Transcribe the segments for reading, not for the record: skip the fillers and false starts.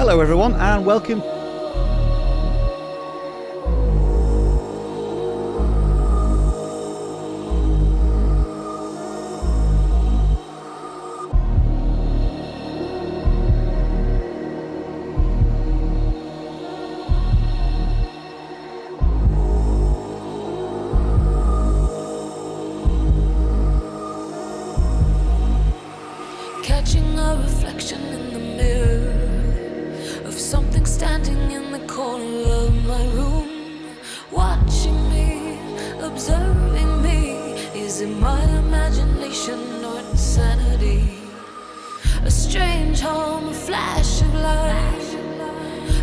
Hello everyone and welcome. Catching a reflection in the mirror of something standing in the corner of my room, watching me, observing me. Is it my imagination or insanity? A strange hum, a flash of light.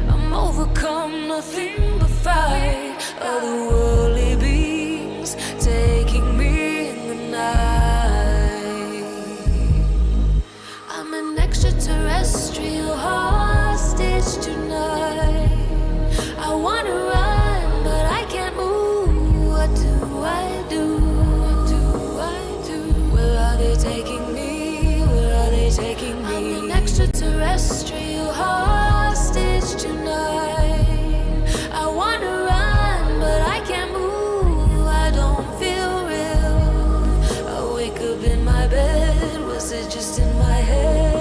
I'm overcome, nothing but fright. Otherworldly beings taking me in the night. I'm an extraterrestrial hostage tonight. I wanna run, but I can't move. What do I do? What do I do? Where are they taking me? Where are they taking me? I'm an extraterrestrial hostage tonight. I wanna run, but I can't move. I don't feel real. I wake up in my bed. Was it just in my head?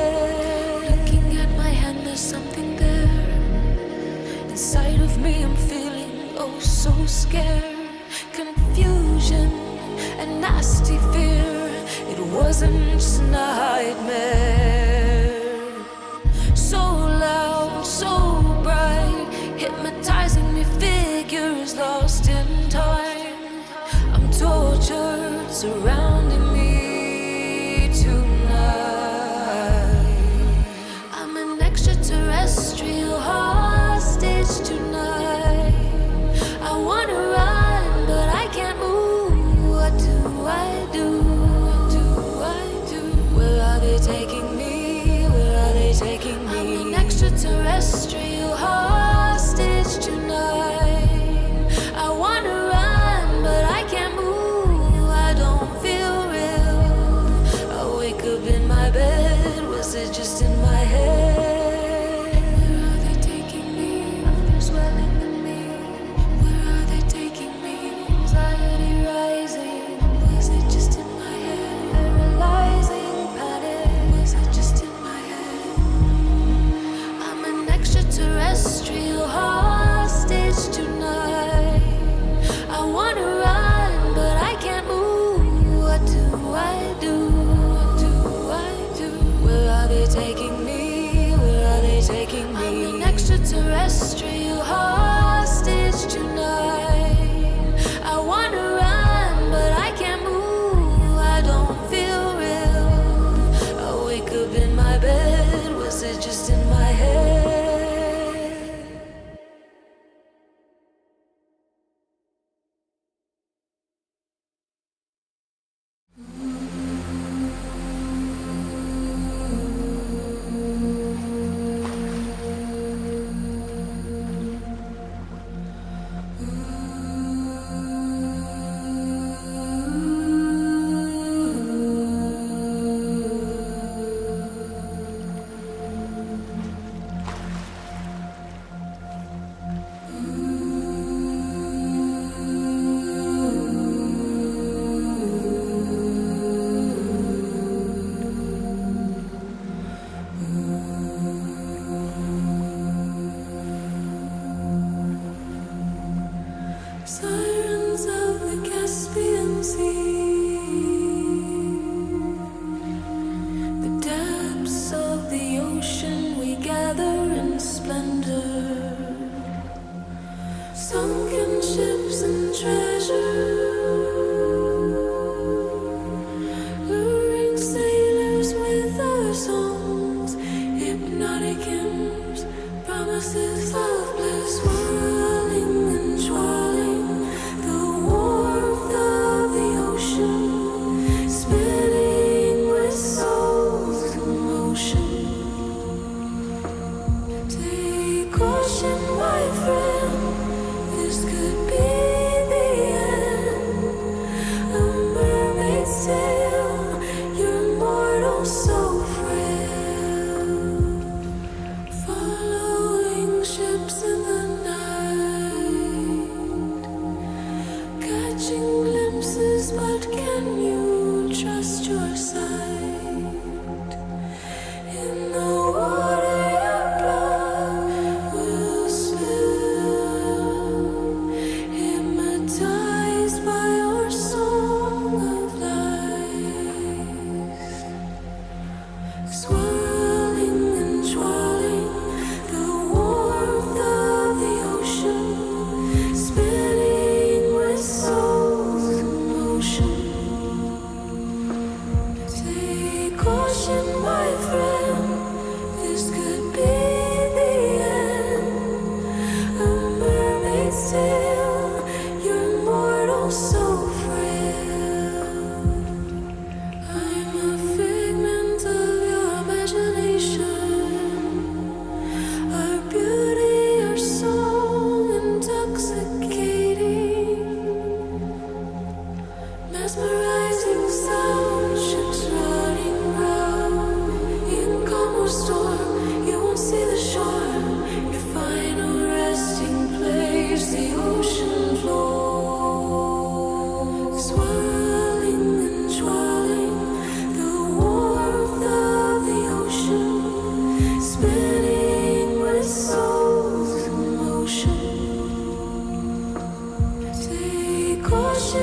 Looking at my hand, there's something there. Inside of me, I'm feeling oh so scared. Confusion and nasty fear. It wasn't just a nightmare. So loud, so bright, hypnotizing me, figures lost in time. I'm tortured, surrounding me tonight. I'm an extraterrestrial hostage tonight. I wanna run, but I can't move. What do I do? What do I do? Where are they taking me? Where are they taking me? I'm an extraterrestrial hostage tonight. I wanna run, but I can't move. I don't feel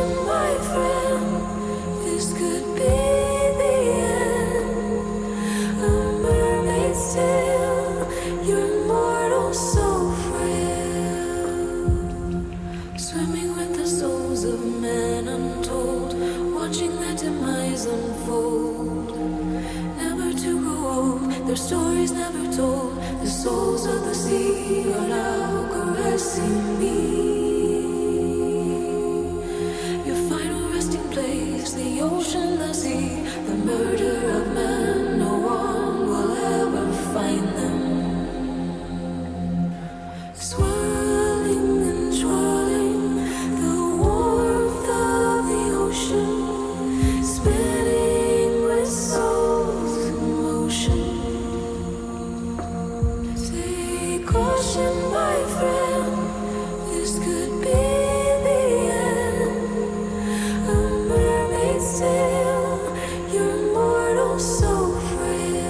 Caution, my friend, this could be the end. A mermaid's tale, you're mortal, so frail. Swimming with the souls of men untold, watching their demise unfold. Never to grow old, their stories never told. The souls of the sea are now caressing me. Your final resting place, the ocean, the sea, the murder of men, no one will ever find them. Swirling and twirling, the warmth of the ocean, spinning with souls in motion. Take caution, my friend, this could be the end. A mermaid's tale, you're mortal, so frail.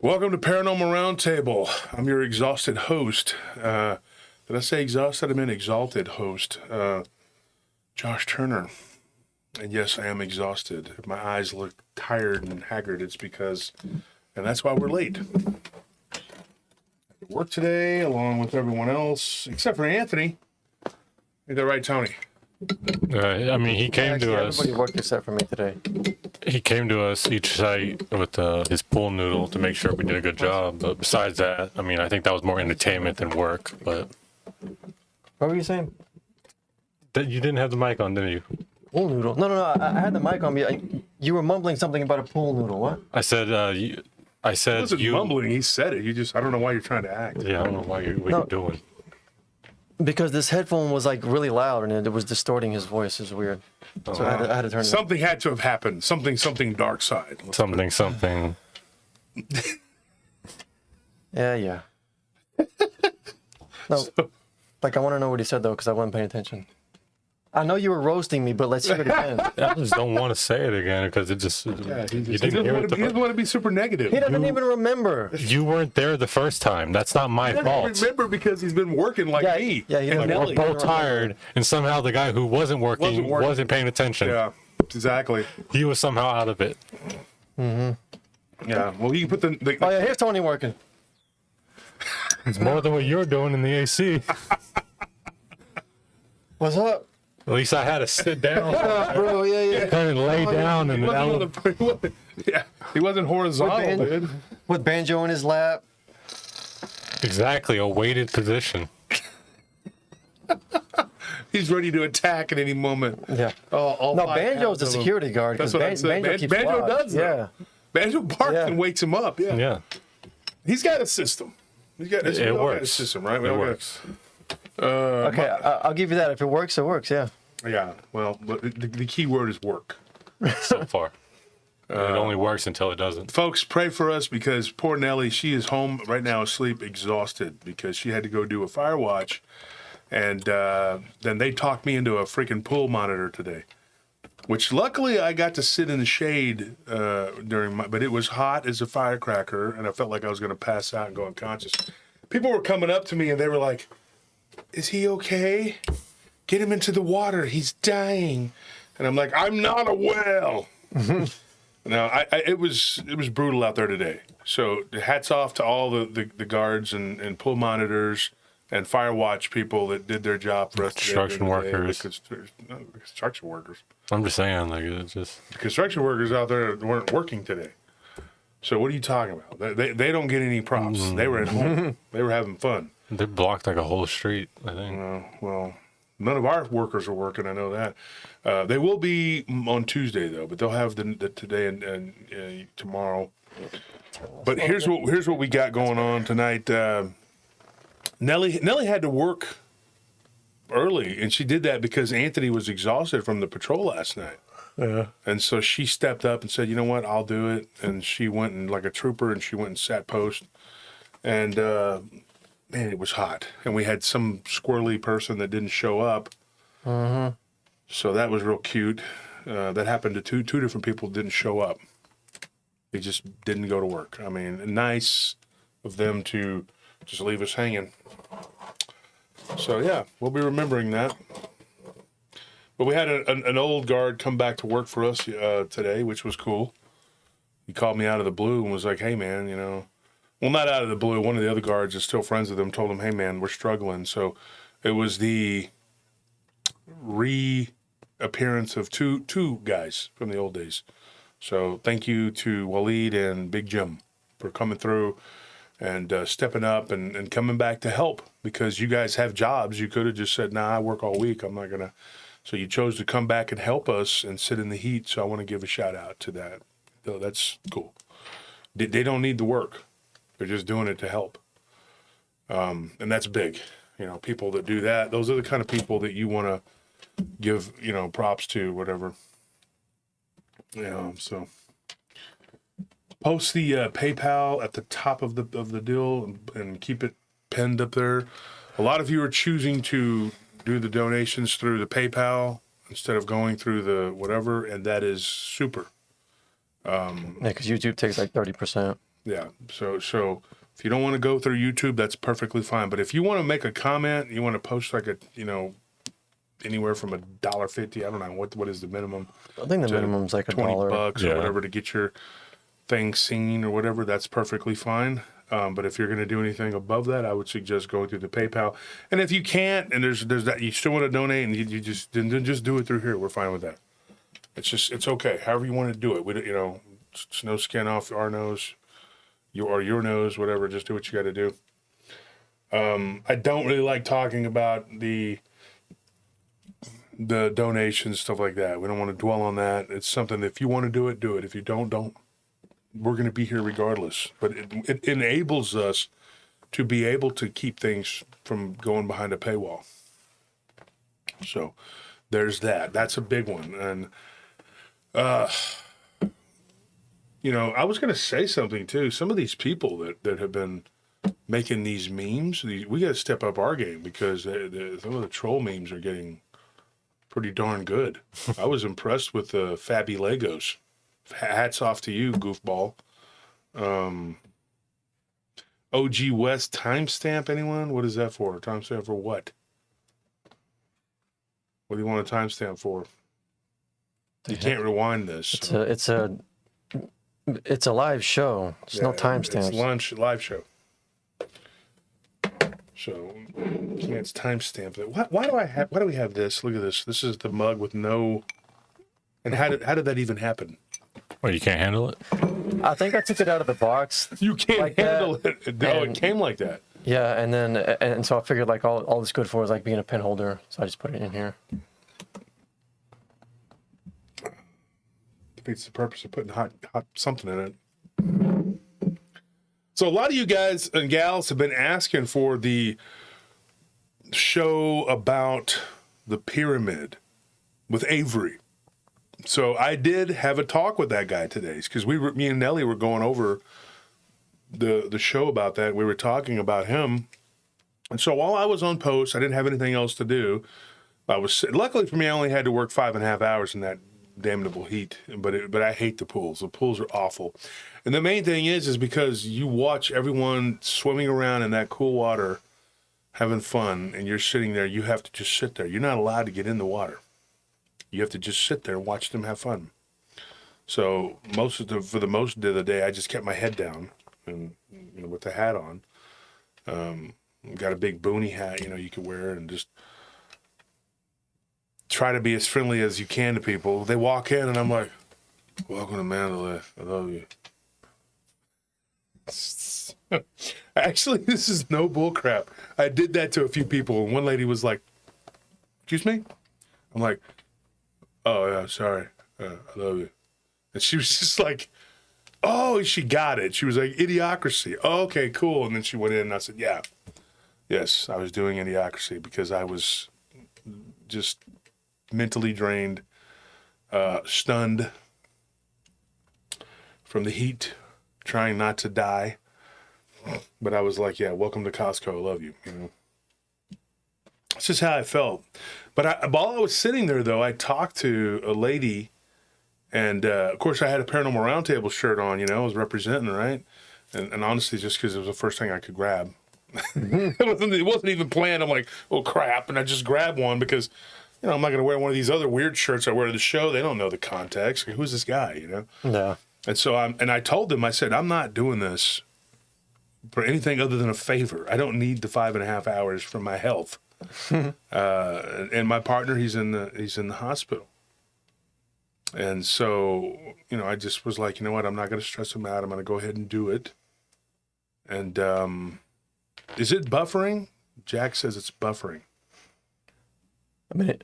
Welcome to Paranormal Roundtable. I'm your exhausted host. Did I say exhausted? I meant exalted host, Josh Turner. And yes, I am exhausted. If my eyes look tired and haggard, it's because, and that's why we're late. I work today along with everyone else, except for Anthony. Ain't that right, Tony? I mean, he came to us. Everybody worked except for me today. He came to us each site with his pool noodle to make sure we did a good job. But besides that, I mean, I think that was more entertainment than work. But What were you saying? that you didn't have the mic on, didn't you? Pool noodle? No. I had the mic on me. You were mumbling something about a pool noodle. What? I said, He wasn't mumbling. He said it. I don't know why you're trying to act. Yeah, I don't know what you're doing. Because this headphone was like really loud and it was distorting his voice. It was weird. So I had to turn it. Something had to have happened. Something dark side. Something. Yeah. No, like I want to know what he said though, because I wasn't paying attention. I know you were roasting me, but let's hear it again. I just don't want to say it again because it just. Yeah, he you doesn't want to be super negative. He doesn't even remember. You weren't there the first time. That's not my fault. Remember because he's been working like me. Yeah, he and doesn't. Nelly. We're both tired, and somehow the guy who wasn't working wasn't paying attention. Yeah, exactly. He was somehow out of it. Yeah. Well, you can put the Oh yeah, here's Tony working. It's more than what you're doing in the AC. What's up? At least I had to sit down. Bro, yeah. Kind of lay down and he wasn't horizontal, dude. With banjo in his lap. Exactly, a weighted position. He's ready to attack at any moment. Yeah. All No, five Banjo's pounds the of him. security guard. That's 'cause what I'm saying. Banjo keeps Banjo watch. does that. Yeah. Banjo barks and wakes him up. Yeah. Yeah, He's got a system. it works. A system, right? It works. Okay, I'll give you that. If it works, it works. Yeah. Yeah. Well, the key word is work. So far. It only works until it doesn't. Folks, pray for us because poor Nelly, she is home right now asleep, exhausted because she had to go do a fire watch. And then they talked me into a freaking pool monitor today, which luckily I got to sit in the shade but it was hot as a firecracker and I felt like I was going to pass out and go unconscious. People were coming up to me and they were like, "Is he okay? Get him into the water. He's dying." And I'm like, "I'm not a whale." No, it was brutal out there today. So hats off to all the guards and pool monitors and fire watch people that did their job for us. Construction workers. Construction workers. I'm just saying, like, it's just. The construction workers out there weren't working today. So what are you talking about? They don't get any props. They were at home. They were having fun. They blocked like a whole street, I think. Well, none of our workers are working. I know that. They will be on Tuesday though, but they'll have the today and tomorrow. But here's what we got going on tonight. Nelly had to work early, and she did that because Anthony was exhausted from the patrol last night. Yeah. And so she stepped up and said, "You know what? I'll do it." And she went and like a trooper, and she went and sat post. And man, it was hot. And we had some squirrely person that didn't show up. Mm-hmm. So that was real cute. That happened to two different people didn't show up. They just didn't go to work. I mean, nice of them to just leave us hanging. So yeah, we'll be remembering that. But we had an old guard come back to work for us today, which was cool. He called me out of the blue and was like, hey man, you know, well, not out of the blue. One of the other guards is still friends with him, told him, hey man, we're struggling. So it was the reappearance of two guys from the old days. So thank you to Waleed and Big Jim for coming through and stepping up and coming back to help, because you guys have jobs. You could have just said, nah, I work all week, I'm not going to. So you chose to come back and help us and sit in the heat. So I want to give a shout out to that. So that's cool. They don't need the work. They're just doing it to help. And that's big. You know, people that do that, those are the kind of people that you want to give, you know, props to, whatever. Yeah, so post the PayPal at the top of the deal and keep it pinned up there. A lot of you are choosing to do the donations through the PayPal instead of going through the whatever, and that is super. Yeah, because YouTube takes like 30%. Yeah, so if you don't want to go through YouTube, that's perfectly fine. But if you want to make a comment, you want to post like a, you know, anywhere from $1.50, I don't know what is the minimum. I think the minimum's like $20 Yeah. or whatever to get your thing seen or whatever. That's perfectly fine. But if you're going to do anything above that, I would suggest going through the PayPal. And if you can't, and there's that, you still want to donate, and you just do it through here. We're fine with that. It's okay. However you want to do it. We don't, you know, it's no skin off our nose, your nose, whatever. Just do what you got to do. I don't really like talking about the donations, stuff like that. We don't want to dwell on that. It's something that if you want to do it, do it. If you don't. We're going to be here regardless. But it enables us to be able to keep things from going behind a paywall. So there's that. That's a big one. And, you know, I was going to say something too. Some of these people that have been making these memes, we got to step up our game, because some of the troll memes are getting pretty darn good. I was impressed with the Fabby Legos. Hats off to you, goofball. OG West timestamp, anyone? What is that for? Timestamp for what? What do you want a timestamp for? You can't rewind this. It's a live show. It's no timestamps. It's live show. So can't timestamp it. Why do we have this? Look at this. This is the mug with no. And how did that even happen? Well, you can't handle it? I think I took it out of the box. You can't like handle that, it. No, it came like that. Yeah, and so I figured like all it's good for is like being a pen holder, so I just put it in here. Defeats the purpose of putting hot something in it. So a lot of you guys and gals have been asking for the show about the pyramid with Avery. So I did have a talk with that guy today, because me and Nellie were going over the show about that. We were talking about him. And so while I was on post, I didn't have anything else to do. Luckily for me, I only had to work 5.5 hours in that damnable heat, but I hate the pools. The pools are awful. And the main thing is because you watch everyone swimming around in that cool water, having fun, and you're sitting there, you have to just sit there. You're not allowed to get in the water. You have to just sit there and watch them have fun. So for the most of the day, I just kept my head down and, you know, with the hat on. Got a big boonie hat, you know, you could wear, and just try to be as friendly as you can to people. They walk in and I'm like, welcome to Mandalay. I love you. Actually, this is no bull crap. I did that to a few people, and one lady was like, excuse me? I'm like, oh, yeah, sorry. I love you. And she was just like, oh, she got it. She was like, Idiocracy. Oh, okay, cool. And then she went in and I said, yeah, yes, I was doing Idiocracy because I was just mentally drained, stunned from the heat, trying not to die. But I was like, yeah, welcome to Costco. I love you. You know, it's just how I felt. But while I was sitting there, though, I talked to a lady, and of course, I had a Paranormal Roundtable shirt on. You know, I was representing, right? And honestly, just because it was the first thing I could grab. It wasn't even planned. I'm like, oh crap, and I just grabbed one because, you know, I'm not going to wear one of these other weird shirts I wear to the show. They don't know the context. Like, who's this guy? You know? Yeah. And so I told them, I said, I'm not doing this for anything other than a favor. I don't need the 5.5 hours for my health. And my partner, he's in the hospital. And so, you know, I just was like, you know what? I'm not going to stress him out. I'm going to go ahead and do it. And is it buffering? Jack says it's buffering. I mean,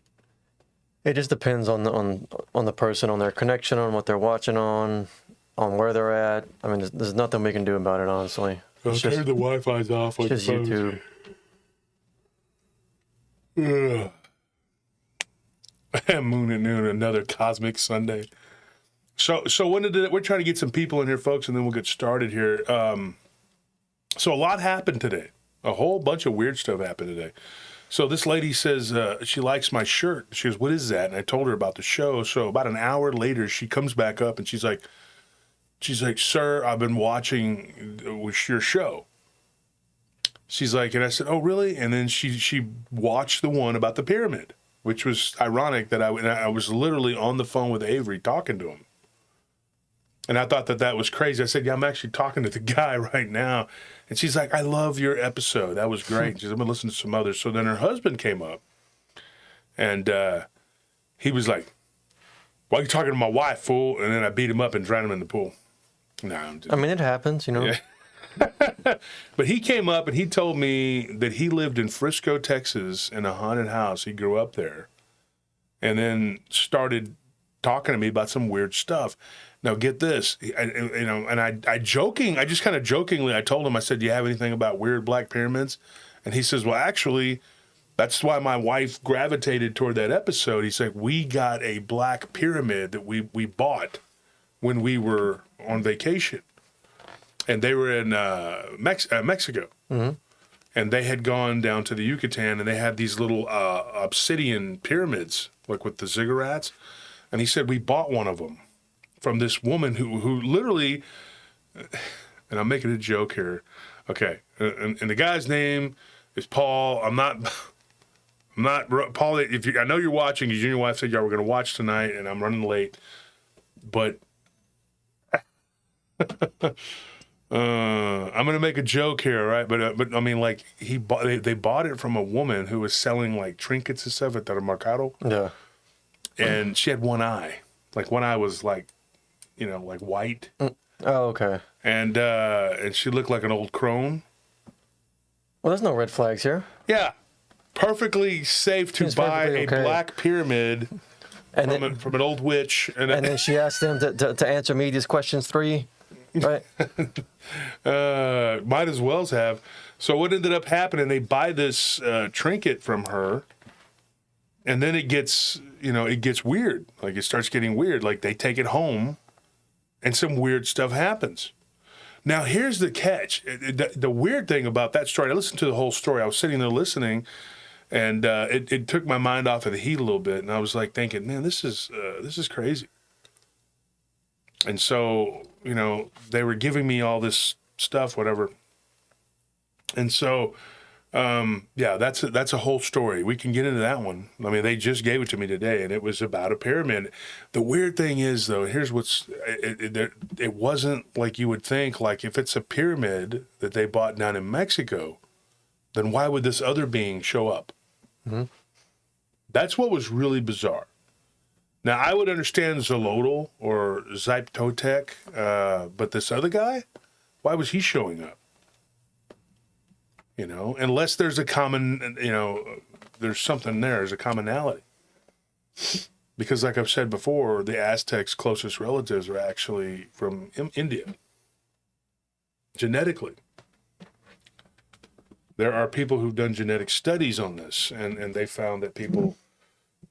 it just depends on the person, on their connection, on what they're watching on where they're at. I mean, there's nothing we can do about it, honestly. It's Okay, the Wi-Fi's off. it's just YouTube. Ugh. Moon at noon, another cosmic Sunday. So we're trying to get some people in here, folks, and then we'll get started here. So a lot happened today. A whole bunch of weird stuff happened today. So this lady says she likes my shirt. She goes, what is that? And I told her about the show. So about an hour later, she comes back up and she's like, sir, I've been watching your show. She's like, and I said, oh, really? And then she watched the one about the pyramid, which was ironic that I was literally on the phone with Avery talking to him. And I thought that was crazy. I said, yeah, I'm actually talking to the guy right now. And she's like, I love your episode. That was great. She's, I've been listening to some others. So then her husband came up, and he was like, why are you talking to my wife, fool? And then I beat him up and drowned him in the pool. No, I mean, it happens, you know. Yeah. But he came up and he told me that he lived in Frisco, Texas, in a haunted house. He grew up there, and then started talking to me about some weird stuff. Now get this, I just kind of jokingly, I told him, I said, do you have anything about weird black pyramids? And he says, well, actually, that's why my wife gravitated toward that episode. He said, we got a black pyramid that we bought when we were on vacation. And they were in Mexico. Mm-hmm. And they had gone down to the Yucatan, and they had these little obsidian pyramids, like with the ziggurats. And he said, we bought one of them from this woman who literally, and I'm making a joke here. Okay. And the guy's name is Paul. I'm not Paul. I know you're watching, because you and your wife said y'all were going to watch tonight, and I'm running late, but I'm going to make a joke here, right? But I mean, like, they bought it from a woman who was selling like trinkets and stuff at the Mercado. Yeah. And she had one eye. Like, one eye was like, you know, like white. Oh, okay. And she looked like an old crone. Well, there's no red flags here. Yeah. Perfectly safe to Seems buy perfectly okay. a black pyramid And from an old witch. and then she asked them to answer me these questions 3, right? Might as well have. So what ended up happening, they buy this trinket from her, and then it gets weird. Like, it starts getting weird. Like, they take it home, and some weird stuff happens. Now, here's the catch. The weird thing about that story, I listened to the whole story. I was sitting there listening, and it took my mind off of the heat a little bit, and I was like thinking, man, this is crazy. And so, you know, they were giving me all this stuff, whatever. And so, yeah, that's a whole story. We can get into that one. I mean, they just gave it to me today, and it was about a pyramid. The weird thing is, though, here's it wasn't like you would think. Like, if it's a pyramid that they bought down in Mexico, then why would this other being show up? Mm-hmm. That's what was really bizarre. Now, I would understand Zolotl or Zyptotec, but this other guy, why was he showing up? You know, unless there's a common, you know, there's something there, there's a commonality. Because like I've said before, the Aztecs' closest relatives are actually from India. Genetically. There are people who've done genetic studies on this, and they found that people,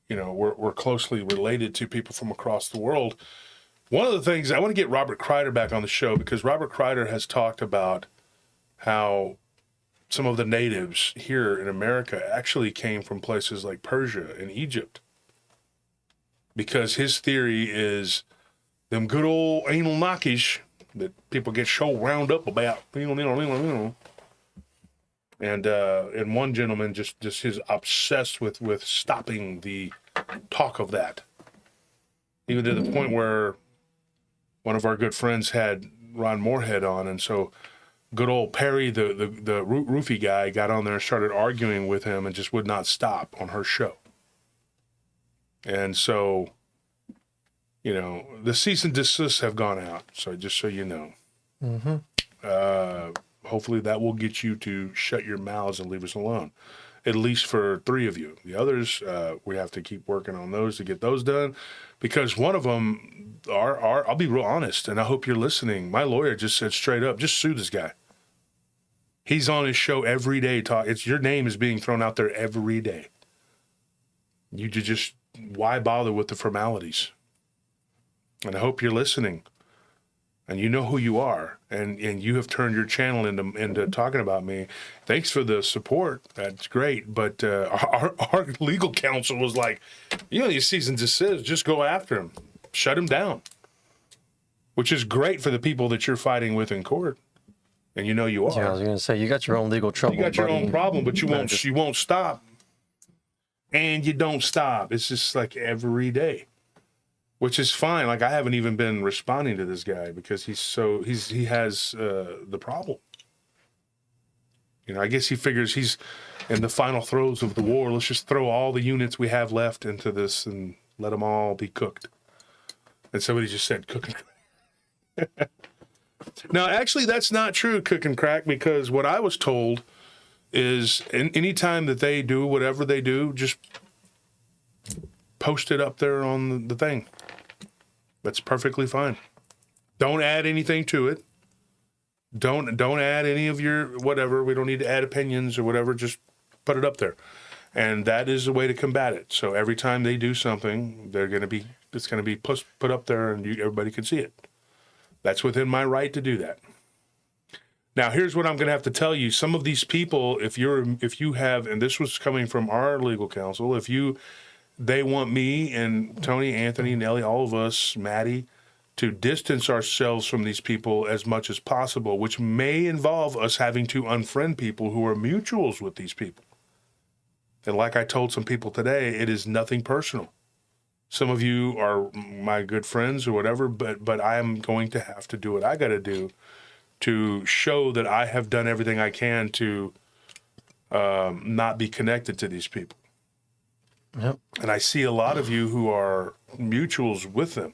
you know, were closely related to people from across the world. One of the things, I want to get Robert Kreider back on the show, because Robert Kreider has talked about how some of the natives here in America actually came from places like Persia and Egypt. Because his theory is them good old Anunnakis that people get so wound up about. And one gentleman just is obsessed with stopping the talk of that. Even to the point where one of our good friends had Ron Moorhead on, and so good old Perry, the roofie guy, got on there and started arguing with him and just would not stop on her show. And so, you know, the cease and desist have gone out. So just so you know. Hopefully that will get you to shut your mouths and leave us alone. At least for 3 of you. The others, we have to keep working on those to get those done. Because one of them, I'll be real honest, and I hope you're listening. My lawyer just said straight up, just sue this guy. He's on his show every day. Your name is being thrown out there every day. You just, why bother with the formalities? And I hope you're listening. And you know who you are, and you have turned your channel into talking about me. Thanks for the support. That's great. But our legal counsel was like, you know, these cease and desist, just go after him, shut him down. Which is great for the people that you're fighting with in court, and you know you are. Yeah, I was going to say, you got your own legal trouble. You got your buddy. own problem, but you won't stop, and you don't stop. It's just like every day. Which is fine. Like, I haven't even been responding to this guy because he has the problem. You know, I guess he figures he's in the final throes of the war. Let's just throw all the units we have left into this and let them all be cooked. And somebody just said cook and crack. Now, actually, that's not true, cook and crack, because what I was told is any time that they do whatever they do, just post it up there on the thing. That's perfectly fine. Don't add anything to it. Don't add any of your whatever. We don't need to add opinions or whatever. Just put it up there. And that is the way to combat it. So every time they do something, it's going to be put up there and everybody can see it. That's within my right to do that. Now, here's what I'm going to have to tell you. Some of these people, if you have, and this was coming from our legal counsel, they want me and Tony, Anthony, Nelly, all of us, Maddie, to distance ourselves from these people as much as possible, which may involve us having to unfriend people who are mutuals with these people. And like I told some people today, it is nothing personal. Some of you are my good friends or whatever, but I am going to have to do what I got to do to show that I have done everything I can to not be connected to these people. Yep. And I see a lot of you who are mutuals with them.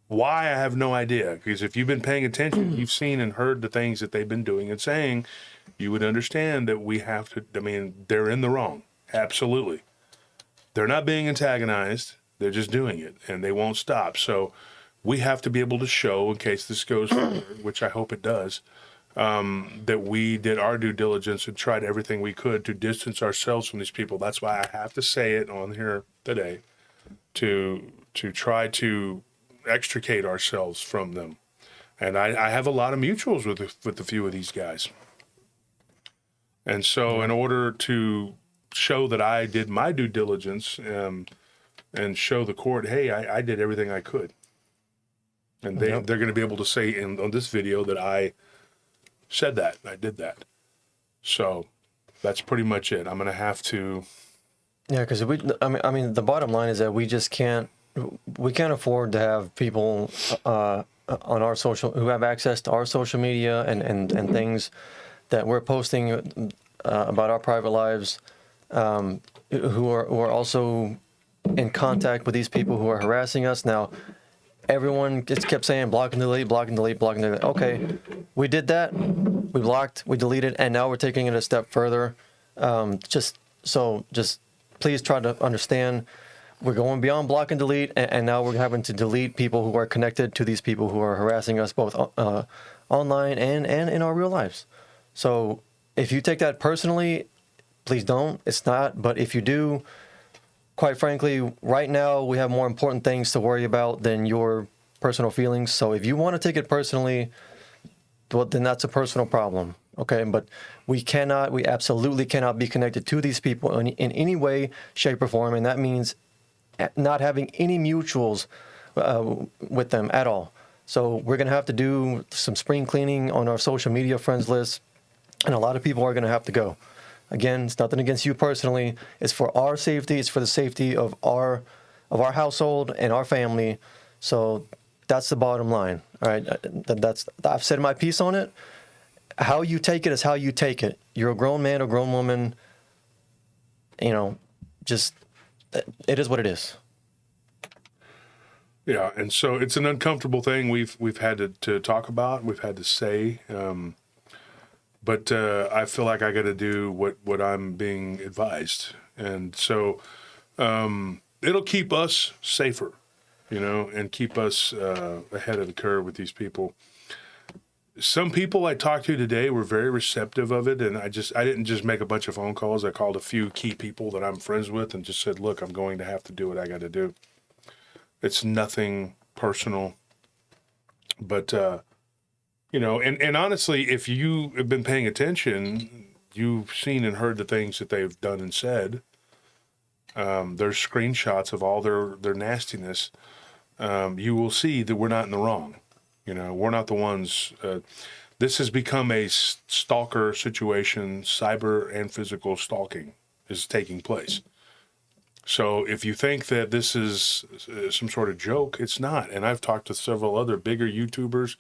Why, I have no idea. Because if you've been paying attention, you've seen and heard the things that they've been doing and saying, you would understand that we have to, they're in the wrong. Absolutely. They're not being antagonized. They're just doing it, and they won't stop. So we have to be able to show, in case this goes forward, which I hope it does, that we did our due diligence and tried everything we could to distance ourselves from these people. That's why I have to say it on here today, to try to extricate ourselves from them. And I have a lot of mutuals with a few of these guys. And so in order to show that I did my due diligence and show the court, hey, I did everything I could. And they're going to be able to say on this video that I said that, I did that. So that's pretty much it. I'm going to have to. Yeah, because I mean, the bottom line is that we can't afford to have people on our who have access to our social media and things that we're posting about our private lives, who are also in contact with these people who are harassing us. Now, everyone just kept saying block and delete, block and delete, block and delete. Okay, we did that. We blocked, we deleted, and now we're taking it a step further. Just please try to understand. We're going beyond block and delete, and now we're having to delete people who are connected to these people who are harassing us both online and in our real lives. So if you take that personally, please don't. It's not. But if you do, quite frankly, right now we have more important things to worry about than your personal feelings. So if you want to take it personally, well, then that's a personal problem. Okay, but we absolutely cannot be connected to these people in any way, shape, or form, and that means not having any mutuals with them at all. So we're going to have to do some spring cleaning on our social media friends list, and a lot of people are going to have to go. Again, it's nothing against you personally. It's for our safety. It's for the safety of our household and our family. So that's the bottom line. All right, I've said my piece on it. How you take it is how you take it. You're a grown man or grown woman. You know, just it is what it is. Yeah, and so it's an uncomfortable thing we've had to talk about. We've had to say, but I feel like I got to do what I'm being advised, and so it'll keep us safer, you know, and keep us ahead of the curve with these people. Some people I talked to today were very receptive of it, and I didn't just make a bunch of phone calls. I called a few key people that I'm friends with and just said, look, I'm going to have to do what I got to do. It's nothing personal, but, you know, and honestly, if you have been paying attention, you've seen and heard the things that they've done and said. There's screenshots of all their nastiness. You will see that we're not in the wrong. You know, we're not the ones. This has become a stalker situation. Cyber and physical stalking is taking place. So if you think that this is some sort of joke, it's not. And I've talked to several other bigger YouTubers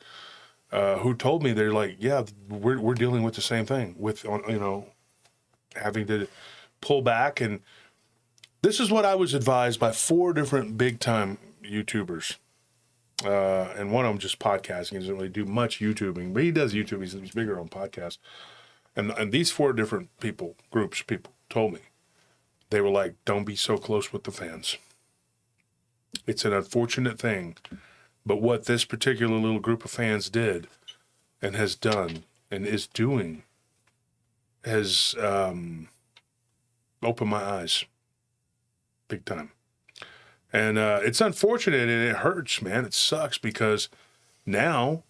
who told me, they're like, yeah, we're dealing with the same thing with, you know, having to pull back. And this is what I was advised by 4 different big time YouTubers. And one of them just podcasting. He doesn't really do much YouTubing, but he does YouTube. He's bigger on podcasts. And these 4 different groups of people told me, they were like, don't be so close with the fans. It's an unfortunate thing, but what this particular little group of fans did and has done and is doing has opened my eyes big time. And it's unfortunate and it hurts, man. It sucks because now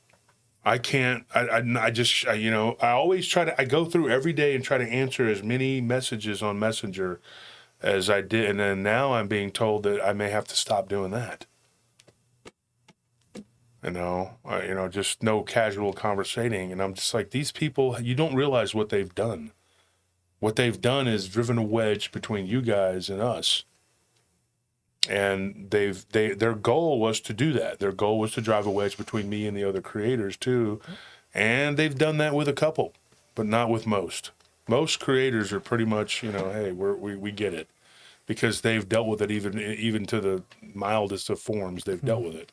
I can't, you know, I always I go through every day and try to answer as many messages on Messenger as I did. And then now I'm being told that I may have to stop doing that. You know, just no casual conversating. And I'm just like, these people, you don't realize what they've done. What they've done is driven a wedge between you guys and us. And their goal was to do that. Their goal was to drive a wedge between me and the other creators too. And they've done that with a couple, but not with most. Most creators are pretty much, you know, hey, we get it, because they've dealt with it even to the mildest of forms. They've dealt with it.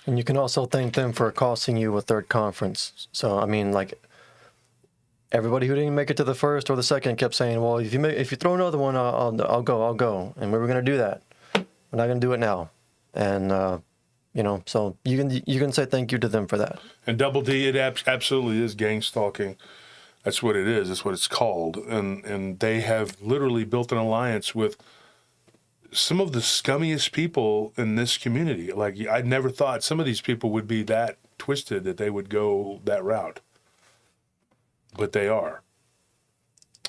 And you can also thank them for costing you a 3rd conference. So I mean, like, everybody who didn't make it to the 1st or the 2nd kept saying, well, if you throw another one, I'll go, and we were going to do that. We're not going to do it now. And, you know, so you can say thank you to them for that. And Double D, it absolutely is gang stalking. That's what it is. That's what it's called. And they have literally built an alliance with some of the scummiest people in this community. Like, I never thought some of these people would be that twisted that they would go that route. But they are.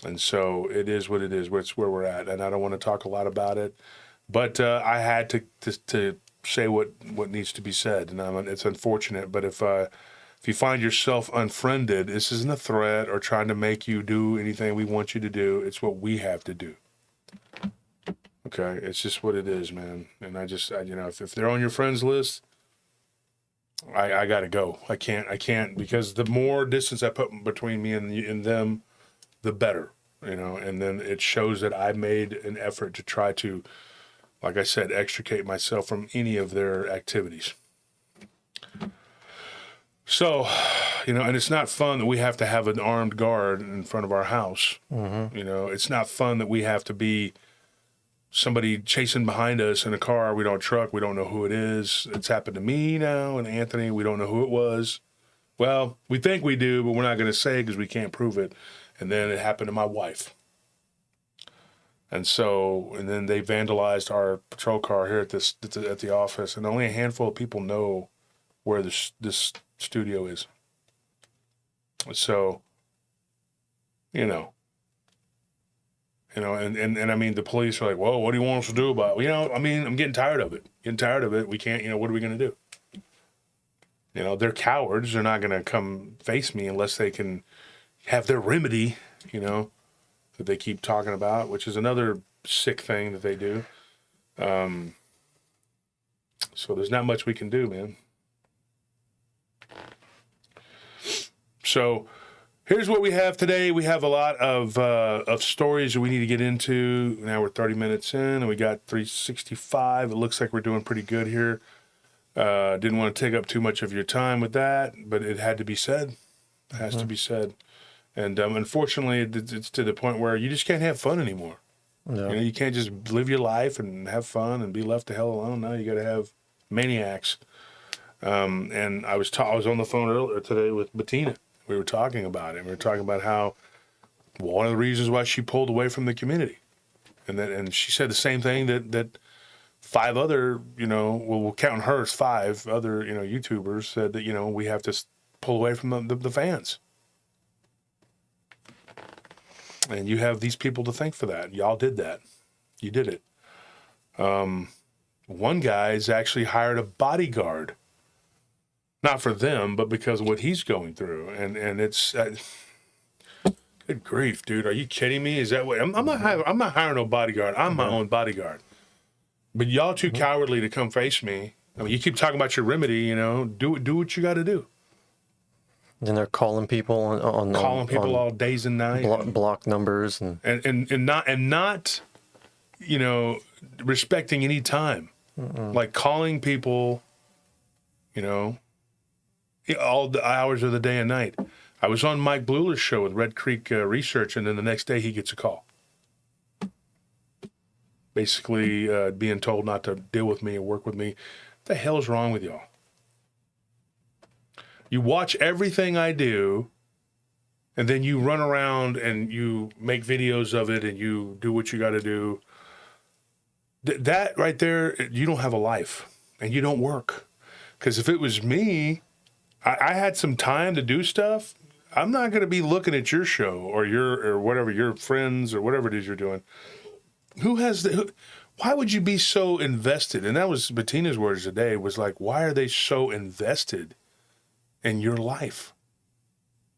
And so it is what it is. It's where we're at. And I don't want to talk a lot about it. But I had to say what needs to be said, and it's unfortunate. But if you find yourself unfriended, this isn't a threat or trying to make you do anything we want you to do. It's what we have to do. Okay, it's just what it is, man. And I you know, if they're on your friends list, I gotta go. I can't because the more distance I put between me and them, the better. You know, and then it shows that I made an effort to try to, like I said, extricate myself from any of their activities. So, you know, and it's not fun that we have to have an armed guard in front of our house. Mm-hmm. You know, it's not fun that we have to be somebody chasing behind us in a car. We don't truck. We don't know who it is. It's happened to me now and Anthony. We don't know who it was. Well, we think we do, but we're not going to say because we can't prove it. And then it happened to my wife. And then they vandalized our patrol car here at the office, and only a handful of people know where this studio is. So, you know, and I mean, the police are like, well, what do you want us to do about it? I mean, I'm getting tired of it. We can't, what are we going to do? They're cowards. They're not going to come face me unless they can have their remedy, that they keep talking about, which is another sick thing that they do. So there's not much we can do, man. So here's what we have today. We have a lot of stories that we need to get into. Now we're 30 minutes in, and we got 365. It looks like we're doing pretty good here. Didn't want to take up too much of your time with that, but it had to be said. It has to be said. And unfortunately, it's to the point where you just can't have fun anymore. No. You can't just live your life and have fun and be left the hell alone. Now you got to have maniacs. And I was on the phone earlier today with Bettina. We were talking about it. We were talking about how one of the reasons why she pulled away from the community, and she said the same thing that 5 other, we'll count her as 5 other, YouTubers said that we have to pull away from the fans. And you have these people to thank for that. Y'all did that. You did it. One guy's actually hired a bodyguard. Not for them, but because of what he's going through. And it's... good grief, dude. Are you kidding me? Is that what... I'm not hiring no bodyguard. I'm my own bodyguard. But y'all too cowardly to come face me. I mean, you keep talking about your remedy, do what you got to do. And they're calling people on all days and nights. Block numbers and not respecting any time. Like calling people, all the hours of the day and night. I was on Mike Bluler's show with Red Creek Research, and then the next day he gets a call. Basically being told not to deal with me or work with me. What the hell is wrong with y'all? You watch everything I do, and then you run around and you make videos of it and you do what you got to do. That right there, you don't have a life and you don't work. Because if it was me, I had some time to do stuff. I'm not going to be looking at your show or whatever, your friends or whatever it is you're doing. Why would you be so invested? And that was Bettina's words today, was like, why are they so invested in your life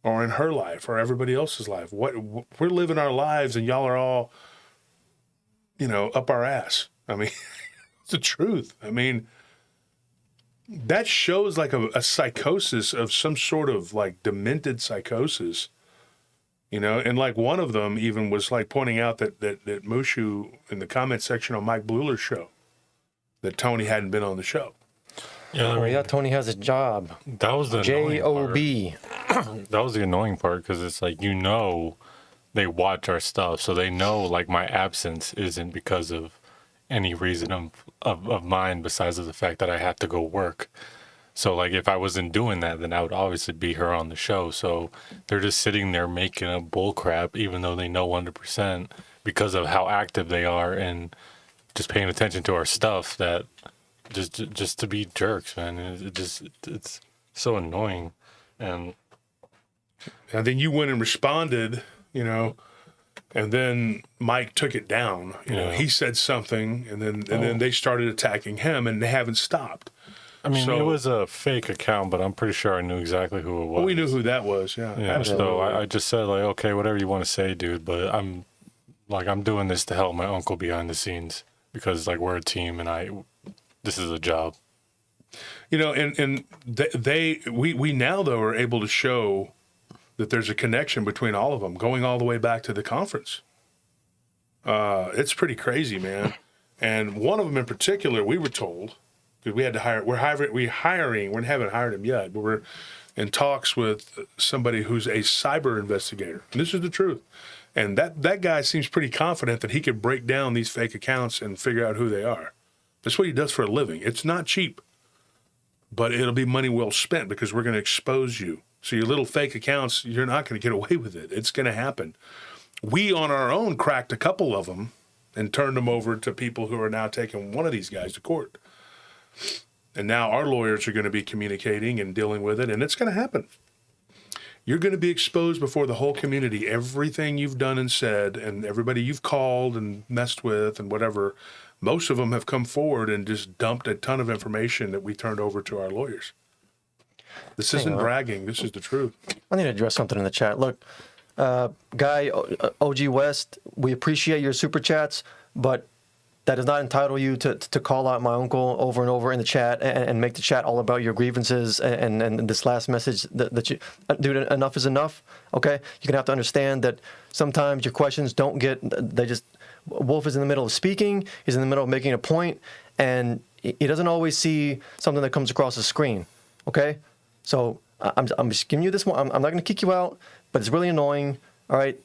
or in her life or everybody else's life? We're living our lives and y'all are all, up our ass. I mean, it's the truth. I mean, that shows like a psychosis of some sort of like demented psychosis, and like one of them even was like pointing out that Mushu in the comment section on Mike Bluler's show, that Tony hadn't been on the show. Yeah, Tony has a job. That was the J-O-B. That was the annoying part, because it's like, they watch our stuff, so they know like my absence isn't because of any reason of mine besides of the fact that I have to go work. So like if I wasn't doing that, then I would obviously be her on the show. So they're just sitting there making a bull crap, even though they know 100% because of how active they are and just paying attention to our stuff, that just to be jerks, man. It's so annoying. And then you went and responded, and then Mike took it down. He said something, and then they started attacking him, and they haven't stopped. I mean, it was a fake account, but I'm pretty sure I knew exactly who it was. Well, we knew who that was, yeah. Absolutely. So I just said, like, okay, whatever you want to say, dude, but I'm doing this to help my uncle behind the scenes, because like we're a team and this is a job. We now though are able to show that there's a connection between all of them, going all the way back to the conference. It's pretty crazy, man. And one of them in particular, we were told, because we had to hire. We haven't hired him yet, but we're in talks with somebody who's a cyber investigator. And this is the truth. And that guy seems pretty confident that he could break down these fake accounts and figure out who they are. That's what he does for a living. It's not cheap, but it'll be money well spent, because we're going to expose you. So your little fake accounts, you're not going to get away with it. It's going to happen. We on our own cracked a couple of them and turned them over to people who are now taking one of these guys to court. And now our lawyers are going to be communicating and dealing with it, and it's going to happen. you're going to be exposed before the whole community. Everything you've done and said, and everybody you've called and messed with and whatever, most of them have come forward and just dumped a ton of information that we turned over to our lawyers. This isn't bragging. This is the truth. I need to address something in the chat. Look, Guy, OG West, we appreciate your super chats, but that does not entitle you to call out my uncle over and over in the chat and make the chat all about your grievances and this last message that you, dude, enough is enough. Okay, you're gonna have to understand that sometimes your questions don't get, they just, Wolf is in the middle of speaking, he's in the middle of making a point, and he doesn't always see something that comes across the screen. Okay, so I'm just giving you this one. I'm not gonna kick you out, but it's really annoying. All right.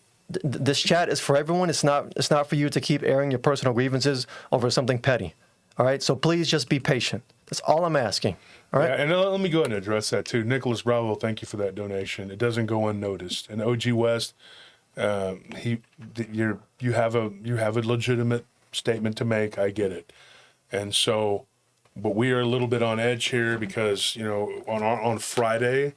This chat is for everyone. It's not for you to keep airing your personal grievances over something petty. All right? So please just be patient. That's all I'm asking. All right? Yeah, and let me go ahead and address that too. Nicholas Bravo, thank you for that donation. It doesn't go unnoticed. And OG West, you have a legitimate statement to make. I get it. And so, but we are a little bit on edge here because, you know, on Friday,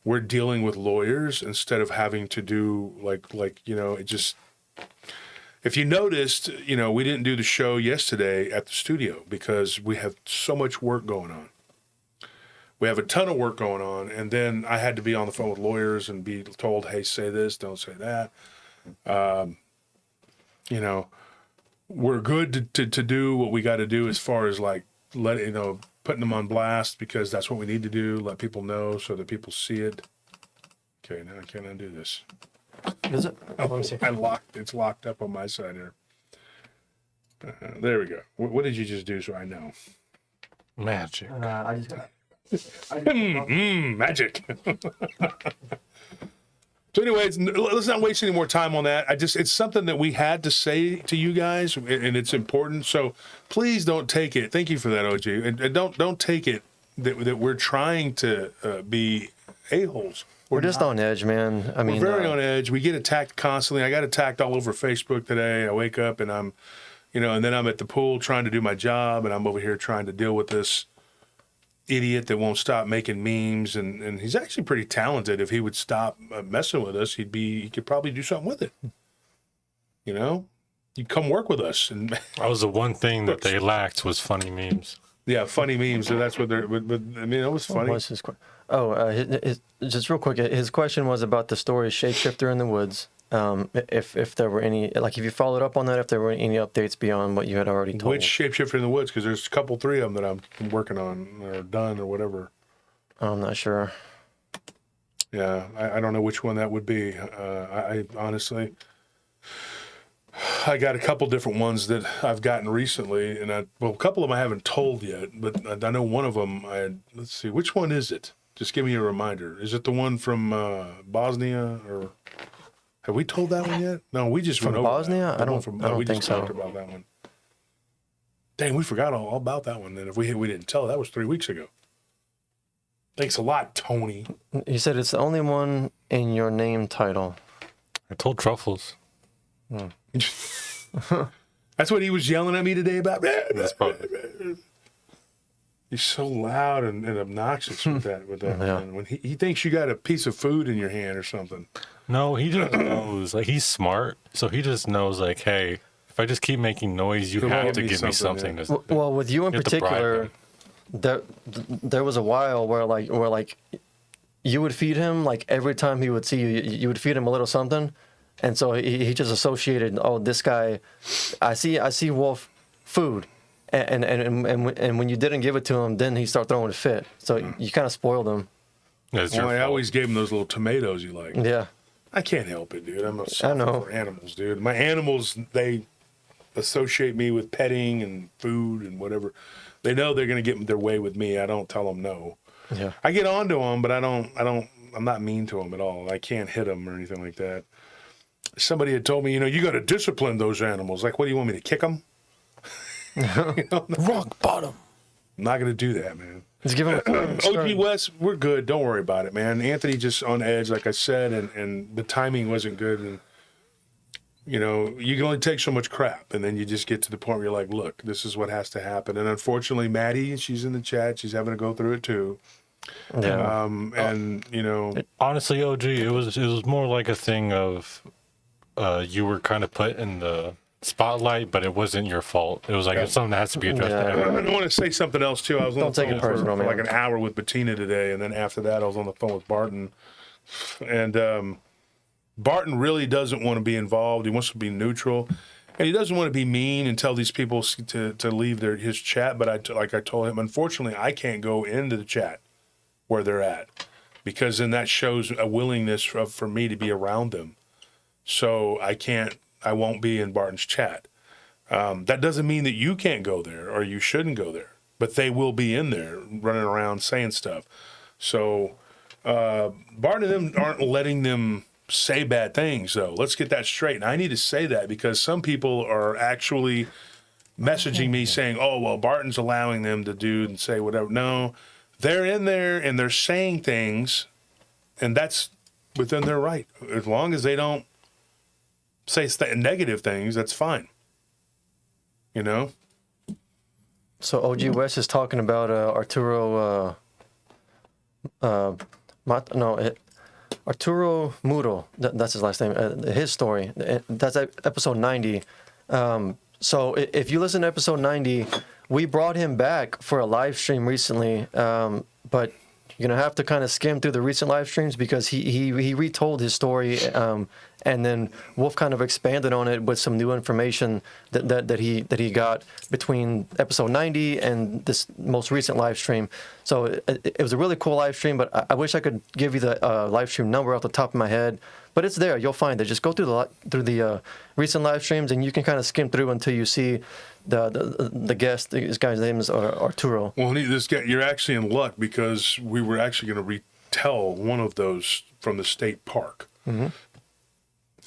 we're dealing with lawyers instead of having to do like, you know, it just, if you noticed, you know, we didn't do the show yesterday at the studio because we have so much work going on. We have a ton of work going on. And then I had to be on the phone with lawyers and be told, hey, say this, don't say that. You know, we're good to do what we got to do as far as like, putting them on blast because that's what we need to do. Let people know so that people see it. Okay, now I can't undo this. Is it? Oh, let me see. It's locked up on my side here. There we go. What did you just do so I know? Magic. I just got Magic. So anyways, let's not waste any more time on that. It's something that we had to say to you guys, and it's important. So please don't take it. Thank you for that, OG. And don't take it that we're trying to be a-holes. We're just on edge, man. I mean, we're very on edge. We get attacked constantly. I got attacked all over Facebook today. I wake up and I'm, you know, and then I'm at the pool trying to do my job, and I'm over here trying to deal with this idiot that won't stop making memes, and he's actually pretty talented. If he would stop messing with us, he could probably do something with it. You know, you'd come work with us. And That was the one thing that they lacked was funny memes. yeah, funny memes. So that's what they're. But I mean, it was funny. What's his his, just real quick, his question was about the story Shapeshifter in the Woods. If there were any, like, if you followed up on that, if there were any updates beyond what you had already told. Which Shapeshifter in the Woods? Because there's three of them that I'm working on or done or whatever. I'm not sure. Yeah, I don't know which one that would be. I honestly, I got a couple different ones that I've gotten recently, and a couple of them I haven't told yet, but I know one of them. Let's see, which one is it? Just give me a reminder. Is it the one from Bosnia, or have we told that one yet? No, we just went over Bosnia. that. I don't We think just so. talked about that one. Dang, we forgot all about that one. Then if we didn't tell, that was 3 weeks ago. Thanks a lot, Tony. He said it's the only one in your name title. I told Truffles. That's what he was yelling at me today about. That's probably. He's so loud and obnoxious with that. Yeah. Man. When he thinks you got a piece of food in your hand or something. No, he just knows. Like, he's smart, so he just knows, like, hey, if I just keep making noise, you He'll have give to me give me something, something. Well, with you in You have to bribe particular, him. there was a while where you would feed him, like, every time he would see you, you would feed him a little something, and so he just associated, oh, this guy, I see Wolf food. And when you didn't give it to him, then he started throwing a fit. So you kind of spoiled him. It's Well, your I fault. always gave him those little tomatoes you like. Yeah. I can't help it, dude. I'm a I sucker know. for animals, dude. My animals, they associate me with petting and food and whatever. They know they're going to get their way with me. I don't tell them no. Yeah. I get on to them, but I'm not mean to them at all. I can't hit them or anything like that. Somebody had told me, you got to discipline those animals. Like, what do you want me to kick them? Rock bottom. I'm not going to do that, man. Just give him a OG West, we're good. Don't worry about it, man. Anthony just on edge, like I said, and the timing wasn't good. And, you can only take so much crap. And then you just get to the point where you're like, look, this is what has to happen. And unfortunately, Maddie, she's in the chat. She's having to go through it too. Yeah. And you know, Honestly, OG, it was more like a thing of you were kind of put in the spotlight, but it wasn't your fault. It was like it's something that has to be addressed. Yeah. I want to say something else too. I was on Don't the take it phone personal, for like man. an hour with Bettina today, and then after that, I was on the phone with Barton. And Barton really doesn't want to be involved. He wants to be neutral, and he doesn't want to be mean and tell these people to leave his chat. But I told him, unfortunately, I can't go into the chat where they're at, because then that shows a willingness for me to be around them. So I won't be in Barton's chat. That doesn't mean that you can't go there or you shouldn't go there, but they will be in there running around saying stuff. So Barton and them aren't letting them say bad things, though. Let's get that straight. And I need to say that because some people are actually messaging me saying, oh, well, Barton's allowing them to do and say whatever. No, they're in there and they're saying things, and that's within their right. As long as they don't say negative things, that's fine. You know? So OG West is talking about Arturo. Arturo Muro. That's his last name. His story. That's episode 90. So if you listen to episode 90, we brought him back for a live stream recently, but you're gonna have to kind of skim through the recent live streams because he retold his story, and then Wolf kind of expanded on it with some new information that he got between episode 90 and this most recent live stream. So it was a really cool live stream, but I wish I could give you the live stream number off the top of my head. But it's there. You'll find it. Just go through the recent live streams, and you can kind of skim through until you see the guest. This guy's name is Arturo. Well, this guy, you're actually in luck because we were actually going to retell one of those from the state park. Mm-hmm.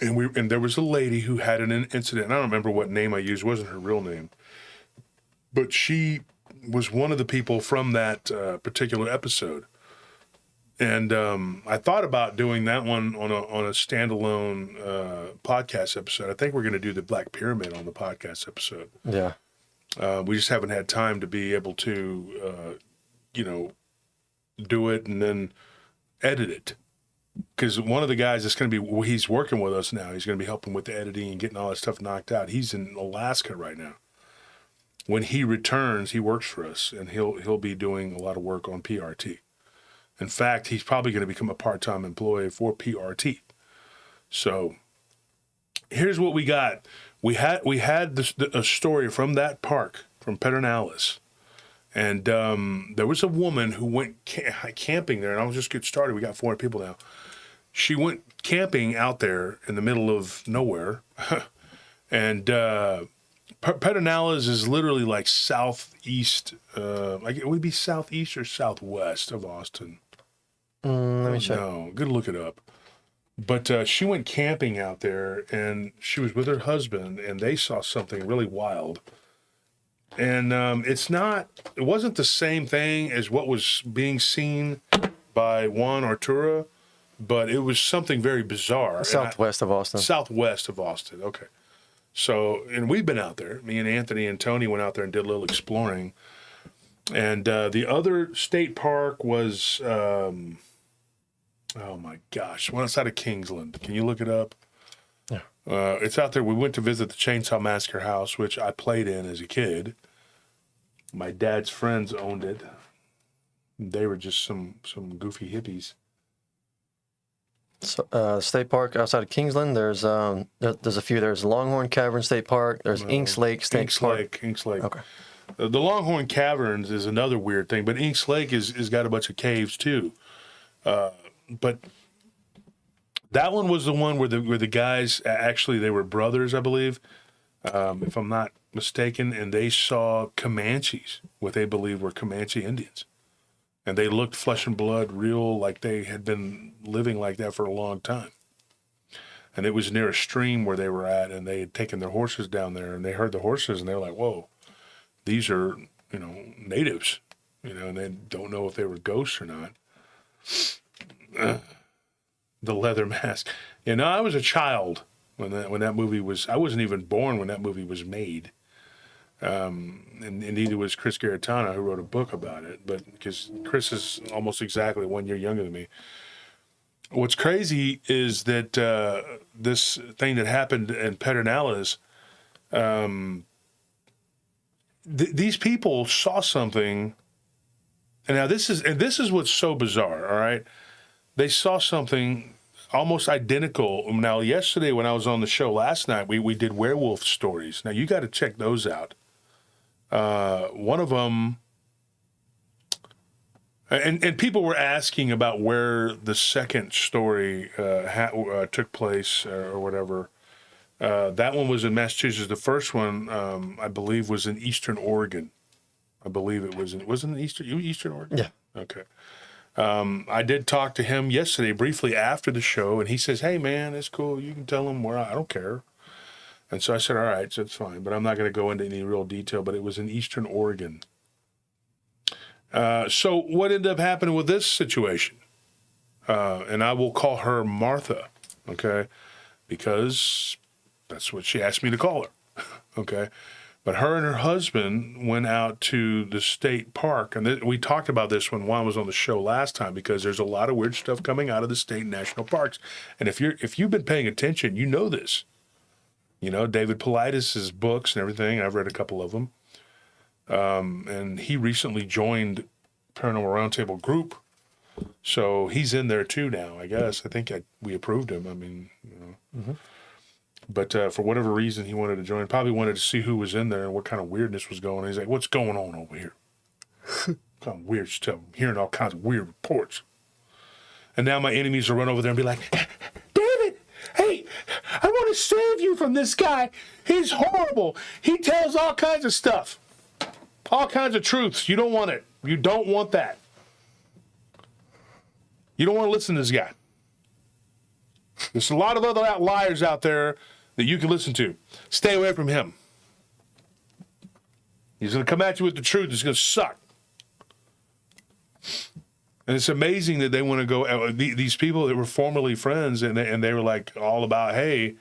And there was a lady who had an incident. And I don't remember what name I used. It wasn't her real name. But she was one of the people from that particular episode. And I thought about doing that one on a standalone podcast episode. I think we're going to do the Black Pyramid on the podcast episode. Yeah. We just haven't had time to be able to, do it and then edit it. Because one of the guys that's going to be, he's working with us now. He's going to be helping with the editing and getting all that stuff knocked out. He's in Alaska right now. When he returns, he works for us, and he'll be doing a lot of work on PRT. In fact, he's probably going to become a part-time employee for PRT. So here's what we got. We had a story from that park, from Pedernales. And there was a woman who went camping there, and I'll just get started. We got 400 people now. She went camping out there in the middle of nowhere. And Pedernales is literally like southeast, it would be southeast or southwest of Austin. Let me check. No, good look it up. But she went camping out there, and she was with her husband, and they saw something really wild. And it wasn't the same thing as what was being seen by Juan Arturo, but it was something very bizarre. Southwest of Austin. Southwest of Austin, okay. So, and we've been out there. Me and Anthony and Tony went out there and did a little exploring. And the other state park was, oh my gosh, one outside of Kingsland. Can you look it up? Yeah. It's out there. We went to visit the Chainsaw Massacre house, which I played in as a kid. My dad's friends owned it. They were just some goofy hippies. So, state park outside of Kingsland. There's a few. There's Longhorn Cavern State Park. There's Inks Lake State Park. Inks Lake. Okay. The Longhorn Caverns is another weird thing, but Inks Lake is got a bunch of caves too. But that one was the one where the guys, actually they were brothers, I believe, if I'm not mistaken, and they saw Comanches, what they believed were Comanche Indians. And they looked flesh and blood, real, like they had been living like that for a long time. And it was near a stream where they were at, and they had taken their horses down there, and they heard the horses, and they were like, whoa, these are, natives, and they don't know if they were ghosts or not. The leather mask. I was a child when that movie was, I wasn't even born when that movie was made. And neither was Chris Garitano, who wrote a book about it, but because Chris is almost exactly 1 year younger than me. What's crazy is that this thing that happened in Pedernales, these people saw something, and now this is what's so bizarre. All right, they saw something almost identical. Now, yesterday when I was on the show last night, we did werewolf stories. Now you got to check those out. One of them, and people were asking about where the second story took place or whatever. That one was in Massachusetts. The first one, I believe, was in Eastern Oregon. I believe it was. Wasn't it Eastern Oregon? Yeah. Okay. I did talk to him yesterday briefly after the show, and he says, "Hey, man, it's cool. You can tell him where I don't care." And so I said, "All right, so it's fine, but I'm not going to go into any real detail." But it was in Eastern Oregon. So what ended up happening with this situation? And I will call her Martha, okay, because that's what she asked me to call her, okay. But her and her husband went out to the state park, and we talked about this when Juan was on the show last time, because there's a lot of weird stuff coming out of the state national parks. And if you've been paying attention, you know this. You know, David Paulides' books and everything. I've read a couple of them. And he recently joined Paranormal Roundtable group. So he's in there too now, I guess. I think we approved him. I mean, you know. Mm-hmm. But for whatever reason, he wanted to join. Probably wanted to see who was in there and what kind of weirdness was going on. He's like, "What's going on over here?" Kind of weird stuff. I'm hearing all kinds of weird reports. And now my enemies will run over there and be like, "David, hey, I want to save you from this guy. He's horrible. He tells all kinds of stuff. All kinds of truths. You don't want it. You don't want that. You don't want to listen to this guy. There's a lot of other outliers out there that you can listen to. Stay away from him. He's going to come at you with the truth. It's going to suck." And it's amazing that they want to go, these people that were formerly friends, and they were like all about, "Hey,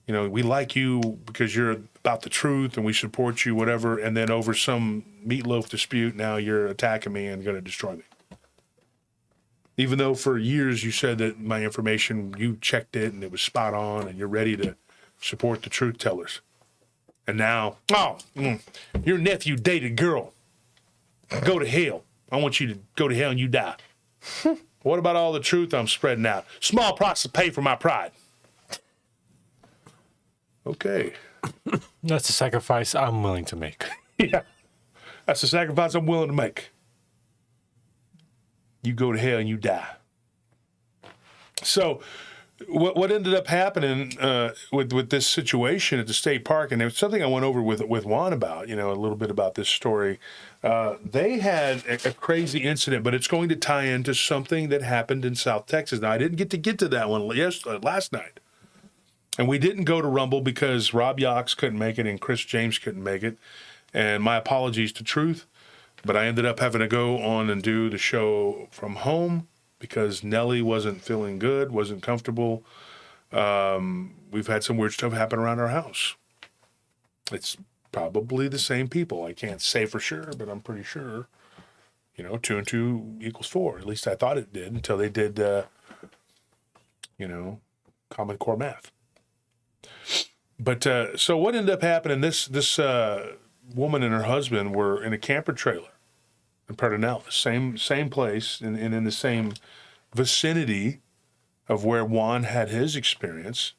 you know, we like you because you're about the truth and we support you, whatever." And then over some meatloaf dispute, now you're attacking me and going to destroy me. Even though for years you said that my information, you checked it and it was spot on and you're ready to support the truth tellers. And now, your nephew dated a girl. Go to hell. I want you to go to hell and you die. What about all the truth I'm spreading out? Small price to pay for my pride. Okay. That's a sacrifice I'm willing to make. Yeah. That's the sacrifice I'm willing to make. You go to hell and you die. So what ended up happening with this situation at the state park, and it was something I went over with Juan about, you know, a little bit about this story. They had a crazy incident, but it's going to tie into something that happened in South Texas. Now, I didn't get to that one last night. And we didn't go to Rumble because Rob Yox couldn't make it and Chris James couldn't make it. And my apologies to Truth. But I ended up having to go on and do the show from home because Nellie wasn't feeling good, wasn't comfortable. We've had some weird stuff happen around our house. It's probably the same people. I can't say for sure, but I'm pretty sure, you know, 2 and 2 equals 4. At least I thought it did until they did, you know, Common Core math. But so what ended up happening, this woman and her husband were in a camper trailer in Pedernales, same place and in the same vicinity of where Juan had his experience.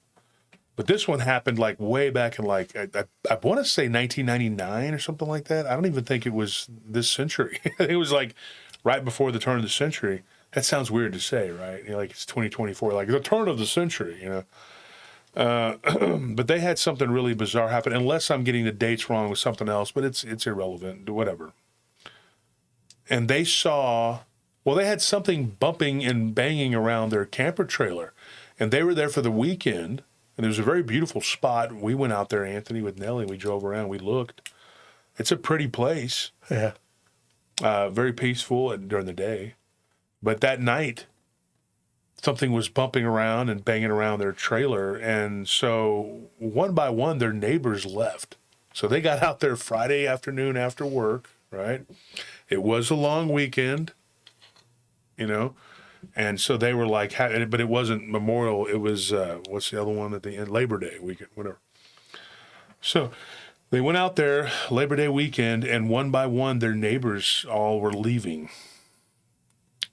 But this one happened like way back in like, I want to say 1999 or something like that. I don't even think it was this century. I think it was like right before the turn of the century. That sounds weird to say, right? You know, like it's 2024, like the turn of the century, you know. But they had something really bizarre happen, unless I'm getting the dates wrong with something else, but it's irrelevant, whatever. And they saw, well, they had something bumping and banging around their camper trailer, and they were there for the weekend, and it was a very beautiful spot. We went out there, Anthony, with Nellie, we drove around, we looked. It's a pretty place. Yeah. Very peaceful during the day. But that night, something was bumping around and banging around their trailer. And so one by one, their neighbors left. So they got out there Friday afternoon after work, right? It was a long weekend, you know, and so they were like, but it wasn't Memorial. It was, what's the other one at the end? Labor Day weekend, whatever. So they went out there Labor Day weekend, and one by one, their neighbors all were leaving.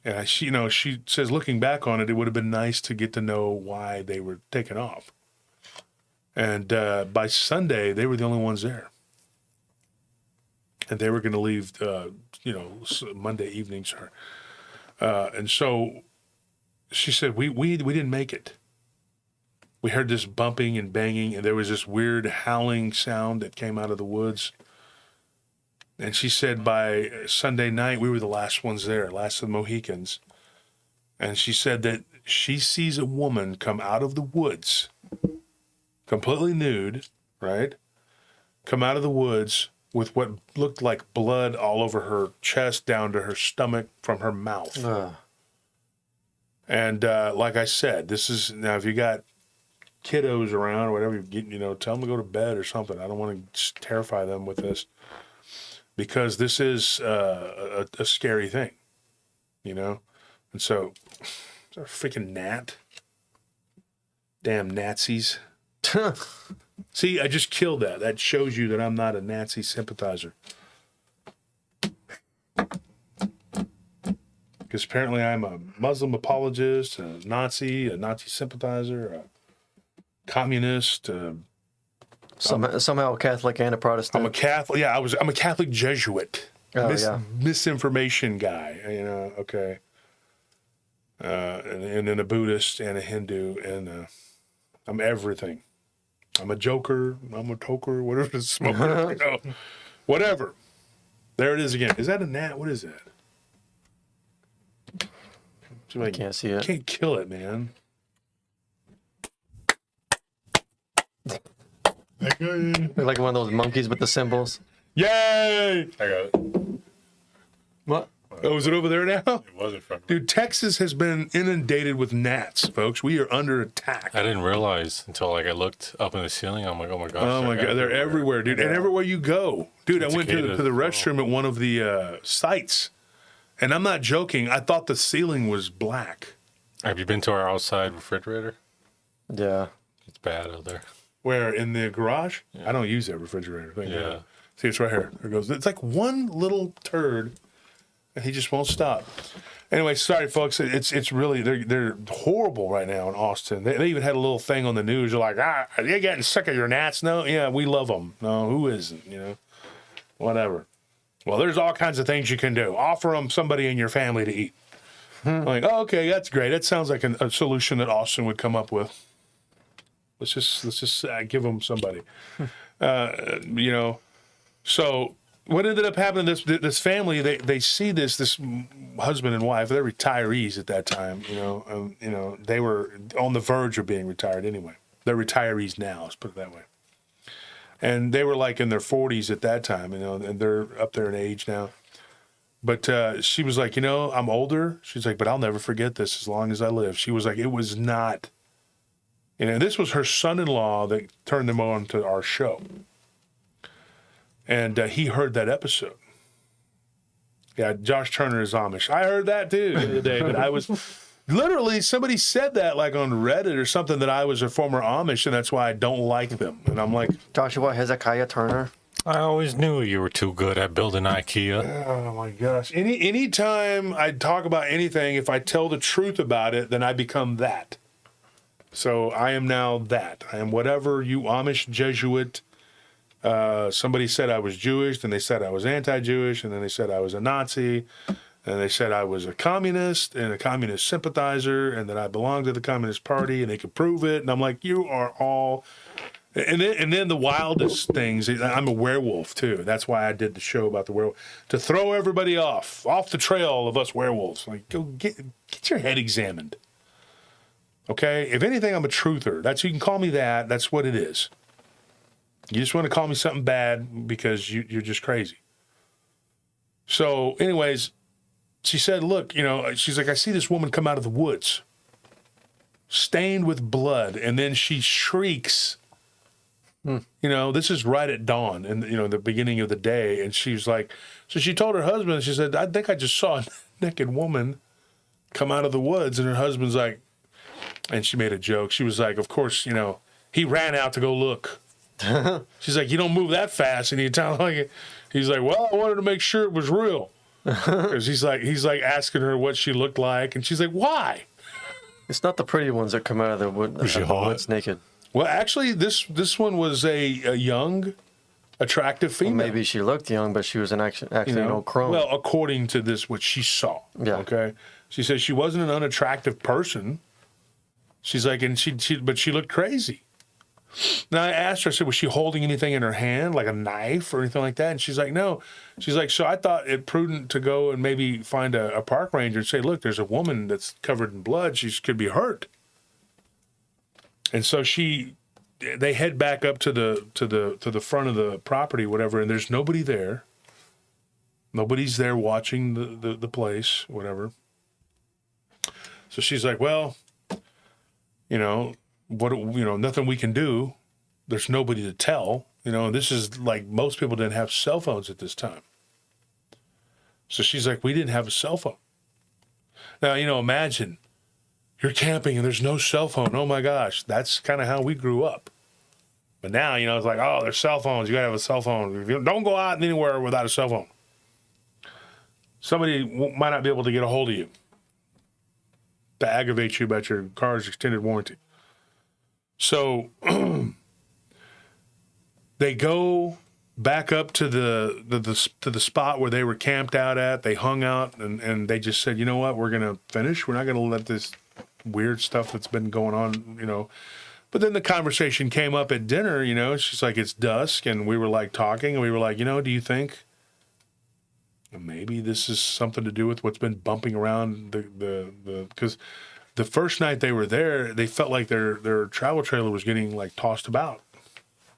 And she says, looking back on it, it would have been nice to get to know why they were taking off. And by Sunday, they were the only ones there. And they were going to leave, Monday evenings. And so she said, we didn't make it. We heard this bumping and banging, and there was this weird howling sound that came out of the woods. And she said by Sunday night, we were the last ones there, last of the Mohicans. And she said that she sees a woman come out of the woods, completely nude, right? Come out of the woods with what looked like blood all over her chest, down to her stomach, from her mouth. And like I said, this is, now if you got kiddos around or whatever, tell them to go to bed or something. I don't want to terrify them with this. Because this is a scary thing, And so, it's a freaking gnat. Damn Nazis. See, I just killed that. That shows you that I'm not a Nazi sympathizer. Because apparently I'm a Muslim apologist, a Nazi sympathizer, a communist, somehow a Catholic and a Protestant. I'm a Catholic. Yeah, I'm a Catholic Jesuit. Misinformation guy. Okay. And then a Buddhist and a Hindu, and I'm everything. I'm a joker. I'm a toker. Whatever it's whatever. There it is again. Is that a gnat? What is that? I can't see it. Can't kill it, man. Like one of those monkeys with the symbols. Yay! I got it. What? Oh, is it over there now? It was in front of me. Dude, Texas has been inundated with gnats, folks. We are under attack. I didn't realize until I looked up in the ceiling. I'm like, oh my gosh. Oh my God, they're everywhere, dude. And everywhere you go. Dude, I went to the restroom at one of the sites, and I'm not joking. I thought the ceiling was black. Have you been to our outside refrigerator? Yeah. It's bad out there. Where, in the garage? Yeah. I don't use that refrigerator thing. Yeah. See, it's right here. There it goes. It's like one little turd, and he just won't stop. Anyway, sorry, folks. It's really, they're horrible right now in Austin. They even had a little thing on the news. They're like, are you getting sick of your gnats? No, yeah, we love them. No, who isn't? Whatever. Well, there's all kinds of things you can do. Offer them somebody in your family to eat. Like, oh, okay, that's great. That sounds like a solution that Austin would come up with. Let's just give them somebody. So what ended up happening? This family, they see this husband and wife. They're retirees at that time. They were on the verge of being retired anyway. They're retirees now. Let's put it that way. And they were like in their 40s at that time. And they're up there in age now. But she was like, I'm older. She's like, but I'll never forget this as long as I live. She was like, it was not. This was her son-in-law that turned them on to our show. And he heard that episode. Yeah, Josh Turner is Amish. I heard that too the other day, but I was literally, somebody said that like on Reddit or something, that I was a former Amish and that's why I don't like them. And I'm like, Joshua Hezekiah Turner. I always knew you were too good at building IKEA. Oh my gosh. Anytime I talk about anything, if I tell the truth about it, then I become that. So I am now that. I am whatever you Amish Jesuit. Somebody said I was Jewish, then they said I was anti-Jewish, and then they said I was a Nazi, and they said I was a communist and a communist sympathizer, and that I belonged to the Communist Party, and they could prove it. And I'm like, you are all. And then the wildest things. I'm a werewolf too. That's why I did the show about the werewolf, to throw everybody off the trail of us werewolves. Like, go get your head examined. Okay, if anything, I'm a truther. You can call me that. That's what it is. You just want to call me something bad because you're just crazy. So, anyways, she said, look, she's like, I see this woman come out of the woods, stained with blood, and then she shrieks You know, this is right at dawn and, you know, the beginning of the day. And she's like, so she told her husband, she said, I think I just saw a naked woman come out of the woods. And her husband's like, and she made a joke. She was like, of course, you know, he ran out to go look. She's like, you don't move that fast. And he's like, well, I wanted to make sure it was real. Because he's like asking her what she looked like. And she's like, why? It's not the pretty ones that come out of the woods naked. Well, actually, this one was a young, attractive female. Well, maybe she looked young, but she was actually an old crone. Well, according to this, what she saw. Yeah. Okay. She says she wasn't an unattractive person. She's like, and but she looked crazy. Now I asked her, I said, was she holding anything in her hand, like a knife or anything like that? And she's like, no. She's like, so I thought it prudent to go and maybe find a park ranger and say, look, there's a woman that's covered in blood. She could be hurt. And so they head back up to the front of the property, whatever, and there's nobody there. Nobody's there watching the place, whatever. So she's like, well, you know, nothing we can do. There's nobody to tell. You know, this is like most people didn't have cell phones at this time. So she's like, we didn't have a cell phone. Now, you know, imagine you're camping and there's no cell phone. Oh my gosh, that's kind of how we grew up. But now, you know, it's like, oh, there's cell phones. You got to have a cell phone. Don't go out anywhere without a cell phone. Somebody might not be able to get a hold of you to aggravate you about your car's extended warranty. So they go back up to the spot where they were camped out at. They hung out and they just said, you know what, we're going to finish. We're not going to let this weird stuff that's been going on, you know. But then the conversation came up at dinner, you know. She's like, it's dusk. And we were like talking and we were like, you know, do you think maybe this is something to do with what's been bumping around because the first night they were there, they felt like their travel trailer was getting like tossed about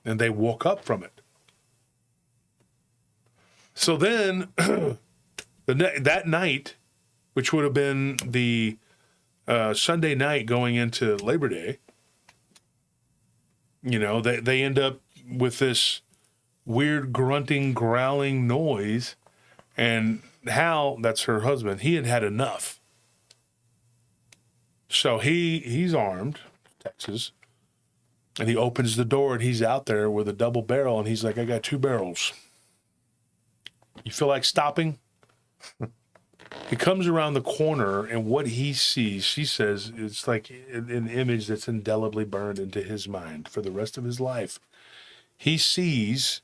and they woke up from it. So then that night, which would have been the Sunday night going into Labor Day, you know, they end up with this weird grunting, growling noise. And Hal, that's her husband, he had had enough. So he's armed, Texas, and he opens the door and he's out there with a double barrel and he's like, I got 2 barrels. You feel like stopping? He comes around the corner and what he sees, she says, it's like an image that's indelibly burned into his mind for the rest of his life. He sees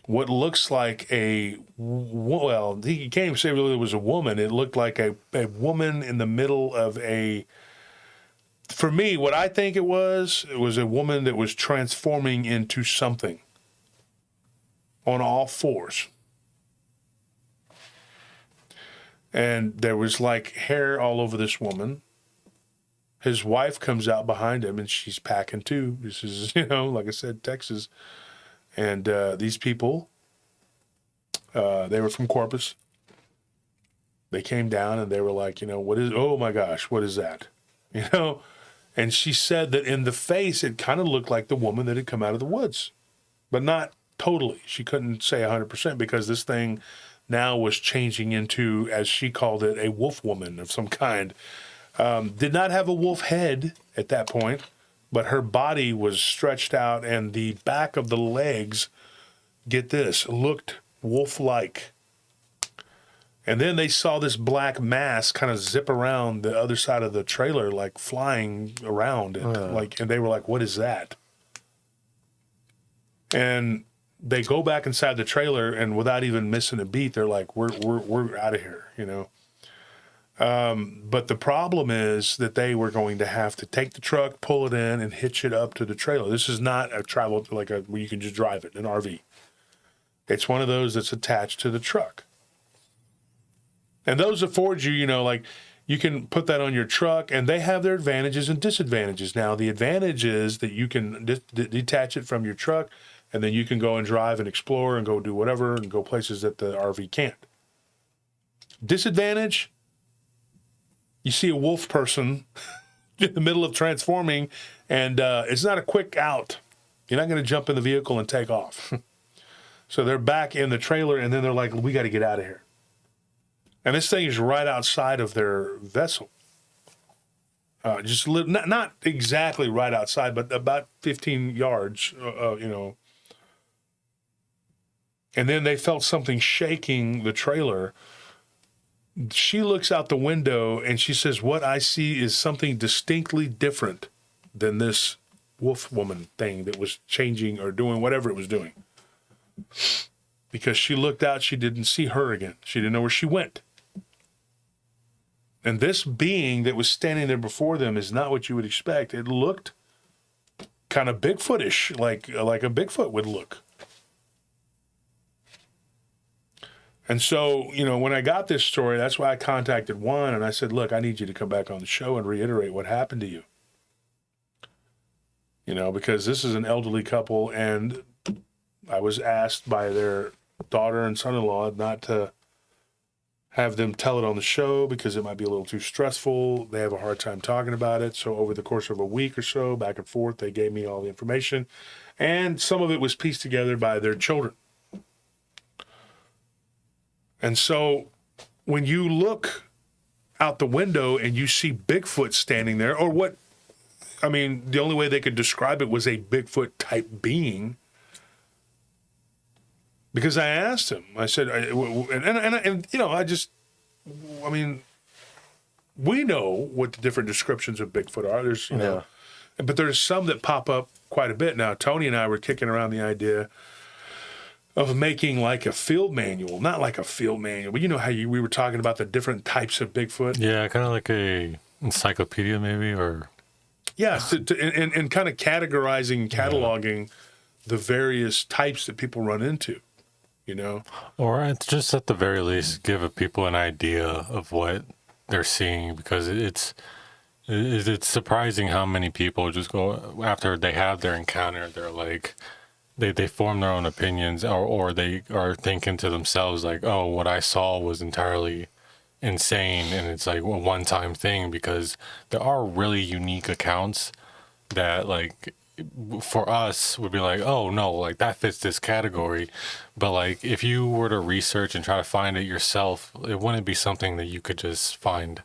what looks like he can't even say really it was a woman. It looked like a woman in the middle of for me, what I think it was a woman that was transforming into something on all fours. And there was like hair all over this woman. His wife comes out behind him and she's packing too. This is, you know, like I said, Texas. And these people, they were from Corpus. They came down and they were like, you know, oh my gosh, what is that? You know? And she said that in the face, it kind of looked like the woman that had come out of the woods, but not totally. She couldn't say 100% because this thing now was changing into, as she called it, a wolf woman of some kind. Did not have a wolf head at that point, but her body was stretched out and the back of the legs, get this, looked wolf-like. And then they saw this black mass kind of zip around the other side of the trailer, like flying around it. And they were like, what is that? And they go back inside the trailer and without even missing a beat, they're like, we're out of here, you know? But the problem is that they were going to have to take the truck, pull it in, and hitch it up to the trailer. This is not a travel where you can just drive it, an RV. It's one of those that's attached to the truck. And those afford you, you know, like you can put that on your truck, and they have their advantages and disadvantages. Now, the advantage is that you can detach it from your truck, and then you can go and drive and explore and go do whatever and go places that the RV can't. Disadvantage, you see a wolf person in the middle of transforming, and it's not a quick out. You're not going to jump in the vehicle and take off. So they're back in the trailer, and then they're like, we got to get out of here. And this thing is right outside of their vessel. Not exactly right outside, but about 15 yards, you know. And then they felt something shaking the trailer. She looks out the window and she says, what I see is something distinctly different than this wolf woman thing that was changing or doing whatever it was doing. Because she looked out, she didn't see her again. She didn't know where she went. And this being that was standing there before them is not what you would expect. It looked kind of Bigfootish, like a Bigfoot would look. And so, you know, when I got this story, that's why I contacted Juan and I said, look, I need you to come back on the show and reiterate what happened to you. You know, because this is an elderly couple, and I was asked by their daughter and son-in-law not to have them tell it on the show because it might be a little too stressful. They have a hard time talking about it. So over the course of a week or so, back and forth, they gave me all the information. And some of it was pieced together by their children. And so when you look out the window and you see Bigfoot standing there, or what, I mean, the only way they could describe it was a Bigfoot type being. Because I asked him, I said, and you know, I mean, we know what the different descriptions of Bigfoot are. There's, you know, but there's some that pop up quite a bit. Now, Tony and I were kicking around the idea of making like a field manual, not like a field manual, but you know how we were talking about the different types of Bigfoot. Yeah, kind of like a encyclopedia maybe, or. Yes, and kind of categorizing, cataloging the various types that people run into. You know, or it's just at the very least give people an idea of what they're seeing, because it's surprising how many people just go after they have their encounter. They're like, they form their own opinions, or they are thinking to themselves like, oh, what I saw was entirely insane, and it's like a one-time thing, because there are really unique accounts that like for us would be like, oh no, like that fits this category. But like if you were to research and try to find it yourself, it wouldn't be something that you could just find.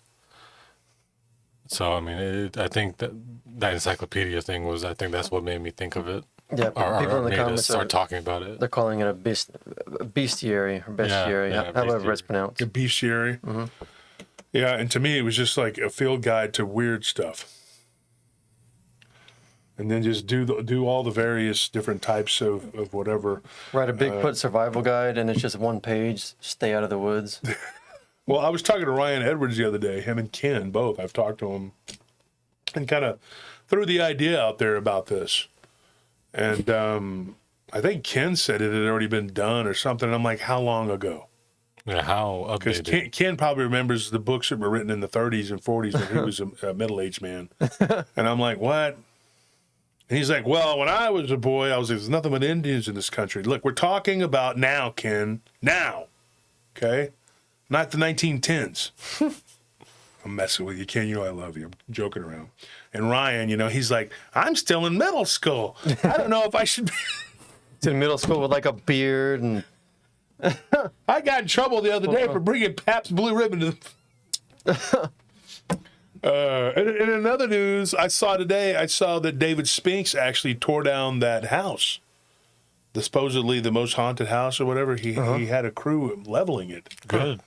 So I mean, I think that encyclopedia thing was, I think that's what made me think of it. Yeah, people in the made comments us start talking about it. They're calling it a bestiary or bestiary, however it's pronounced. A bestiary. Mm-hmm. Yeah, and to me, it was just like a field guide to weird stuff. And then just do all the various different types of whatever. Write a Bigfoot survival guide, and it's just one page. Stay out of the woods. Well, I was talking to Ryan Edwards the other day. Him and Ken both. I've talked to him, and kind of threw the idea out there about this. And I think Ken said it had already been done or something. And I'm like, how long ago? Yeah, how updated? Because Ken probably remembers the books that were written in the 30s and 40s when he was a middle-aged man. And I'm like, what? And he's like, well, when I was a boy, I was like, there's nothing but Indians in this country. Look, we're talking about now, Ken. Now. Okay? Not the 1910s. I'm messing with you, Ken. You know I love you. I'm joking around. And Ryan, you know, he's like, I'm still in middle school. I don't know if I should be. He's in middle school with like a beard and. I got in trouble the other day for bringing Pabst Blue Ribbon to the. And in another news I saw today, I saw that David Spinks actually tore down that house. Supposedly the most haunted house or whatever. He had a crew leveling it. Good.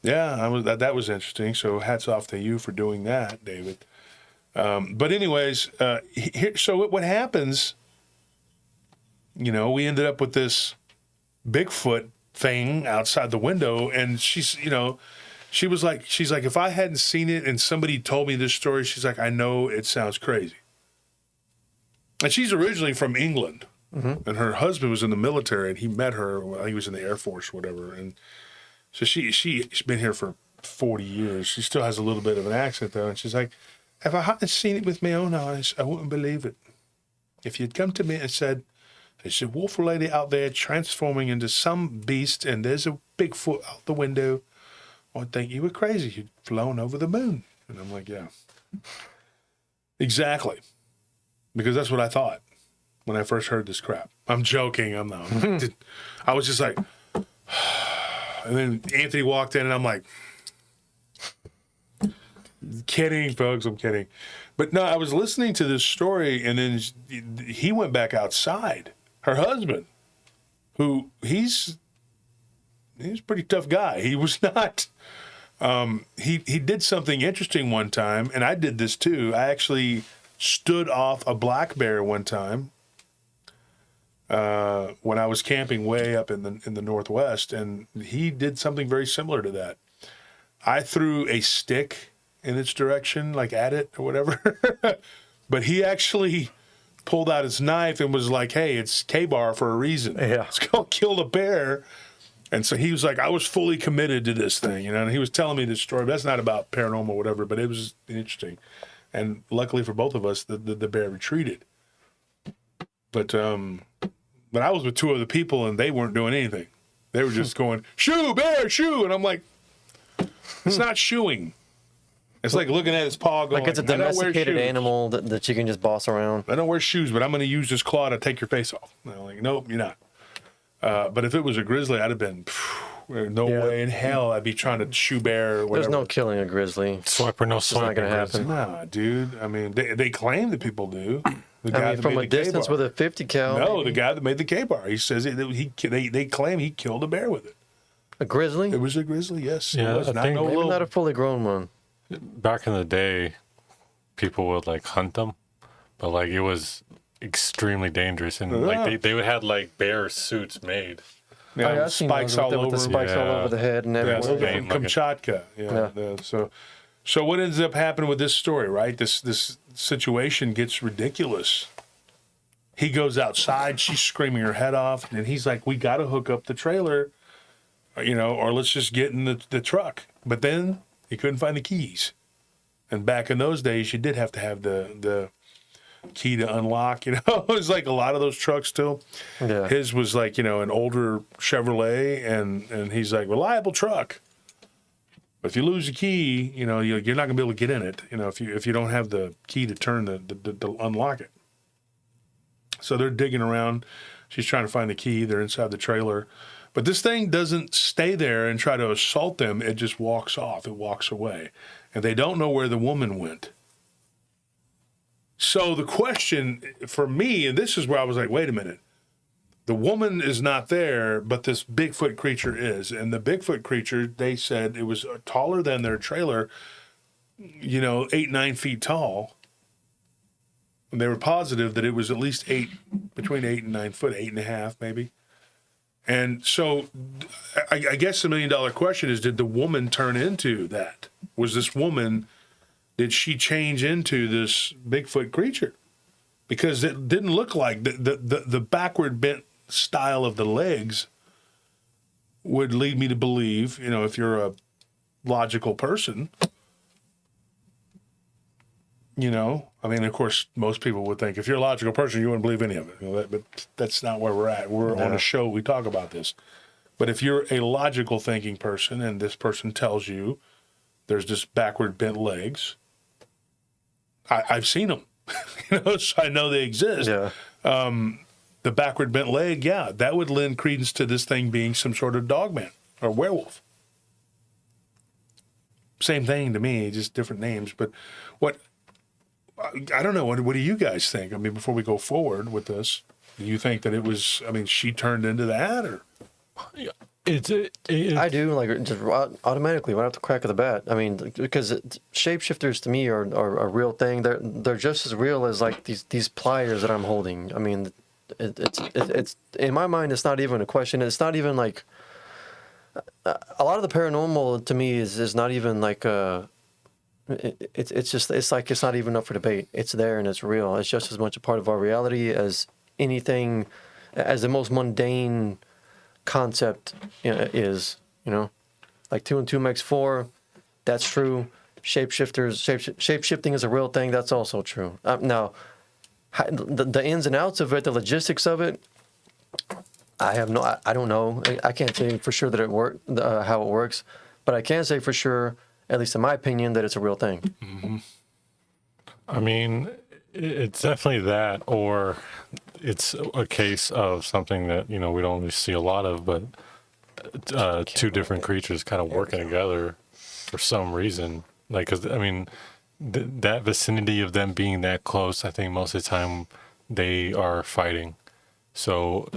Yeah, that was interesting. So hats off to you for doing that, David. But anyways, so what happens, you know, we ended up with this Bigfoot thing outside the window, and she's like, if I hadn't seen it and somebody told me this story, she's like, I know it sounds crazy. And she's originally from England, and her husband was in the military, and he met her while he was in the Air Force or whatever. And so she's been here for 40 years. She still has a little bit of an accent, though. And she's like, if I hadn't seen it with my own eyes, I wouldn't believe it. If you'd come to me and said, there's a wolf lady out there transforming into some beast, and there's a Bigfoot out the window, I'd think you were crazy. You'd flown over the moon. And I'm like, yeah. Exactly. Because that's what I thought. when I first heard this crap. I'm joking. I'm not. I was just like, and then Anthony walked in, and I'm like, kidding, folks. I'm kidding. But no, I was listening to this story, and then he went back outside. Her husband, who he's a pretty tough guy. He was not. He did something interesting one time, and I did this too. I actually stood off a black bear one time when I was camping way up in the Northwest, and he did something very similar to that. I threw a stick in its direction, like at it or whatever, but he actually pulled out his knife and was like, "Hey, it's K-bar for a reason. Yeah. It's gonna kill the bear." And so he was like, I was fully committed to this thing, and he was telling me this story. But that's not about paranormal or whatever, but it was interesting. And luckily for both of us, the bear retreated. But I was with two other people, and they weren't doing anything. They were just going, "Shoo, bear, shoo!" And I'm like, it's not shooing. It's like looking at his paw going, Like it's a "I don't wear domesticated shoes. animal that you can just boss around. I don't wear shoes, but I'm going to use this claw to take your face off." And I'm like, "Nope, you're not." But if it was a grizzly, I'd have been, no way in hell I'd be trying to shoe bear or whatever. There's no killing a grizzly. Swiper, no It's not swiper. gonna happen. Nah, dude. I mean, they claim that people do. The guy I mean, that from made a the distance K-bar. with a 50 cal. No, maybe. the guy that made the K-bar. He says they claim he killed a bear with it. A grizzly? It was a grizzly, yes. Yeah, it was. I Not think- no Maybe little, not a fully grown one. Back in the day, people would like hunt them, but like it was extremely dangerous, and like they would have like bear suits made. yeah, I've seen spikes those all with over the him. spikes all Yeah. over the head and Yeah, everywhere. those are Vein from looking. Kamchatka. Yeah. So what ends up happening with this story, right? This situation gets ridiculous. He goes outside, she's screaming her head off, and he's like, "We got to hook up the trailer, or let's just get in the truck." But then he couldn't find the keys. And back in those days, you did have to have the key to unlock. It was like a lot of those trucks still. Yeah. His was like, an older Chevrolet, and he's like, reliable truck. But if you lose the key, you're not gonna be able to get in it. If you don't have the key to turn to unlock it. So they're digging around. She's trying to find the key. They're inside the trailer. But this thing doesn't stay there and try to assault them. It just walks off. It walks away. And they don't know where the woman went. So the question for me, and this is where I was like, wait a minute. The woman is not there, but this Bigfoot creature is. And the Bigfoot creature, they said it was taller than their trailer, 8-9 feet tall. And they were positive that it was at least between 8 and 9 foot, 8.5 maybe. And so I guess the $1 million question is, did the woman turn into that? Did she change into this Bigfoot creature? Because it didn't look like the backward bent style of the legs would lead me to believe, if you're a logical person, I mean, of course, most people would think if you're a logical person, you wouldn't believe any of it. But that's not where we're at. We're on a show. We talk about this. But if you're a logical thinking person and this person tells you there's this backward bent legs, I've seen them, so I know they exist. Yeah. The backward bent leg, that would lend credence to this thing being some sort of dogman or werewolf. Same thing to me, just different names. But I don't know. What do you guys think? I mean, before we go forward with this, do you think that it was? I mean, she turned into that, or I do, like, just automatically right off the crack of the bat. I mean, because shapeshifters to me are a real thing. They're just as real as like these pliers that I'm holding. I mean, it's in my mind, it's not even a question. It's not even like a lot of the paranormal to me is not even like it's like it's not even up for debate. It's there and it's real. It's just as much a part of our reality as anything, as the most mundane concept is. Like 2 and 2 makes 4. That's true. Shape-shifting is a real thing. That's also true. Now, the ins and outs of it, the logistics of it, I don't know. I can't say for sure that how it works, but I can say for sure, at least in my opinion, that it's a real thing. Mm-hmm. I mean, it's definitely that, or it's a case of something that we don't really see a lot of, but two different creatures kind of working together for some reason. Like, 'cause, I mean, that vicinity of them being that close, I think most of the time they are fighting. So,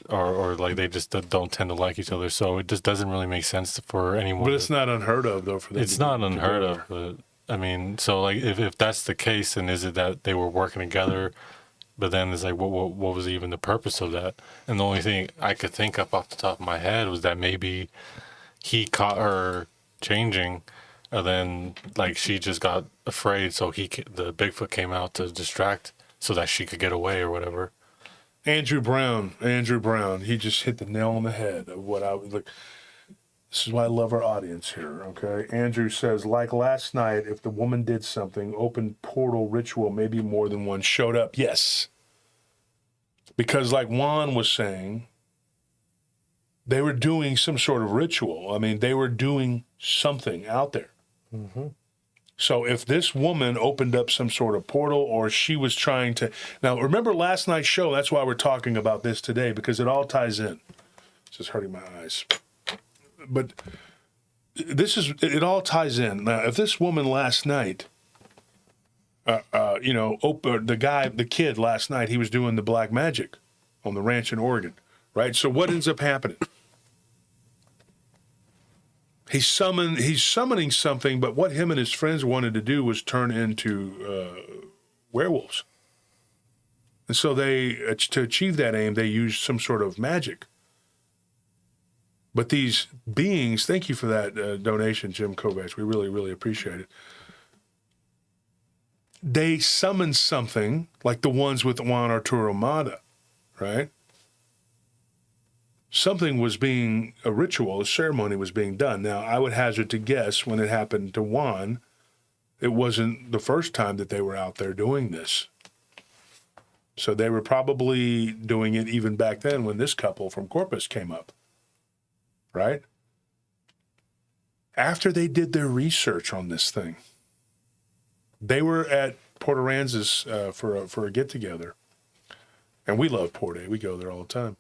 or like they just don't tend to like each other. So it just doesn't really make sense for anyone. But it's not unheard of, though, for them. It's not unheard of, but I mean, so like if that's the case, then is it that they were working together? But then it's like, what was even the purpose of that? And the only thing I could think of off the top of my head was that maybe he caught her changing, and then like she just got afraid, so the Bigfoot came out to distract so that she could get away or whatever. Andrew Brown, he just hit the nail on the head of what I was like. This is why I love our audience here, okay? Andrew says, like last night, if the woman did something, open portal ritual, maybe more than one showed up. Yes. Because like Juan was saying, they were doing some sort of ritual. I mean, they were doing something out there. Mm-hmm. So if this woman opened up some sort of portal, or she was trying to... Now, remember last night's show? That's why we're talking about this today, because it all ties in. It's just hurting my eyes. But it all ties in. Now, if this woman last night, the kid last night, he was doing the black magic on the ranch in Oregon, right? So what ends up happening? He's summoning something, but what him and his friends wanted to do was turn into werewolves. And so to achieve that aim, they used some sort of magic. But these beings, thank you for that donation, Jim Kovacs. We really, really appreciate it. They summoned something like the ones with Juan Arturo Mata, right? Something was a ritual, a ceremony was being done. Now, I would hazard to guess when it happened to Juan, it wasn't the first time that they were out there doing this. So they were probably doing it even back then when this couple from Corpus came up. Right? After they did their research on this thing, they were at Port Aransas for a get-together. And we love Port A. We go there all the time.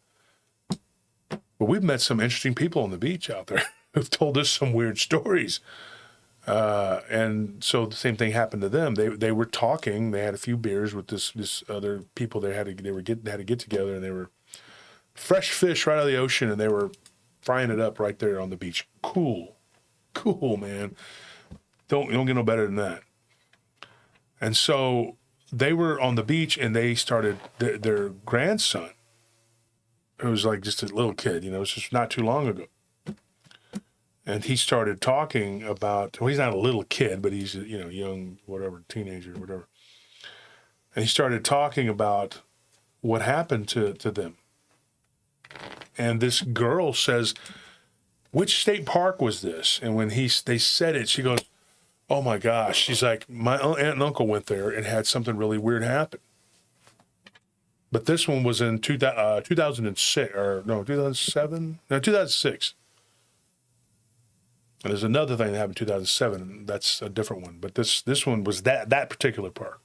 But we've met some interesting people on the beach out there who've told us some weird stories. And so the same thing happened to them. They were talking. They had a few beers with this other people. They had to get together, and they were fresh fish right out of the ocean, and they were frying it up right there on the beach. Cool, man. Don't get no better than that. And so they were on the beach, and they started their grandson, who was like just a little kid, it was just not too long ago. And he started talking about, well, he's not a little kid, but he's young, whatever, teenager, whatever. And he started talking about what happened to them. And this girl says, which state park was this? And when they said it, she goes, oh my gosh. She's like, my aunt and uncle went there and had something really weird happen. But this one was in 2006, or no, 2007? No, 2006. And there's another thing that happened in 2007. That's a different one. But this one was that particular park.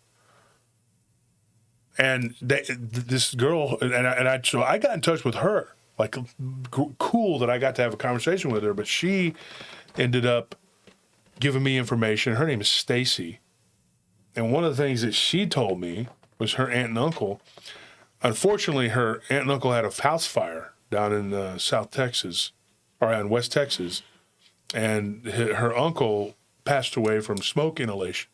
And this girl, so I got in touch with her. Like, cool that I got to have a conversation with her, but she ended up giving me information. Her name is Stacy. And one of the things that she told me was her aunt and uncle. Unfortunately, her aunt and uncle had a house fire down in South Texas, or in West Texas, and her uncle passed away from smoke inhalation.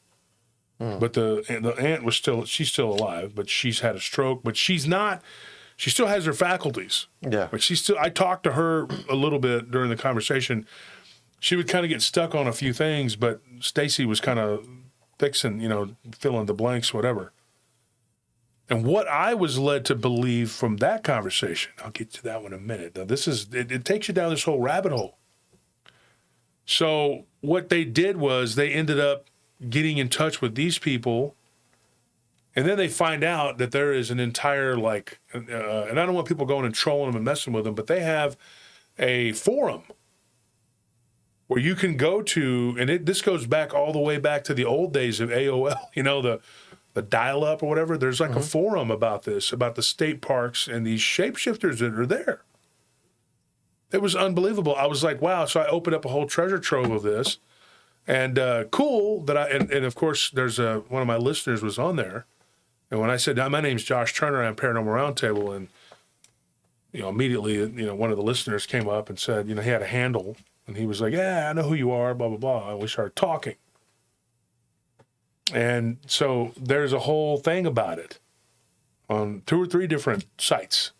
But the aunt she's still alive, but she's had a stroke, but she still has her faculties. Yeah. But I talked to her a little bit during the conversation. She would kind of get stuck on a few things, but Stacy was kind of fixing, filling the blanks, whatever. And what I was led to believe from that conversation, I'll get to that one in a minute. Now, it takes you down this whole rabbit hole. So what they did was they ended up getting in touch with these people, and then they find out that there is an entire, and I don't want people going and trolling them and messing with them, but they have a forum where you can go to, and this goes back all the way back to the old days of AOL, the the dial-up or whatever. There's like a forum about this, about the state parks and these shapeshifters that are there. It was unbelievable. I was like, wow. So I opened up a whole treasure trove of this. And cool that and of course, there's one of my listeners was on there. And when I said, my name's Josh Turner, I'm Paranormal Roundtable, and, immediately, one of the listeners came up and said, he had a handle, and he was like, yeah, I know who you are, blah, blah, blah. And we started talking. And so there's a whole thing about it on 2 or 3 different sites.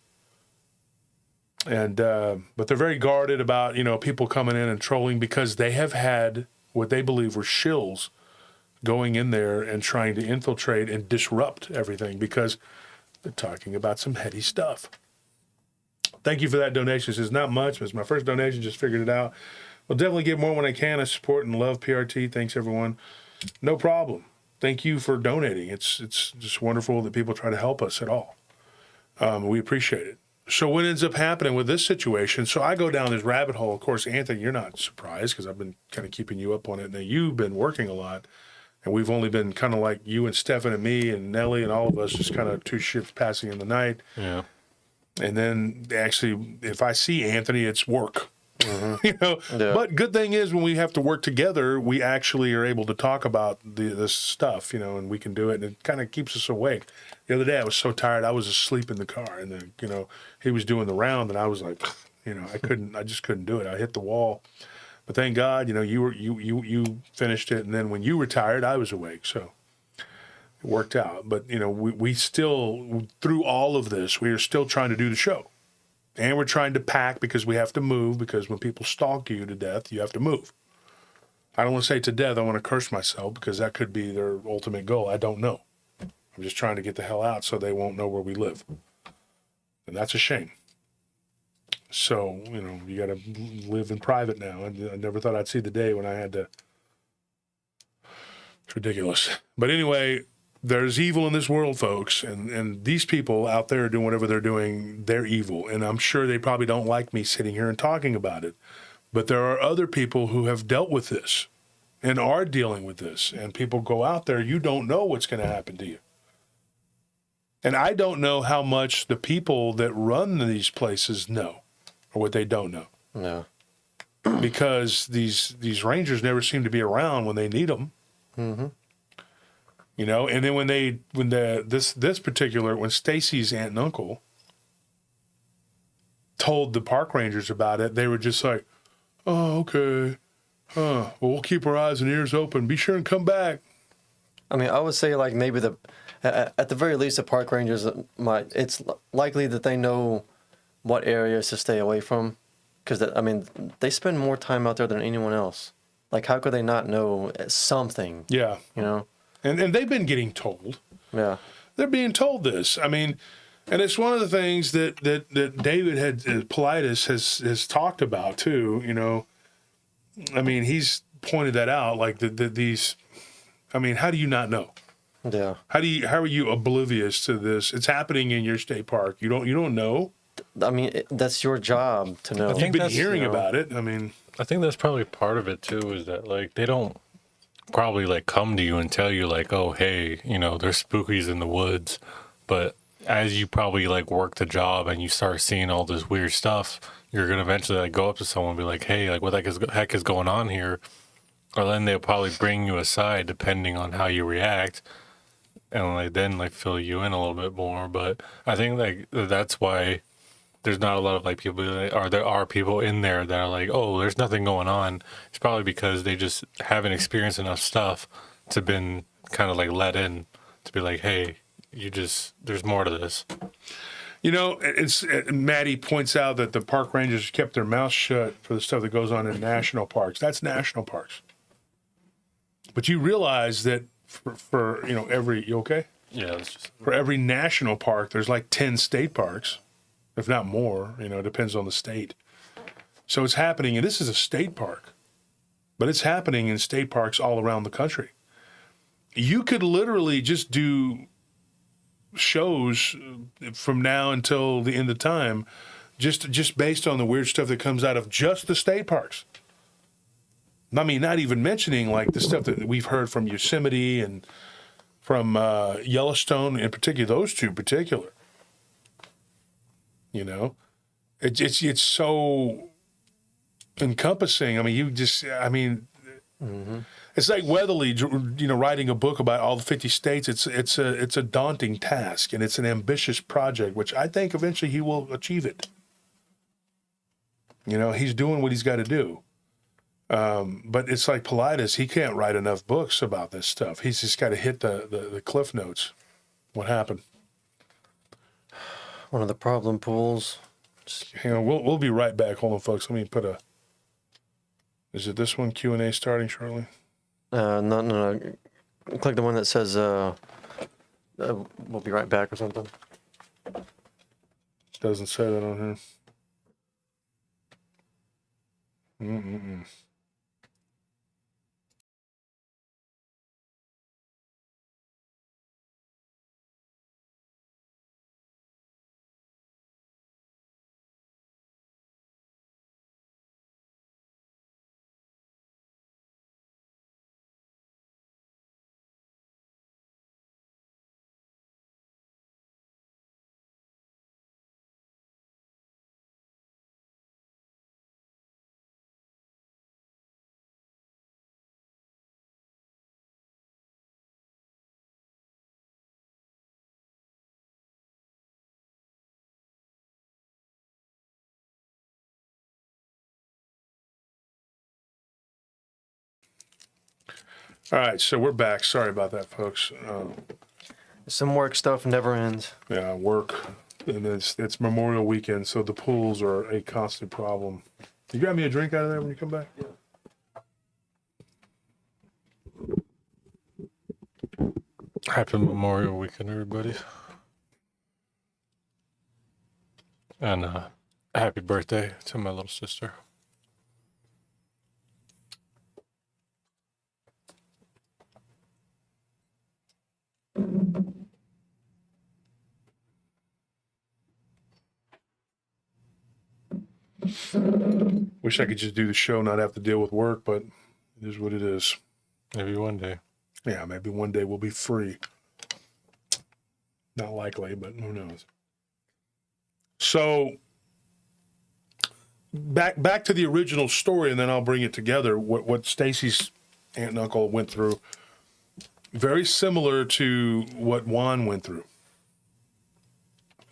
And, but they're very guarded about, people coming in and trolling because they have had what they believe were shills going in there and trying to infiltrate and disrupt everything because they're talking about some heady stuff. Thank you for that donation. It's not much. It's my first donation. Just figured it out. We'll definitely give more when I can. I support and love PRT. Thanks, everyone. No problem. Thank you for donating. It's just wonderful that people try to help us at all. We appreciate it. So what ends up happening with this situation, so I go down this rabbit hole. Of course, Anthony, you're not surprised because I've been kind of keeping you up on it. Now, you've been working a lot, and we've only been kind of like you and Stefan and me and Nellie and all of us, just kind of 2 ships passing in the night. Yeah. And then actually, if I see Anthony, it's work. Yeah. But good thing is when we have to work together, we actually are able to talk about this stuff, and we can do it, and it kind of keeps us awake. The other day, I was so tired, I was asleep in the car, and then, he was doing the round, and I was like, I just couldn't do it. I hit the wall. But thank God, you finished it, and then when you retired, I was awake, so it worked out. But, we still, through all of this, we are still trying to do the show. And we're trying to pack because we have to move, because when people stalk you to death, you have to move. I don't want to say to death, I want to curse myself because that could be their ultimate goal. I don't know. I'm just trying to get the hell out so they won't know where we live. And that's a shame. So, you got to live in private now. I never thought I'd see the day when I had to. It's ridiculous. But anyway, there's evil in this world, folks, and these people out there doing whatever they're doing, they're evil. And I'm sure they probably don't like me sitting here and talking about it. But there are other people who have dealt with this and are dealing with this. And people go out there, you don't know what's going to happen to you. And I don't know how much the people that run these places know or what they don't know. No. Because these rangers never seem to be around when they need them. Mm-hmm. And then when Stacy's aunt and uncle told the park rangers about it, they were just like, oh, okay. Well, we'll keep our eyes and ears open. Be sure and come back. I mean, I would say like maybe at the very least, the park rangers it's likely that they know what areas to stay away from. Because, they spend more time out there than anyone else. Like, how could they not know something? Yeah. And they've been getting told. Yeah. They're being told this. And it's one of the things that David Politis has talked about too, he's pointed that out, like these, how do you not know? Yeah. How are you oblivious to this? It's happening in your state park. You don't know? That's your job to know. You've been hearing about it. I think that's probably part of it too, is that like they don't probably like come to you and tell you like, oh, hey, there's spookies in the woods. But as you probably like work the job and you start seeing all this weird stuff, you're going to eventually like go up to someone and be like, hey, like what the heck is going on here? Or then they'll probably bring you aside depending on how you react and like then like fill you in a little bit more. But I think like that's why there's not a lot of like people, or there are people in there that are like, oh, there's nothing going on. It's probably because they just haven't experienced enough stuff to been kind of like let in to be like, hey, there's more to this. Maddie points out that the park rangers kept their mouths shut for the stuff that goes on in national parks. That's national parks. But you realize that for every, you okay? Yeah. It's just, for every national park, there's like 10 state parks. If not more, it depends on the state. So it's happening, and this is a state park, but it's happening in state parks all around the country. You could literally just do shows from now until the end of time, just based on the weird stuff that comes out of just the state parks. Not even mentioning like the stuff that we've heard from Yosemite and from Yellowstone, in particular, those two in particular. You know, it's so encompassing. I mean, it's like Weatherly, writing a book about all the 50 states. It's a daunting task, and it's an ambitious project, which I think eventually he will achieve it. You know, he's doing what he's got to do. But it's like Paulides, he can't write enough books about this stuff. He's just got to hit the cliff notes. What happened? One of the problem pools. Hang on, we'll be right back. Hold on, folks. Let me put a. Is it this one? Q&A starting shortly. No. Click the one that says we'll be right back or something. Doesn't say that on here. All right, so we're back. Sorry about that, folks. Some work stuff never ends. Yeah, work, and it's Memorial Weekend, so the pools are a constant problem. You grab me a drink out of there when you come back? Yeah. Happy Memorial Weekend, everybody. And happy birthday to my little sister. Wish I could just do the show, not have to deal with work, but it is what it is. Maybe one day. Yeah, maybe one day we'll be free. Not likely, but who knows. So back to the original story, and then I'll bring it together. What Stacy's aunt and uncle went through, very similar to what Juan went through.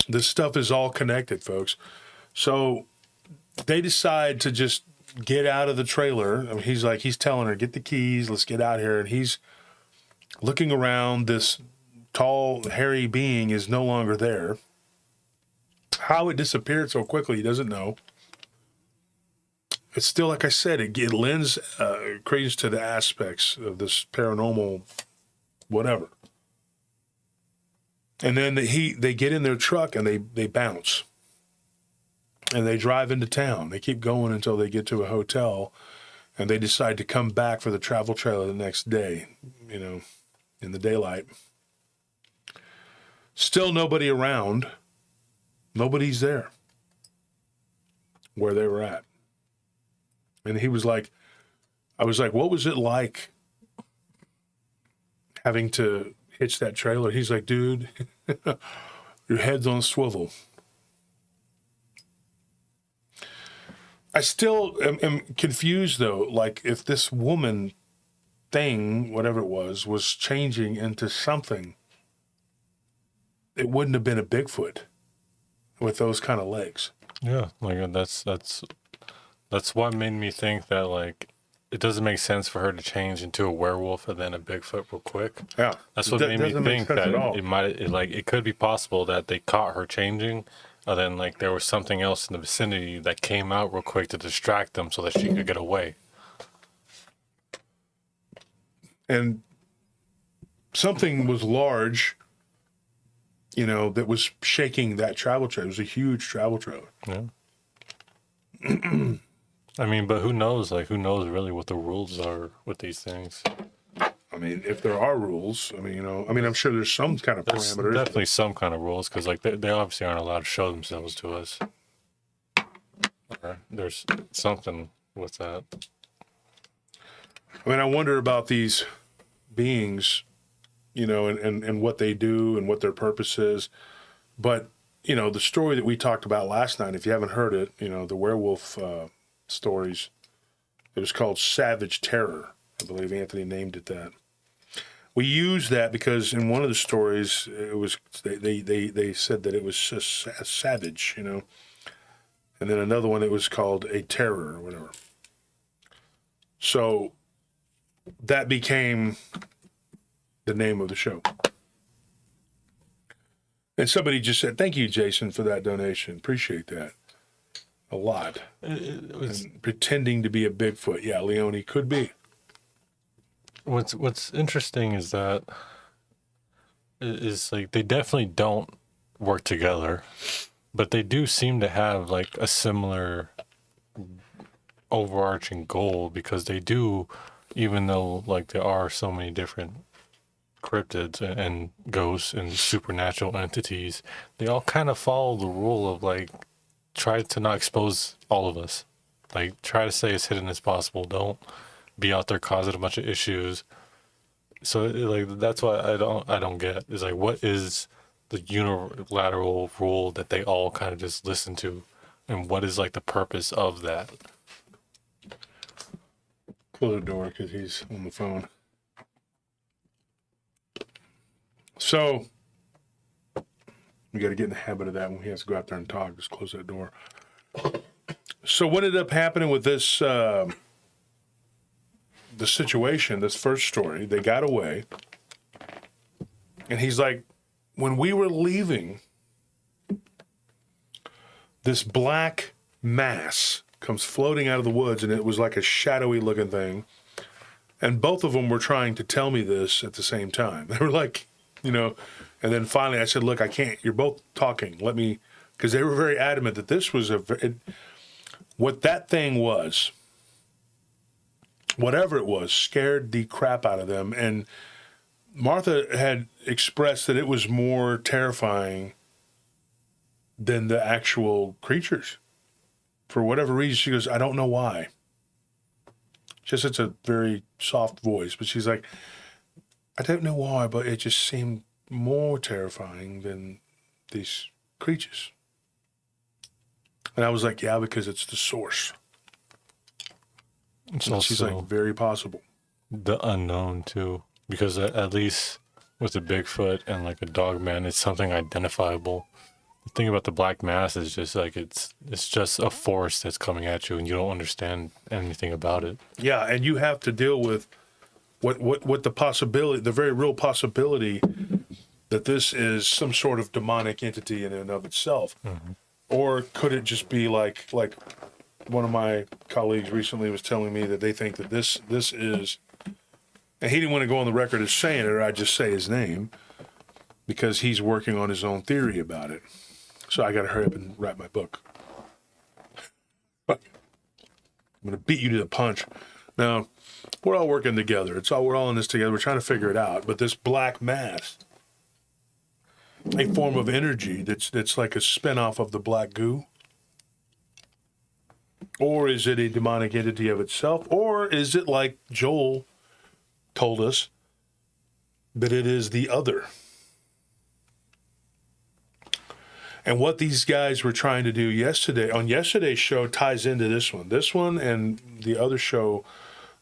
This stuff is all connected, folks. So they decide to just get out of the trailer. I mean, he's telling her, get the keys, let's get out here. And he's looking around. This tall, hairy being is no longer there. How it disappeared so quickly, he doesn't know. It's still, like I said, it lends credence to the aspects of this paranormal whatever. And then they get in their truck and they bounce. And they drive into town. They keep going until they get to a hotel, and they decide to come back for the travel trailer the next day, in the daylight. Still nobody around. Nobody's there where they were at. And I was like, what was it like having to hitch that trailer? He's like, dude, your head's on a swivel. I still am confused, though, like if this woman thing, whatever it was changing into something, it wouldn't have been a Bigfoot with those kind of legs. Yeah, like that's what made me think that, like, it doesn't make sense for her to change into a werewolf and then a Bigfoot real quick. Yeah. That's what made me think that it could be possible that they caught her changing. And then, like, there was something else in the vicinity that came out real quick to distract them so that she could get away. And something was large, that was shaking that travel trailer. It was a huge travel trailer. Yeah. I mean, but who knows? Like, who knows really what the rules are with these things? I mean, if there are rules, I'm sure there's some kind of There's parameters. definitely some kind of rules, because, like, they obviously aren't allowed to show themselves to us. Or there's something with that. I mean, I wonder about these beings, you know, and what they do and what their purpose is. But, you know, the story that we talked about last night, if you haven't heard it, you know, the werewolf stories, it was called Savage Terror. I believe Anthony named it that. We used that because in one of the stories, it was they said that it was just savage, you know. And then another one, it was called a terror or whatever. So that became the name of the show. And somebody just said, "Thank you, Jason, for that donation. Appreciate that a lot." It was And pretending to be a Bigfoot. Yeah, Leone could be. what's interesting is that is like they definitely don't work together, but they do seem to have like a similar overarching goal because they do, even though like there are so many different cryptids and ghosts and supernatural entities, they all kind of follow the rule of like try to not expose all of us, like try to stay as hidden as possible, don't be out there causing a bunch of issues. So like that's what I don't get is like what is the unilateral rule that they all kind of just listen to, and what is like the purpose of that? Close the door because he's on the phone. So we got to get in the habit of that when he has to go out there and talk. Just close that door. So what ended up happening with this, the situation, this first story, they got away. And he's like, when we were leaving, this black mass comes floating out of the woods, and it was like a shadowy looking thing. And both of them were trying to tell me this at the same time. They were like, you know, and then finally I said, look, I can't, you're both talking. Let me, because they were very adamant that this was what that thing was, whatever it was, scared the crap out of them. And Martha had expressed that it was more terrifying than the actual creatures. For whatever reason, she goes, I don't know why. Just it's a very soft voice, but she's like, I don't know why, but it just seemed more terrifying than these creatures. And I was like, yeah, because it's the source. It's And she's like, also very possible. the unknown too, because at least with a Bigfoot and like a dog man, it's something identifiable. The thing about the black mass is just like it's just a force that's coming at you, and you don't understand anything about it. Yeah, and you have to deal with what the possibility, the very real possibility that this is some sort of demonic entity in and of itself. Mm-hmm. Or could it just be like one of my colleagues recently was telling me that they think that this is, and he didn't want to go on the record as saying it, or I'd just say his name, because he's working on his own theory about it. So I got to hurry up and write my book. I'm going to beat you to the punch. Now, we're all working together. We're all in this together. We're trying to figure it out. But this black mass, a form of energy that's like a spinoff of the black goo, or is it a demonic entity of itself, or is it like Joel told us that it is the other? And what these guys were trying to do yesterday, on yesterday's show, ties into this one. This one and the other show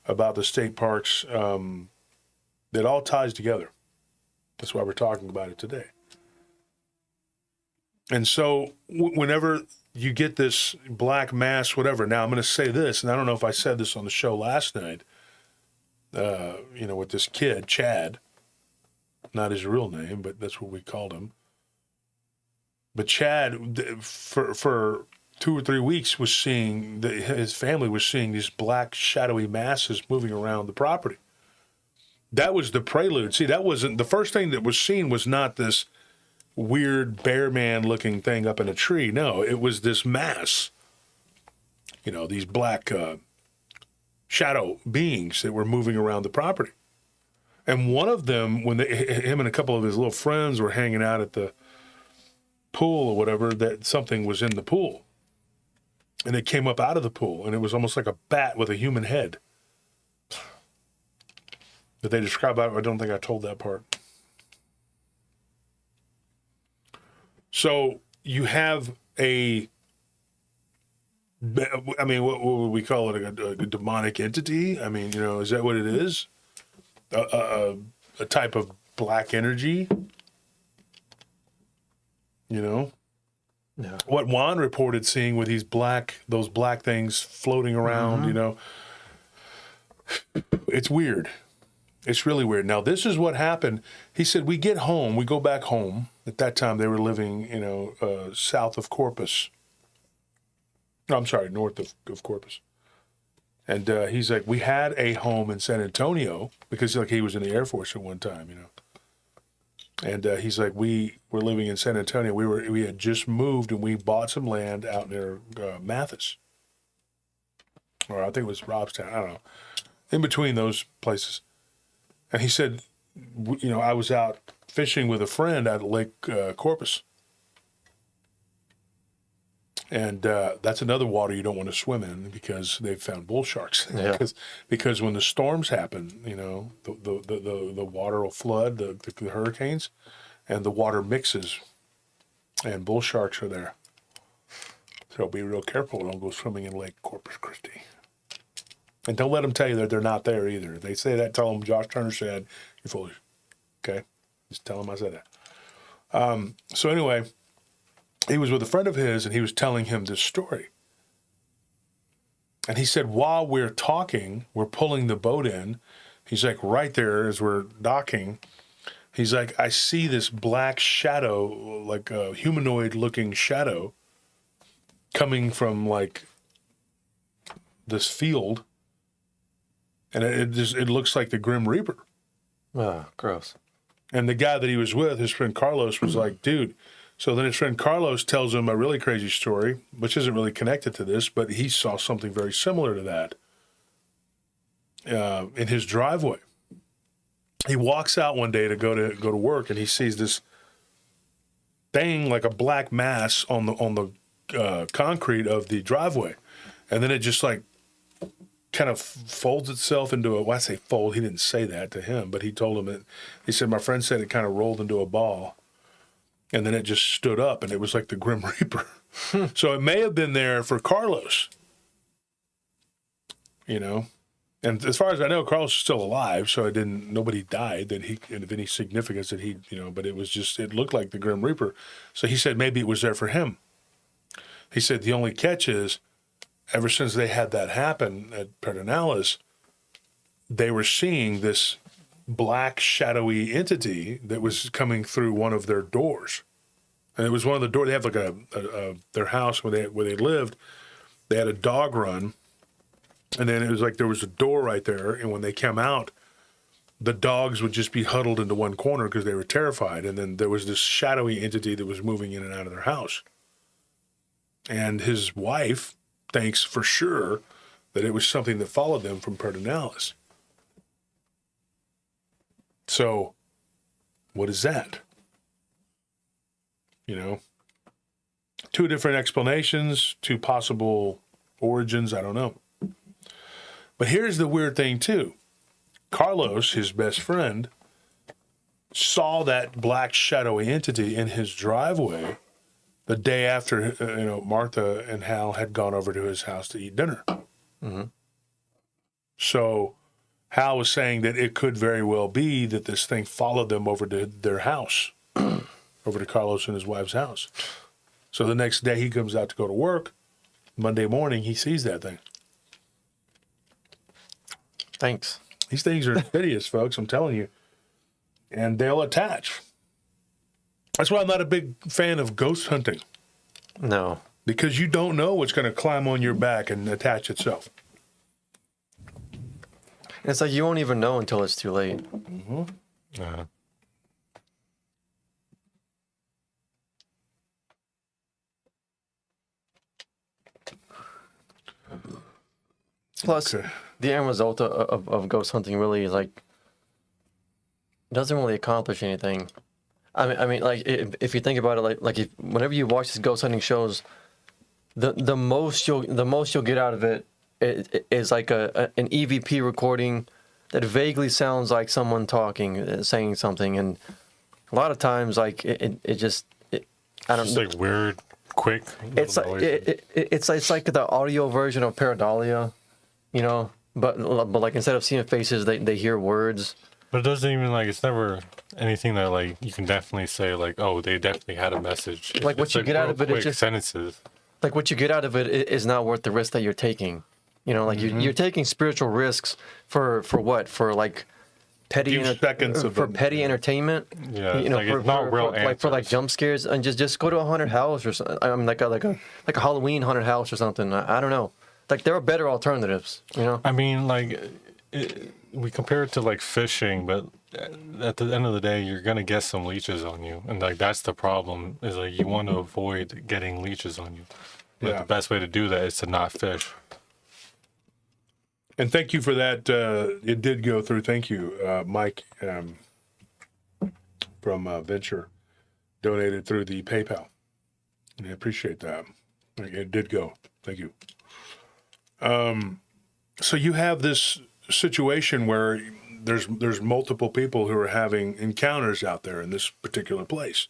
about the state parks, it all ties together. That's why we're talking about it today. And so whenever you get this black mass, whatever, now I'm going to say this, and I don't know if I said this on the show last night, with this kid, Chad, not his real name, but that's what we called him. But Chad, for 2 or 3 weeks, was seeing, his family was seeing these black shadowy masses moving around the property. That was the prelude. See, that wasn't, the first thing that was seen was not this weird bear man looking thing up in a tree. No, it was this mass, these black shadow beings that were moving around the property. And one of them, when him and a couple of his little friends were hanging out at the pool or whatever, that something was in the pool, and it came up out of the pool, and it was almost like a bat with a human head that they describe. I don't think I told that part. So you have I mean, what would we call it? A demonic entity? I mean, is that what it is? A type of black energy? Yeah. What Juan reported seeing with those black things floating around, it's weird. It's really weird. Now, this is what happened. He said, we go back home. At that time, they were living, south of Corpus. No, I'm sorry, north of Corpus. And he's like, we had a home in San Antonio because he was in the Air Force at one time, And he's like, we were living in San Antonio. We had just moved and we bought some land out near Mathis, or I think it was Robstown. I don't know, in between those places. And he said, I was out fishing with a friend at Lake Corpus, and that's another water you don't want to swim in because they've found bull sharks. Yeah. because when the storms happen, the water will flood, the hurricanes, and the water mixes, and bull sharks are there. So be real careful. Don't go swimming in Lake Corpus Christi. And don't let them tell you that they're not there either. If they say that, tell them Josh Turner said, you're foolish. Okay? Just tell them I said that. So anyway, he was with a friend of his, and he was telling him this story. And he said, while we're talking, we're pulling the boat in. He's like, right there as we're docking, he's like, I see this black shadow, like a humanoid-looking shadow, coming from, this field. And it looks like the Grim Reaper. Ah, gross. And the guy that he was with, his friend Carlos, was like, dude. So then his friend Carlos tells him a really crazy story, which isn't really connected to this, but he saw something very similar to that in his driveway. He walks out one day to go to work, and he sees this thing like a black mass on the concrete of the driveway, and then it just kind of folds itself into I say fold, he didn't say that to him, but he told him that, he said, my friend said it kind of rolled into a ball, and then it just stood up, and it was like the Grim Reaper. So it may have been there for Carlos, and as far as I know, Carlos is still alive, so nobody died of any significance that but it looked like the Grim Reaper. So he said maybe it was there for him. He said the only catch is, ever since they had that happen at Pedernales, they were seeing this black, shadowy entity that was coming through one of their doors. And it was one of the doors. They have their house where they lived. They had a dog run. And then it was like there was a door right there. And when they came out, the dogs would just be huddled into one corner because they were terrified. And then there was this shadowy entity that was moving in and out of their house. And his wife thinks for sure that it was something that followed them from Pedernales. So, what is that? Two different explanations, two possible origins, I don't know. But here's the weird thing, too. Carlos, his best friend, saw that black shadowy entity in his driveway the day after, Martha and Hal had gone over to his house to eat dinner. Mm-hmm. So Hal was saying that it could very well be that this thing followed them over to their house, over to Carlos and his wife's house. So the next day he comes out to go to work. Monday morning, he sees that thing. Thanks. These things are hideous, folks, I'm telling you. And they'll attach. That's why I'm not a big fan of ghost hunting. No. Because you don't know what's going to climb on your back and attach itself. It's like you won't even know until it's too late. Mm-hmm. Uh-huh. Plus, Okay. the end result of ghost hunting really is doesn't really accomplish anything. I mean, if you think about it, whenever you watch these ghost hunting shows, the most you'll get out of it is like an EVP recording that vaguely sounds like someone talking, saying something, and a lot of times I don't It's know. like weird, quick. It's like it's like the audio version of Pareidolia, you know. But like instead of seeing faces, they hear words. But it doesn't even like it's never anything that like you can definitely say like, oh, they definitely had a message. Like what It's you get out real of it, quick it's just sentences. like what you get out of it is not worth the risk that you're taking. You know, like you're taking spiritual risks for what? For like petty Few seconds of for it, petty yeah. entertainment. Yeah, you know, like, it's not real like for like answers. jump scares, and just go to a haunted house or something. I mean, like a Halloween haunted house or something. I don't know. Like there are better alternatives. You know. I mean, like, we compare it to like fishing, but at the end of the day, you're gonna get some leeches on you, and like that's the problem. Is like you want to avoid getting leeches on you. But Yeah. the best way to do that is to not fish. And thank you for that. It did go through. Thank you, Mike from Venture, donated through the PayPal. I appreciate that. It did go. Thank you. So you have this situation where there's multiple people who are having encounters out there in this particular place.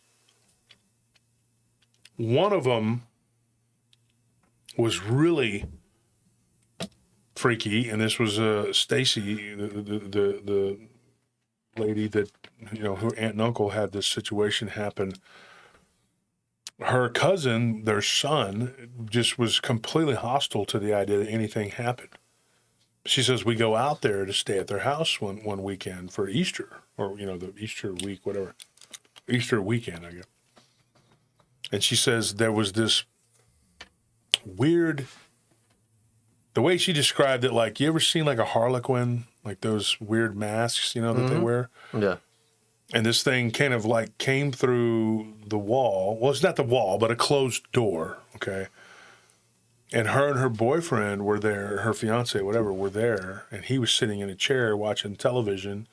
One of them was really freaky, and this was Stacy, the lady that, you know, her aunt and uncle had this situation happen. Her cousin, their son, just was completely hostile to the idea that anything happened. She says we go out there to stay at their house one weekend for Easter, or, you know, the Easter week, whatever. Easter weekend, I guess. And she says there was this weird, the way she described it, like, you ever seen like a harlequin, like those weird masks, you know, that they wear? Yeah. And this thing kind of like came through the wall. Well, it's not the wall, but a closed door, okay? And her boyfriend were there, her fiance, whatever, were there, and he was sitting in a chair watching television.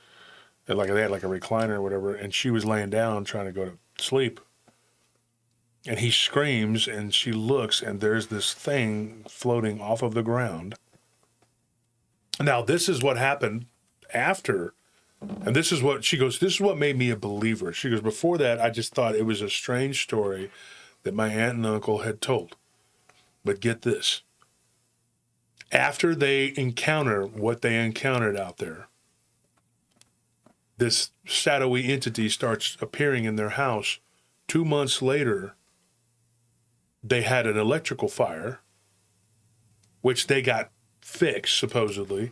And like they had like a recliner or whatever, and she was laying down trying to go to sleep. And he screams, and she looks, and there's this thing floating off of the ground. Now, this is what happened after, and this is what she goes, this is what made me a believer. She goes, before that, I just thought it was a strange story that my aunt and uncle had told. But get this. After they encounter what they encountered out there, this shadowy entity starts appearing in their house. 2 months later, they had an electrical fire, which they got fixed, supposedly.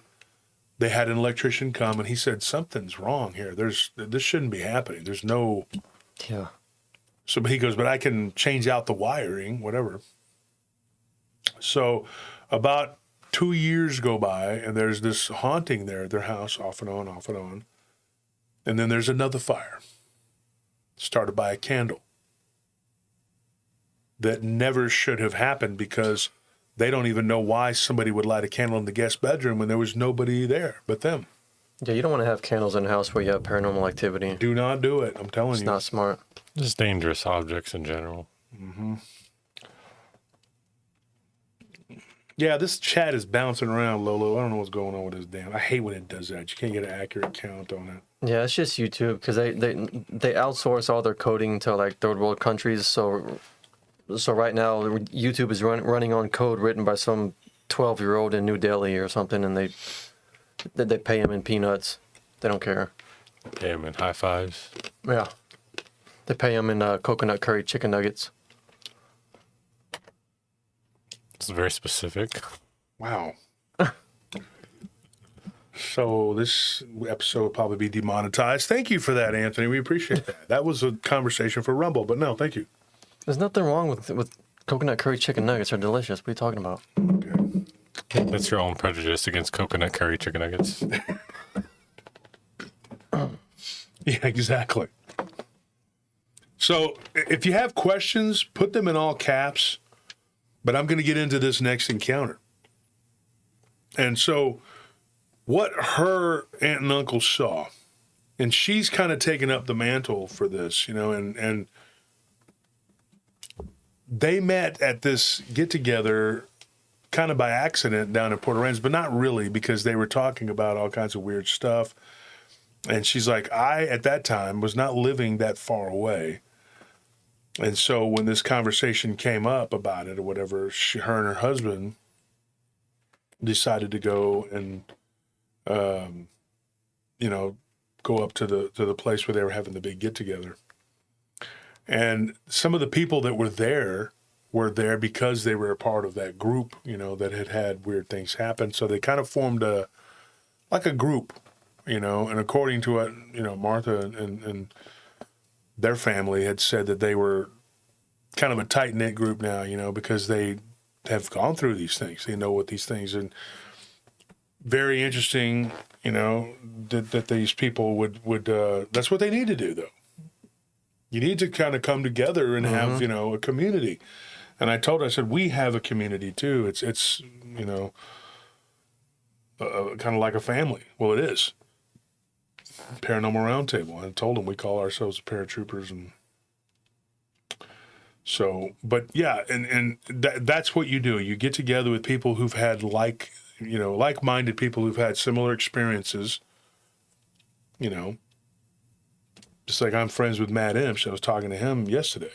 They had an electrician come, and he said, something's wrong here. This shouldn't be happening. There's no... Yeah. So he goes, but I can change out the wiring, whatever. So about 2 years go by, and there's this haunting there at their house, off and on, off and on. And then there's another fire, started by a candle, that never should have happened, because they don't even know why somebody would light a candle in the guest bedroom when there was nobody there but them. Yeah, you don't want to have candles in the house where you have paranormal activity. Do not do it. I'm telling It's you. not smart. Just dangerous objects in general. Yeah, this chat is bouncing around, Lolo. I don't know what's going on with this damn. I hate when it does that. You can't get an accurate count on it. Yeah, it's just YouTube because they outsource all their coding to like third world countries. So right now YouTube is running on code written by some 12-year-old in New Delhi or something, and they pay him in peanuts. They don't care. Pay them in high fives. Yeah, they pay him in coconut curry chicken nuggets. It's very specific. Wow. So this episode will probably be demonetized. Thank you for that, Anthony. We appreciate that. That was a conversation for Rumble, but no, thank you. There's nothing wrong with coconut curry chicken nuggets. They're delicious. What are you talking about? Okay. That's your own prejudice against coconut curry chicken nuggets. Yeah, exactly. So if you have questions, put them in all caps, but I'm going to get into this next encounter. And so what her aunt and uncle saw, and she's kind of taken up the mantle for this, you know, and they met at this get-together kind of by accident down in Port Aransas, but not really, because they were talking about all kinds of weird stuff. And she's like, I, at that time, was not living that far away. And so when this conversation came up about it or whatever, her and her husband decided to go and, go up to the place where they were having the big get together. And some of the people that were there because they were a part of that group, that had weird things happen. So they kind of formed a group, and according to what, Martha and their family had said that they were kind of a tight-knit group now, because they have gone through these things. They know what these things, and very interesting, that these people would that's what they need to do, though. You need to kind of come together and have, a community. And I said, we have a community too. It's kind of like a family. Well, it is. Paranormal Roundtable. I told them we call ourselves the paratroopers, and so, but yeah, and that's what you do. You get together with people who've had like-minded people who've had similar experiences, just like I'm friends with Matt Imsh. I was talking to him yesterday,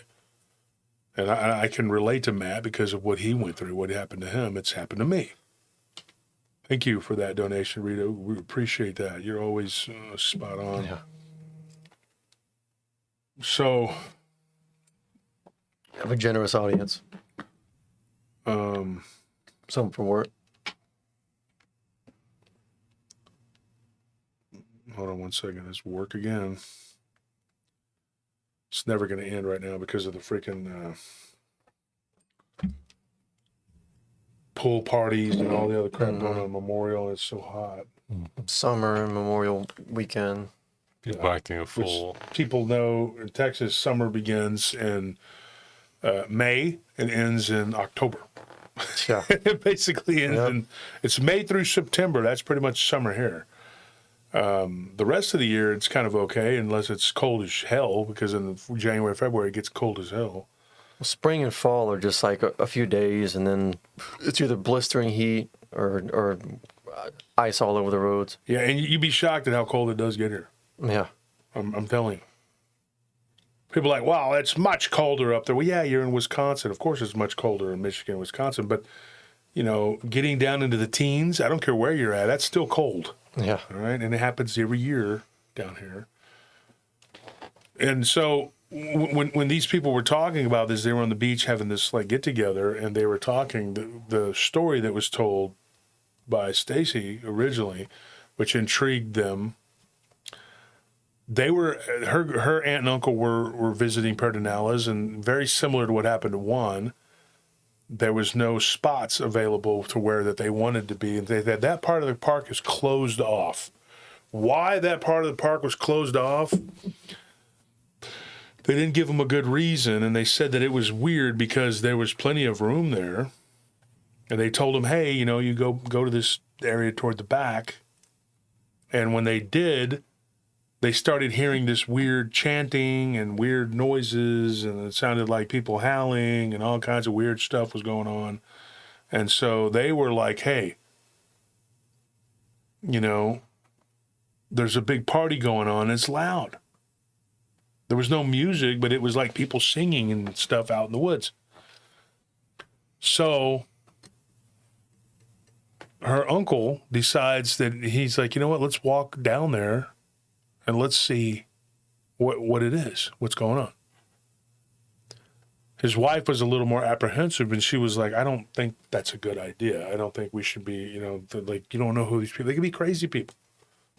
and I can relate to Matt because of what he went through, what happened to him. It's happened to me. Thank you for that donation, Rita. We appreciate that. You're always spot on. Yeah. So, Have a generous audience. Something for work. Hold on one second. It's work again. It's never going to end right now because of the freaking pool parties and all the other crap going on Memorial. It's so hot. Summer and Memorial Weekend. People acting a Which fool. people know in Texas, summer begins in May and ends in October. Yeah. It basically ends Yep. it's May through September. That's pretty much summer here. The rest of the year, it's kind of okay, unless it's cold as hell, because in January, February, it gets cold as hell. Spring and fall are just like a few days, and then it's either blistering heat or ice all over the roads. Yeah, and you'd be shocked at how cold it does get here. Yeah. I'm telling you. People are like, wow, it's much colder up there. Well, yeah, you're in Wisconsin. Of course it's much colder in Michigan and Wisconsin, but, getting down into the teens, I don't care where you're at, that's still cold. Yeah. All right, and it happens every year down here. And so when these people were talking about this, they were on the beach having this get together, and they were talking the story that was told by Stacy originally, which intrigued them. They were her aunt and uncle were visiting Pedernales, and very similar to what happened to Juan. There was no spots available to where that they wanted to be, and that part of the park is closed off. Why that part of the park was closed off? They didn't give them a good reason, and they said that it was weird because there was plenty of room there, and they told them, hey, you go to this area toward the back, and when they did, they started hearing this weird chanting and weird noises, and it sounded like people howling, and all kinds of weird stuff was going on. And so they were like, hey, there's a big party going on. It's loud. There was no music, but it was like people singing and stuff out in the woods. So her uncle decides that he's like, you know what, let's walk down there and let's see what it is, what's going on. His wife was a little more apprehensive, and she was like, I don't think that's a good idea. I don't think we should be, you don't know who these people, they could be crazy people.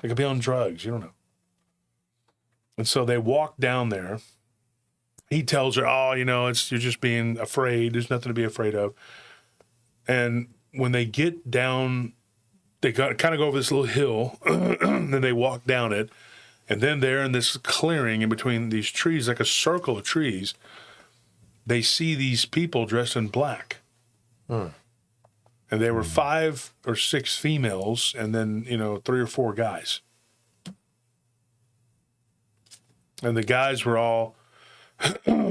They could be on drugs, you don't know. And so they walk down there. He tells her, oh, you're just being afraid. There's nothing to be afraid of. And when they get down, they kind of go over this little hill, and then they walk down it. And then they're in this clearing in between these trees, like a circle of trees. They see these people dressed in black. And there were 5 or 6 females, and then, 3 or 4 guys. And the guys were all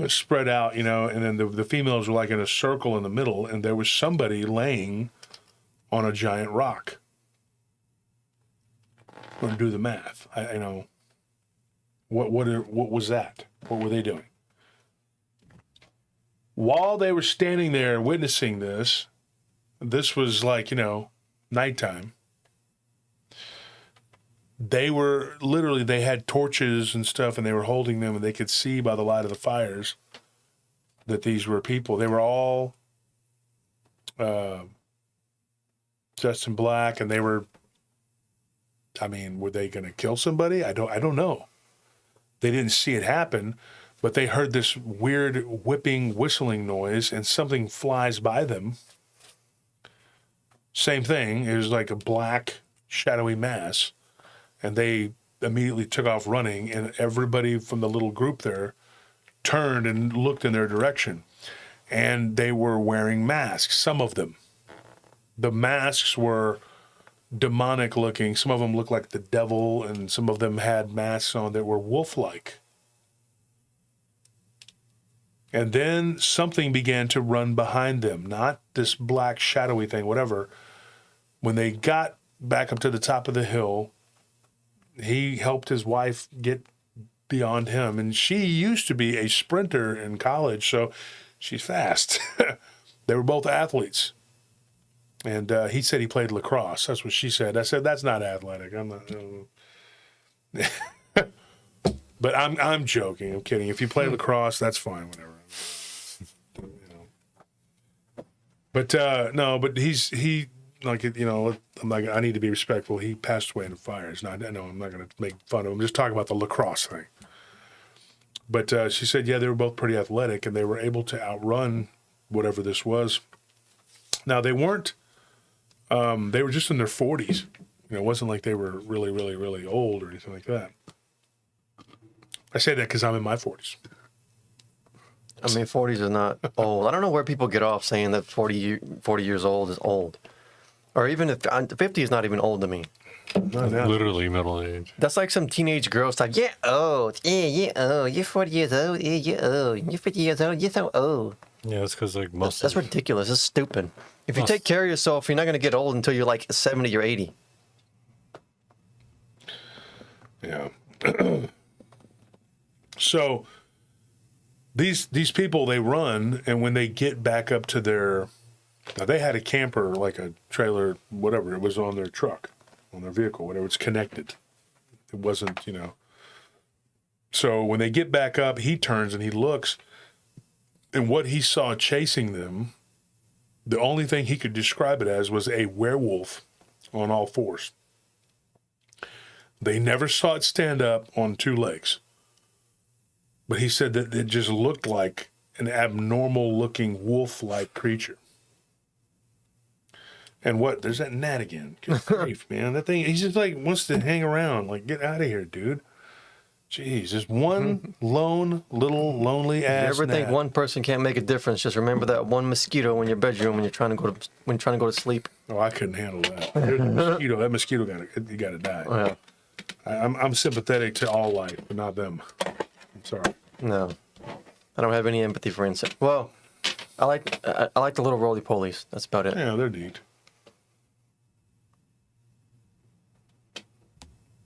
spread out, and then the females were like in a circle in the middle, and there was somebody laying on a giant rock. I'm going to do the math. What was that? What were they doing? While they were standing there witnessing this, this was like, nighttime. They were literally, they had torches and stuff, and they were holding them, and they could see by the light of the fires that these were people. They were all dressed in black, and they were, were they going to kill somebody? I don't know. They didn't see it happen, but they heard this weird whipping, whistling noise, and something flies by them. Same thing. It was like a black, shadowy mass. And they immediately took off running, and everybody from the little group there turned and looked in their direction. And they were wearing masks, some of them. The masks were demonic looking. Some of them looked like the devil, and some of them had masks on that were wolf-like. And then something began to run behind them, not this black shadowy thing, whatever. When they got back up to the top of the hill, he helped his wife get beyond him. And she used to be a sprinter in college, so she's fast. They were both athletes. And he said he played lacrosse. That's what she said. I said, that's not athletic. I'm not. But I'm joking. I'm kidding. If you play lacrosse, that's fine. Whatever. But no. But he like I'm like, I need to be respectful. He passed away in the fires. I know I'm not going to make fun of him. I'm just talking about the lacrosse thing. But she said, yeah, they were both pretty athletic, and they were able to outrun whatever this was. Now they weren't. They were just in their 40s. It wasn't like they were really, really, really old or anything like that. I say that because I'm in my 40s. 40s is not old. I don't know where people get off saying that 40 years old is old. Or even if 50 is not even old to me. Literally middle age. That's like some teenage girl stuff. Yeah, old. Yeah, you're old. You're 40 years old. Yeah, you're old. You're 50 years old. You're so old. Yeah, it's because like most. That's ridiculous. It's stupid. If you take care of yourself, you're not going to get old until you're like 70 or 80. Yeah. So these people, they run, and when they get back up to their, now they had a camper, like a trailer, whatever, it was on their truck, on their vehicle, whatever, it's connected. It wasn't, So when they get back up, he turns and he looks, and what he saw chasing them, the only thing he could describe it as was a werewolf on all fours. They never saw it stand up on two legs. But he said that it just looked like an abnormal-looking wolf-like creature. And what? There's that gnat again. Good grief, man. That thing, he just like wants to hang around. Like, get out of here, dude. Jeez, just one lone, little, lonely-ass If you ever think gnat. one person can't make a difference, just remember that one mosquito in your bedroom when you're trying to go to sleep. Oh, I couldn't handle that. There's a mosquito. That mosquito got to die. Oh, yeah. I'm sympathetic to all life, but not them. I'm sorry. No, I don't have any empathy for insects. Well, I like the little roly-polies. That's about it. Yeah, they're neat.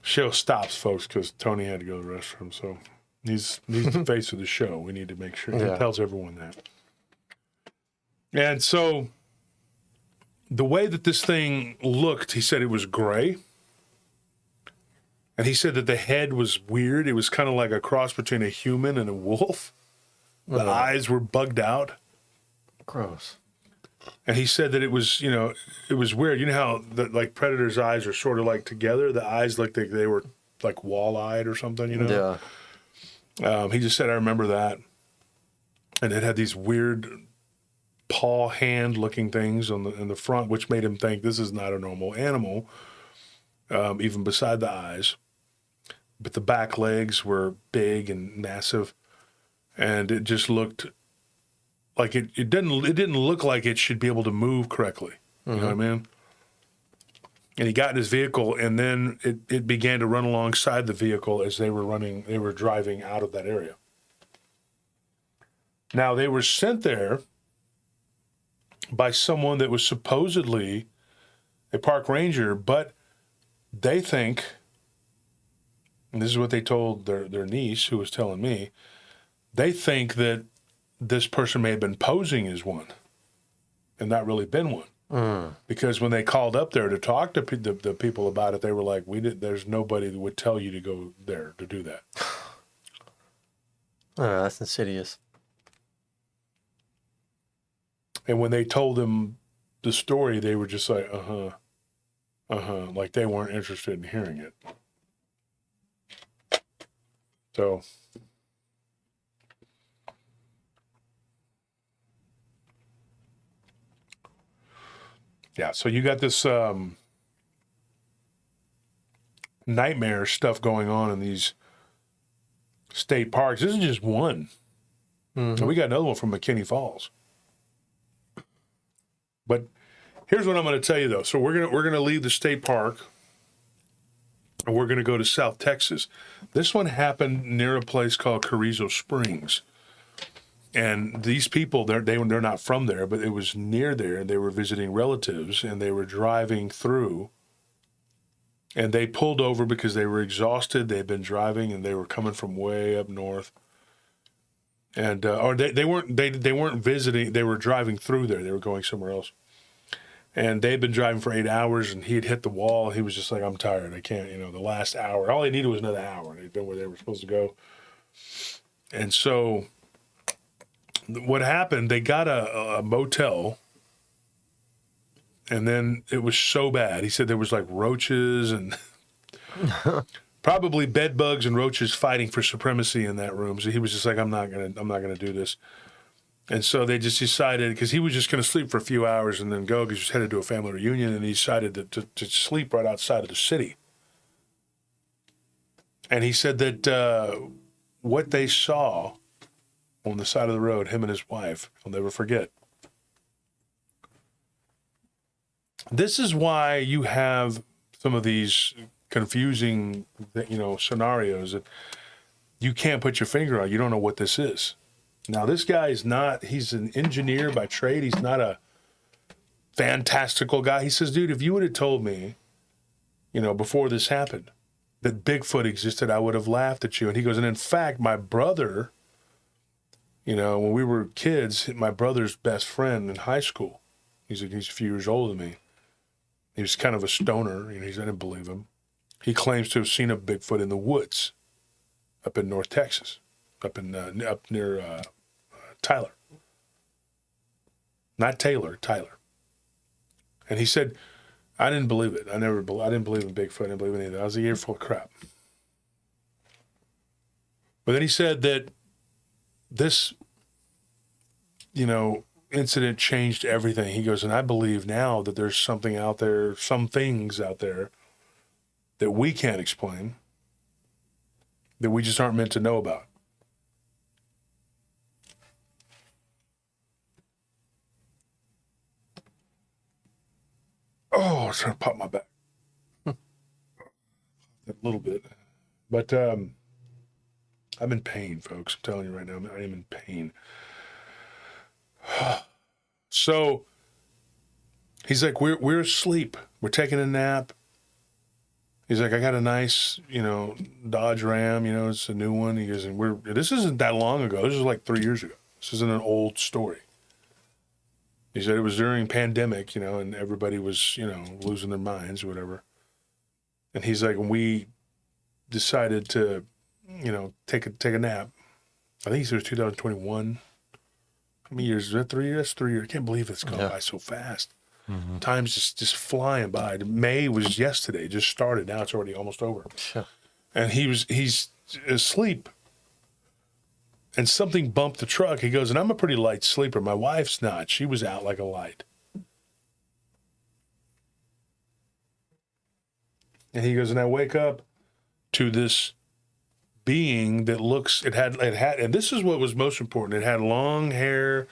Show stops, folks, because Tony had to go to the restroom. So he's the face of the show. We need to make sure he tells everyone that. And so the way that this thing looked, he said it was gray. And he said that the head was weird. It was kind of like a cross between a human and a wolf. The eyes were bugged out. Gross. And he said that it was, it was weird. You know how like predators' eyes are sort of like together? The eyes like they were like wall-eyed or something, Yeah. He just said, I remember that. And it had these weird paw hand looking things in the front, which made him think this is not a normal animal, even beside the eyes. But the back legs were big and massive, and it just looked like it didn't look like it should be able to move correctly. You know what I mean? And he got in his vehicle, and then it began to run alongside the vehicle as they were driving out of that area. Now, they were sent there by someone that was supposedly a park ranger, but they think, and this is what they told their niece, who was telling me, they think that this person may have been posing as one and not really been one. Because when they called up there to talk to the people about it, they were like, there's nobody that would tell you to go there to do that. Oh, that's insidious. And when they told them the story, they were just like, like they weren't interested in hearing it. So, yeah, so you got this nightmare stuff going on in these state parks. This is just one. And we got another one from McKinney Falls. But here's what I'm going to tell you, though. So we're gonna leave the state park, and we're going to go to South Texas. This one happened near a place called Carrizo Springs. And these people, they're not from there, but it was near there, and they were visiting relatives, and they were driving through, and they pulled over because they were exhausted. They'd been driving, and they were coming from way up north. And or they weren't visiting. They were driving through there. They were going somewhere else. And they'd been driving for 8 hours, and he had hit the wall. He was just like, I'm tired. I can't, the last hour. All they needed was another hour. They'd been where they were supposed to go. And so what happened, they got a motel, and then it was so bad. He said there was like roaches and probably bed bugs and roaches fighting for supremacy in that room. So he was just like, I'm not gonna do this. And so they just decided, because he was just going to sleep for a few hours and then go, because he was headed to a family reunion, and he decided to sleep right outside of the city. And he said that what they saw on the side of the road, him and his wife, I'll never forget. This is why you have some of these confusing, scenarios that you can't put your finger on. You don't know what this is. Now, this guy he's an engineer by trade. He's not a fantastical guy. He says, dude, if you would have told me, before this happened, that Bigfoot existed, I would have laughed at you. And he goes, and in fact, my brother, when we were kids, my brother's best friend in high school, he's a few years older than me. He was kind of a stoner. I didn't believe him. He claims to have seen a Bigfoot in the woods up in North Texas. Up near Tyler. Not Taylor, Tyler. And he said, I didn't believe it. I didn't believe in Bigfoot. I didn't believe in anything. I was a year full of crap. But then he said that this, incident changed everything. He goes, and I believe now that there's something out there, some things out there that we can't explain, that we just aren't meant to know about. Oh, I was trying to pop my back. A little bit. But I'm in pain, folks. I'm telling you right now, I am in pain. So he's like, we're asleep. We're taking a nap. He's like, I got a nice, Dodge Ram, it's a new one. He goes, and this isn't that long ago. This is like 3 years ago. This isn't an old story. He said it was during pandemic, and everybody was, losing their minds or whatever. And he's like, when we decided to, take a nap, I think he said it was 2021. How many years? Is that 3 years? That's 3 years. I can't believe it's gone by so fast. Mm-hmm. Time's just flying by. May was yesterday, just started. Now it's already almost over. Sure. And he's asleep. And something bumped the truck. He goes, and I'm a pretty light sleeper. My wife's not. She was out like a light. And he goes, and I wake up to this being that it had, and this is what was most important. It had long hair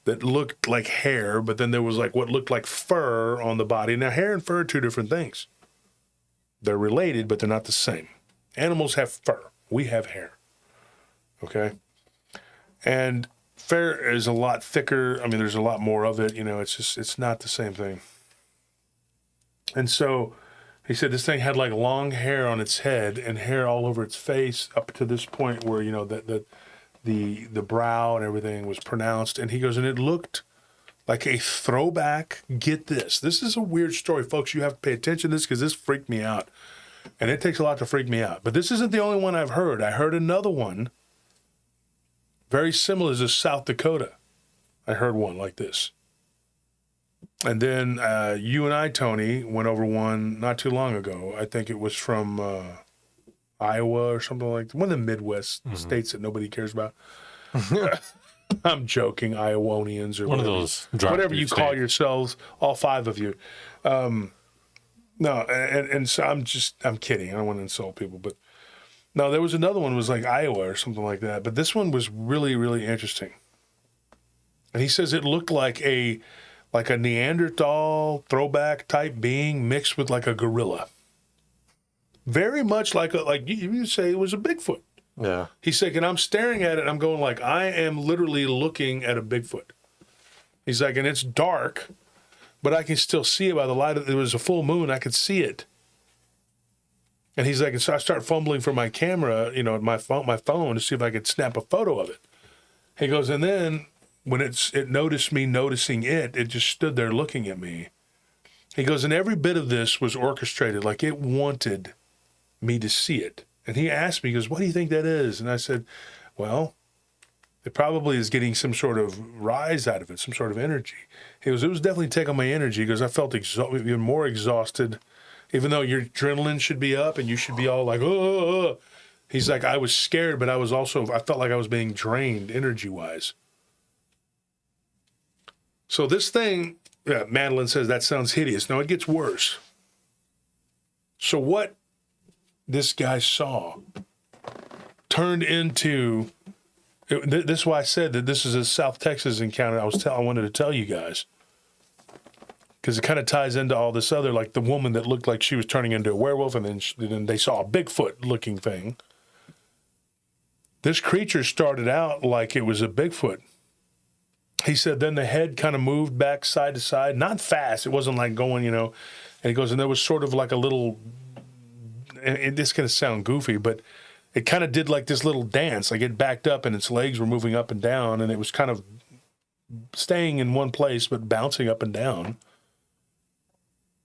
that looked like hair, but then there was like what looked like fur on the body. Now, hair and fur are two different things. They're related, but they're not the same. Animals have fur. We have hair. Okay? And fur is a lot thicker. I mean, there's a lot more of it. It's not the same thing. And so he said this thing had like long hair on its head and hair all over its face up to this point where, the brow and everything was pronounced. And he goes, and it looked like a throwback. Get this. This is a weird story, folks. You have to pay attention to this because this freaked me out. And it takes a lot to freak me out. But this isn't the only one I've heard. I heard another one very similar to South Dakota. I heard one like this. And then you and I, Tony, went over one not too long ago. I think it was from Iowa or something like that. One of the Midwest states that nobody cares about. I'm joking, Iowanians or One whatever, of those whatever you call states. yourselves, all five of you. No, and so I'm kidding. I don't want to insult people, but no, there was another one was like Iowa or something like that. But this one was really, really interesting. And he says it looked like a Neanderthal throwback type being mixed with like a gorilla. Very much like you say it was a Bigfoot. Yeah. He said, and I'm staring at it and I'm going like, I am literally looking at a Bigfoot. He's like, and it's dark, but I can still see it by the light. There was a full moon. I could see it. And he's like, and so I start fumbling for my camera, my phone to see if I could snap a photo of it. He goes, and then when it noticed me noticing it just stood there looking at me. He goes, and every bit of this was orchestrated, like it wanted me to see it. And he asked me, he goes, what do you think that is? And I said, well, it probably is getting some sort of rise out of it, some sort of energy. He goes, it was definitely taking my energy because I felt even more exhausted, even though your adrenaline should be up and you should be all like, oh. He's like, I was scared, but I felt like I was being drained energy-wise. So this thing, Madeline says, that sounds hideous. No, it gets worse. So what this guy saw turned into, this is why I said that this is a South Texas encounter I wanted to tell you guys. Because it kind of ties into all this other, like the woman that looked like she was turning into a werewolf, and then they saw a Bigfoot-looking thing. This creature started out like it was a Bigfoot. He said then the head kind of moved back side to side, not fast. It wasn't like going, And he goes, and there was sort of like a little, and this is going to sound goofy, but it kind of did like this little dance. Like it backed up and its legs were moving up and down, and it was kind of staying in one place but bouncing up and down.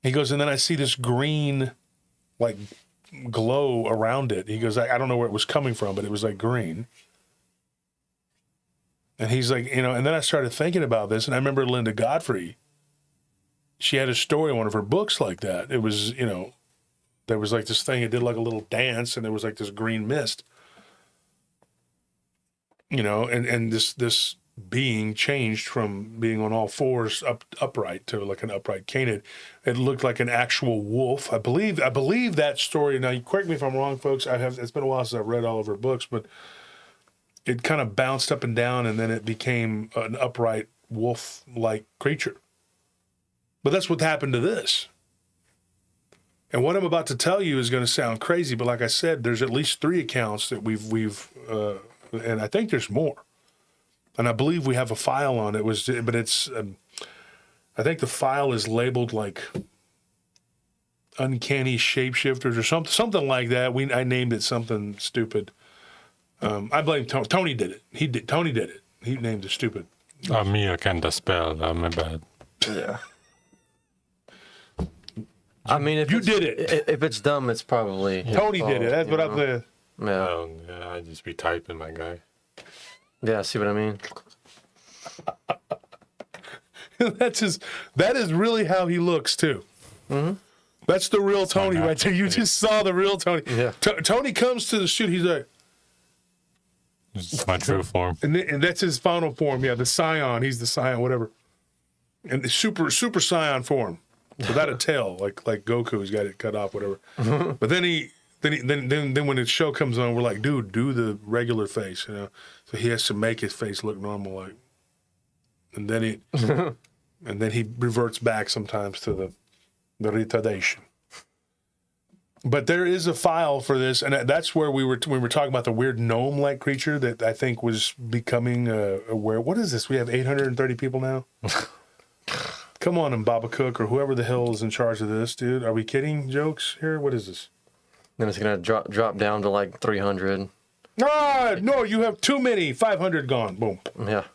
He goes, and then I see this green, like, glow around it. He goes, I don't know where it was coming from, but it was like green. And he's like, and then I started thinking about this, and I remember Linda Godfrey. She had a story in one of her books like that. It was, there was like this thing, it did like a little dance, and there was like this green mist. And this being changed from being on all fours upright to like an upright canid. It looked like an actual wolf. I believe that story. Now, you correct me if I'm wrong, folks. It's been a while since I've read all of her books, but it kind of bounced up and down, and then it became an upright wolf-like creature. But that's what happened to this. And what I'm about to tell you is going to sound crazy, but like I said, there's at least 3 accounts that we've and I think there's more. And I believe we have a file on it. But it's, I think the file is labeled like Uncanny Shapeshifters or something like that. I named it something stupid. I blame Tony. Tony did it. Tony did it. He named it stupid. Me, I can't spell. My bad. Yeah. I mean, if You did it. If it's dumb, it's probably his Tony did it. fault, That's what I'm saying. Yeah. Yeah, I just be typing, my guy. Yeah. See what I mean? That is really how he looks too. Mm-hmm. That's the real Tony right there. You just saw the real Tony. Yeah. Tony comes to the shoot. He's like, It's my true form. and that's his final form. Yeah, the Scion. He's the Scion, whatever. And the super Scion form, without a tail, like Goku. He's got it cut off, whatever. But then then when the show comes on, we're like, dude, do the regular face, So he has to make his face look normal, like. And then he reverts back sometimes to the retardation. But there is a file for this, and that's where we were talking about the weird gnome-like creature that I think was becoming aware. What is this? We have 830 people now? Come on, and Baba Cook or whoever the hell is in charge of this, dude. Are we kidding jokes here? What is this? Then it's gonna drop down to like 300. Ah, no, you have too many. 500 gone. Boom. Yeah.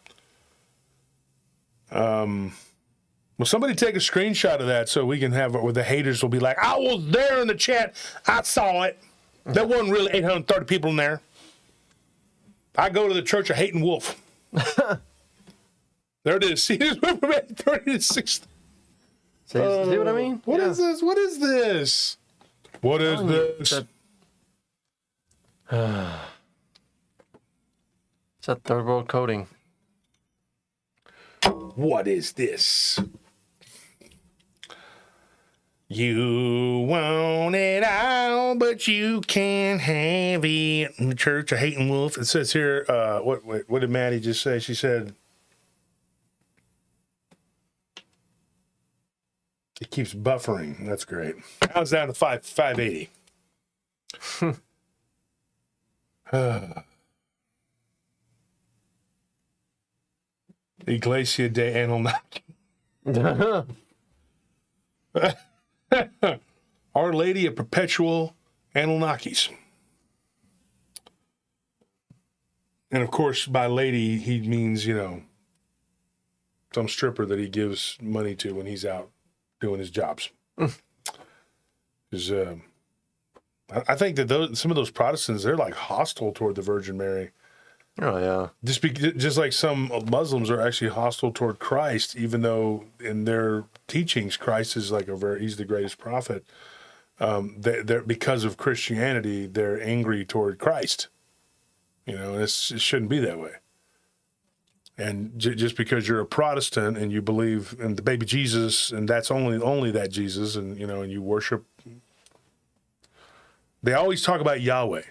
Well, somebody take a screenshot of that so we can have it where the haters will be like, I was there in the chat. I saw it. There wasn't really 830 people in there. I go to the Church of Hating Wolf. There it is. See, this went from 830 to 60. See what I mean? What is this? What is this? What is this? It's that third world coding. What is this? You want it all, but you can't have it. In the Church of Hating Wolf. It says here, what did Maddie just say? She said, it keeps buffering. That's great. Now it's down to 580. Iglesia de Anunnaki. Our Lady of Perpetual Anunnakis. And of course, by lady, he means, some stripper that he gives money to when he's out doing his jobs. Because I think that some of those Protestants, they're like hostile toward the Virgin Mary. Oh, yeah. Just like some Muslims are actually hostile toward Christ, even though in their teachings, Christ is like he's the greatest prophet. They're because of Christianity, they're angry toward Christ. It shouldn't be that way. And just because you're a Protestant and you believe in the baby Jesus, and that's only that Jesus, and and you worship, they always talk about Yahweh,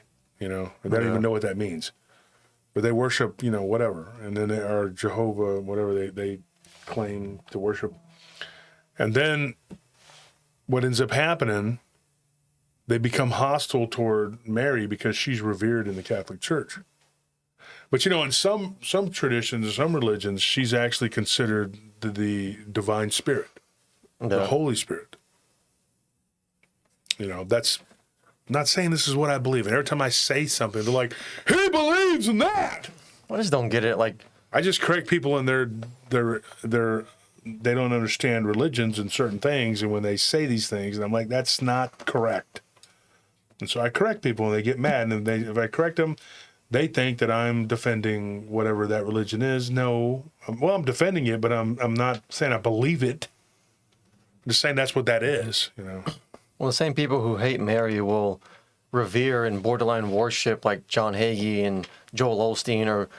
and they don't even know what that means. But they worship, whatever. And then they are Jehovah, whatever they claim to worship. And then what ends up happening, they become hostile toward Mary because she's revered in the Catholic Church. But, in some traditions, some religions, she's actually considered the divine spirit, the Holy Spirit. That's... I'm not saying this is what I believe. And every time I say something, they're like, he believes in that. I just don't get it. I just correct people in they don't understand religions and certain things. And when they say these things, and I'm like, that's not correct. And so I correct people and they get mad. And if I correct them, they think that I'm defending whatever that religion is. No. I'm defending it, but I'm not saying I believe it. I'm just saying that's what that is, Well, the same people who hate Mary will revere and borderline worship like John Hagee and Joel Osteen or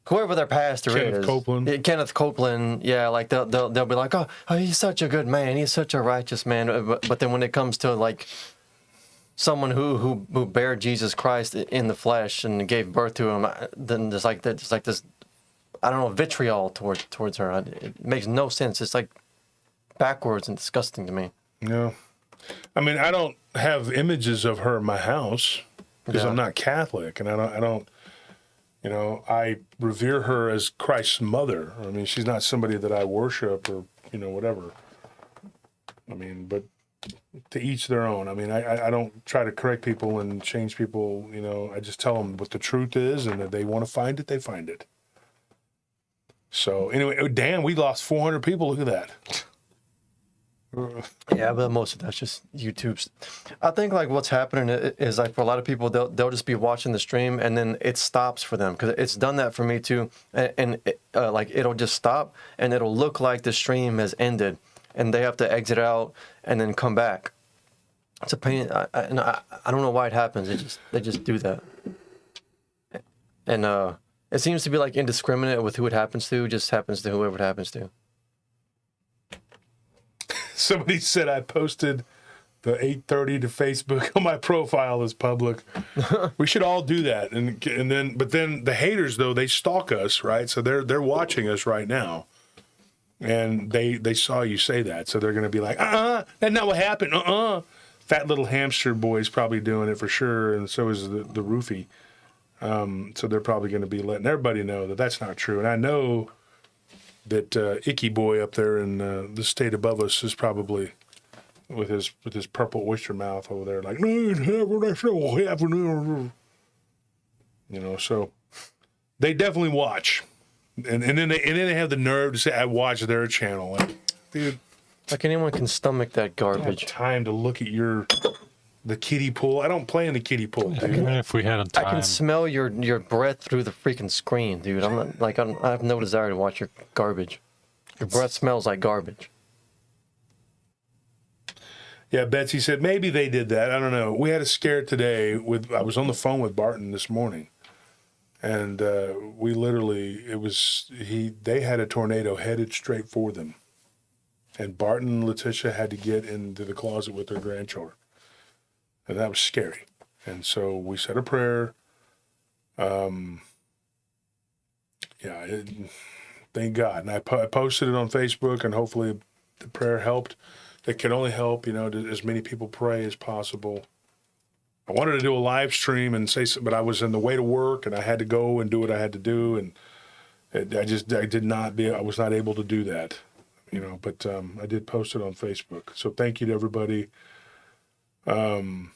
whoever their pastor Kenneth is. Copeland. Yeah, Kenneth Copeland. Yeah, like they'll be like, oh, he's such a good man. He's such a righteous man. But then when it comes to like someone who bare Jesus Christ in the flesh and gave birth to him, then there's like this, I don't know, vitriol towards her. It makes no sense. It's like backwards and disgusting to me. Yeah. I mean, I don't have images of her in my house because I'm not Catholic, and I don't, I revere her as Christ's mother. I mean, she's not somebody that I worship or, whatever. I mean, but to each their own. I mean, I don't try to correct people and change people, I just tell them what the truth is, and if they want to find it, they find it. So anyway, Dan, we lost 400 people. Look at that. Yeah, but most of that's just YouTube's. I think like what's happening is like for a lot of people, they'll just be watching the stream and then it stops for them because it's done that for me too. And like it'll just stop and it'll look like the stream has ended and they have to exit out and then come back. It's a pain. I don't know why it happens. They just do that. And it seems to be like indiscriminate with who it happens to. Just happens to whoever it happens to. Somebody said I posted the 8:30 to Facebook on my profile as public. We should all do that, and then the haters though, they stalk us, right? So they're watching us right now, and they saw you say that, so they're gonna be like, that's not what happened. Fat little hamster boy's probably doing it for sure, and so is the roofie. So they're probably gonna be letting everybody know that that's not true, and I know that Icky boy up there in the state above us is probably with his purple oyster mouth over there, like, no, that's not what happened. So they definitely watch. And then they have the nerve to say, I watch their channel. Like, dude, Like anyone can stomach that I don't have garbage. time to look at the kiddie pool. I don't play in the kiddie pool, dude. Even if we had a I time, can smell your breath through the freaking screen, dude. I'm not like I have no desire to watch your garbage. Your breath smells like garbage. Yeah, Betsy said maybe they did that. I don't know. We had a scare today I was on the phone with Barton this morning. And we literally, they had a tornado headed straight for them. And Barton and Letitia had to get into the closet with their grandchildren. And that was scary. And so we said a prayer. Thank God. And I posted it on Facebook, and hopefully the prayer helped. It can only help, as many people pray as possible. I wanted to do a live stream and say, but I was on the way to work, and I had to go and do what I had to do, and I was not able to do that, But I did post it on Facebook. So thank you to everybody, for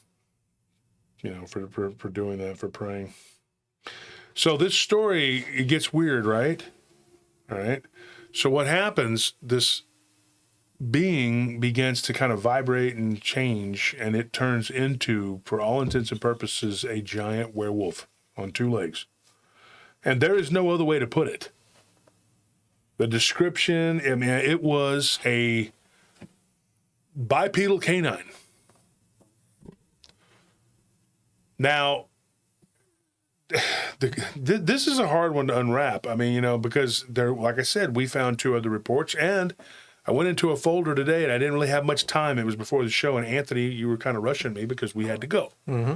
doing that, for praying. So this story, it gets weird, right? All right. So what happens? This being begins to kind of vibrate and change, and it turns into, for all intents and purposes, a giant werewolf on two legs. And there is no other way to put it. The description, it was a bipedal canine. Now, this is a hard one to unwrap. Because like I said, we found two other reports, and I went into a folder today, and I didn't really have much time. It was before the show, and Anthony, you were kind of rushing me because we had to go. Mm-hmm.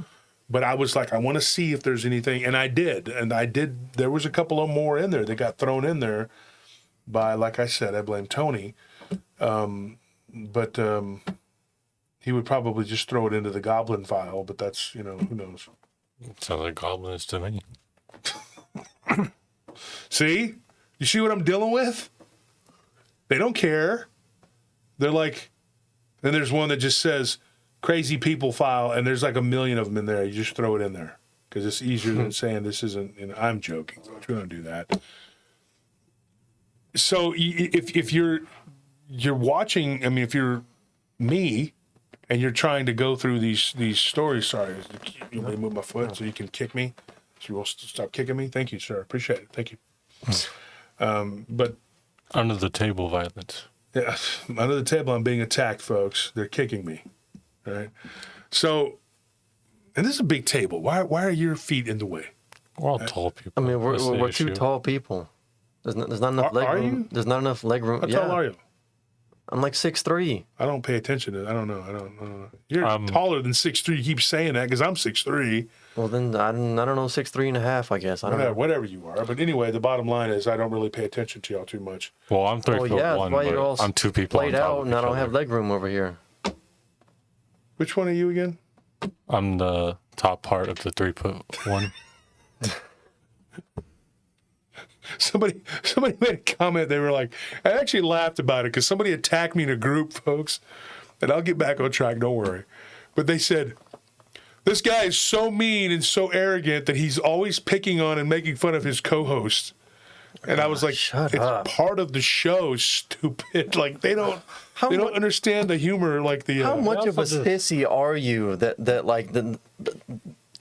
But I was like, I want to see if there's anything, and I did. There was a couple of more in there that got thrown in there by, like I said, I blame Tony. But he would probably just throw it into the goblin file, but that's, who knows. sounds like goblins to me. See? You see what I'm dealing with? They don't care. They're like, and there's one that just says crazy people file, and there's like 1 million of them in there. You just throw it in there because it's easier than saying this isn't, I'm joking. We don't do that. So if you're watching, if you're me and you're trying to go through these stories, sorry, you may move my foot so you can kick me. So you will stop kicking me. Thank you, sir. Appreciate it. Thank you. But Under the table violence. yeah, under the table, I'm being attacked, folks. They're kicking me, right? So, and this is a big table. Why are your feet in the way? We're all tall people. We're two tall people. There's not enough leg room. you? There's not enough leg room. How tall are you? I'm like 6'3". I don't pay attention to it. I don't know. You're taller than 6'3". You keep saying that because I'm 6'3". Well, then I don't know, 6'3.5", I guess. I don't know. Whatever you are. But anyway, the bottom line is I don't really pay attention to y'all too much. Well, I'm 3'1", that's why you're all but I'm 2 people on played top out, of and I each don't other. have leg room over here. Which one are you again? I'm the top part of the 3'1". Somebody made a comment. They were like, I actually laughed about it because somebody attacked me in a group, folks. And I'll get back on track, don't worry. But they said, this guy is so mean and so arrogant that he's always picking on and making fun of his co-host. And I was like, shut it's up. part of the show, stupid. Like they don't understand the humor. Like the How much of a also just- sissy are you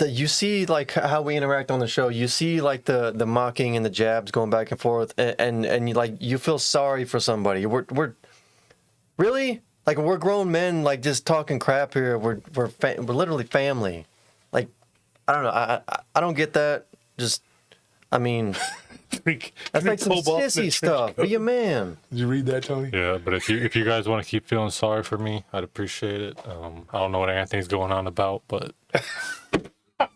that you see like how we interact on the show? You see like the mocking and the jabs going back and forth, and you like you feel sorry for somebody. We're really like we're grown men like just talking crap here. We're literally family. Like I don't know. I don't get that. Just I mean. That's like some sissy stuff. Be a man. Did you read that, Tony? Yeah, but if you guys want to keep feeling sorry for me, I'd appreciate it. I don't know what Anthony's going on about, but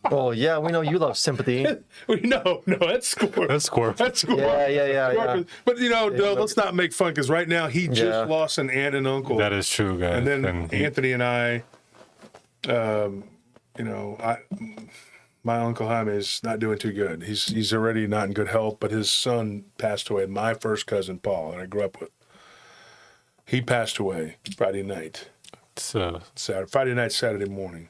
Oh yeah, we know you love sympathy. No, that's Score. that's Squirrel. That's Score. Yeah. But no, let's not make fun because right now he just lost an aunt and uncle. That is true, guys. And then Anthony and I, my Uncle Jaime is not doing too good. He's already not in good health, but his son passed away. My first cousin, Paul, that I grew up with, he passed away Friday night. So Friday night, Saturday morning.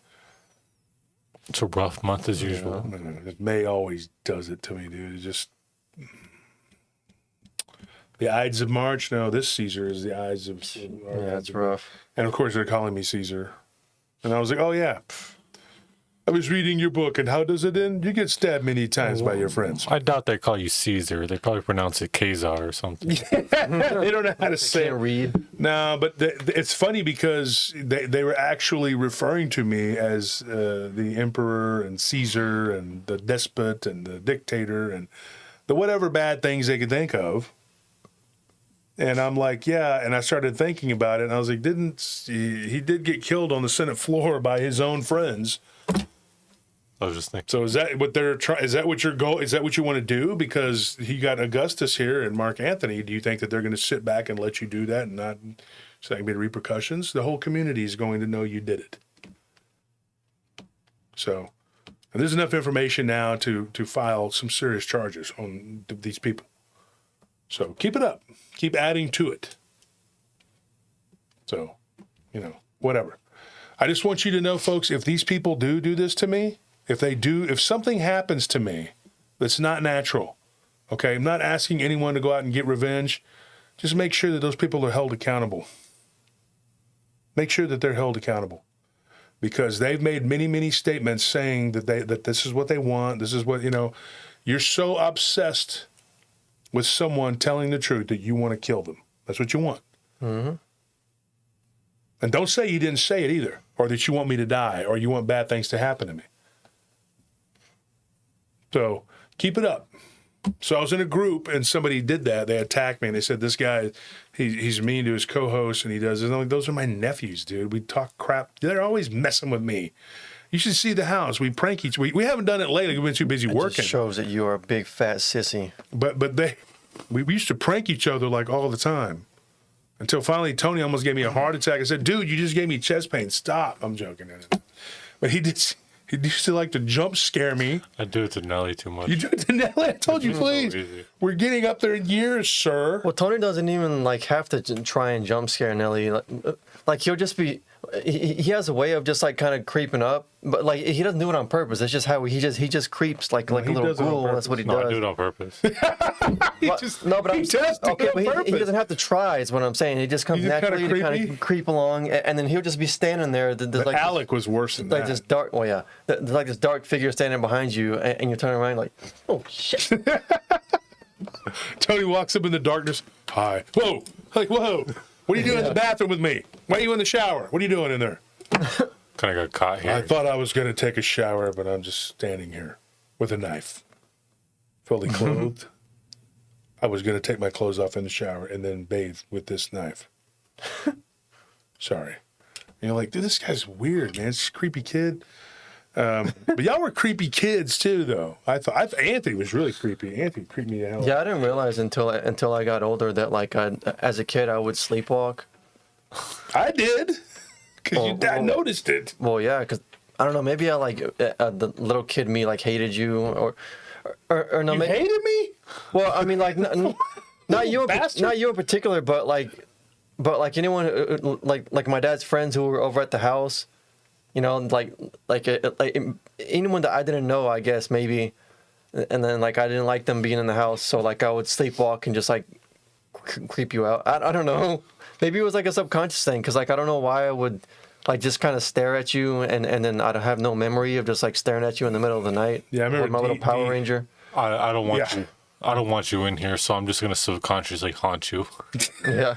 It's a rough month as usual. May always does it to me, dude. It's just the Ides of March. No, this Caesar is the Ides of. Yeah, it's rough. And of course, they're calling me Caesar, and I was like, oh yeah. I was reading your book, and how does it end? You get stabbed many times by your friends. I doubt they call you Caesar. They probably pronounce it Kazar or something. They don't know how to say Can't it. read. No, but it's funny because they were actually referring to me as the emperor and Caesar and the despot and the dictator and the whatever bad things they could think of. And I'm like, yeah. And I started thinking about it, and I was like, he did get killed on the Senate floor by his own friends. I was just thinking. So is that what they're trying? Is that what your goal? Is that what you want to do? Because he got Augustus here and Mark Anthony. Do you think that they're going to sit back and let you do that and not so there can be repercussions? The whole community is going to know you did it. So and there's enough information now to file some serious charges on these people. So keep it up. Keep adding to it. So, whatever. I just want you to know, folks, if these people do this to me, if something happens to me that's not natural, okay, I'm not asking anyone to go out and get revenge. Just make sure that those people are held accountable. Make sure that they're held accountable because they've made many, many statements saying that this is what they want. This is what, you're so obsessed with someone telling the truth that you want to kill them. That's what you want. Mm-hmm. And don't say you didn't say it either, or that you want me to die, or you want bad things to happen to me. So keep it up. So I was in a group, and somebody did that. They attacked me, and they said, this guy, he's mean to his co-host, and he does this. And I'm like, those are my nephews, dude. We talk crap. They're always messing with me. You should see the house. We prank each week. We haven't done it lately. We've been too busy working. It just shows that you are a big fat sissy. But we used to prank each other like all the time. Until finally Tony almost gave me a heart attack. I said, dude, you just gave me chest pain. Stop. I'm joking. But he used to like to jump scare me. I do it to Nelly too much. You do it to Nelly? I told you, please. So We're getting up there in years, sir. Well, Tony doesn't even have to try and jump scare Nelly. Like he'll just be. He has a way of just kind of creeping up, but he doesn't do it on purpose. It's just how he just creeps like a little ghoul. That's what he does. I do it on purpose. He doesn't have to try. Is what I'm saying. He just comes naturally to kind of creep along, and then he'll just be standing there. But Alec was worse than that. Like this dark. Oh yeah, there's like this dark figure standing behind you, and you turn around like, oh shit. Tony walks up in the darkness. Hi. Whoa. Like whoa. What are you doing in the bathroom with me? Why are you in the shower? What are you doing in there? Kind of got caught here. I thought I was going to take a shower, but I'm just standing here with a knife, fully clothed. I was going to take my clothes off in the shower and then bathe with this knife. Sorry. And you're like, dude, this guy's weird, man. It's a creepy kid. But y'all were creepy kids too, though. I thought Anthony was really creepy. Anthony creeped me out. Yeah, I didn't realize until I got older that as a kid I would sleepwalk. I did, because I noticed it. Well, yeah, because I don't know. Maybe I the little kid me hated you or no. You hated me? Well, I mean not you in particular, but anyone like my dad's friends who were over at the house. Anyone that I didn't know, I guess maybe, and then I didn't like them being in the house, so I would sleepwalk and just creep you out. I don't know. Maybe it was a subconscious thing because I don't know why I would just kind of stare at you and then I'd have no memory of just staring at you in the middle of the night. Yeah, I remember with my little Power Ranger. I don't want you. I don't want you in here, so I'm just gonna subconsciously haunt you. Yeah.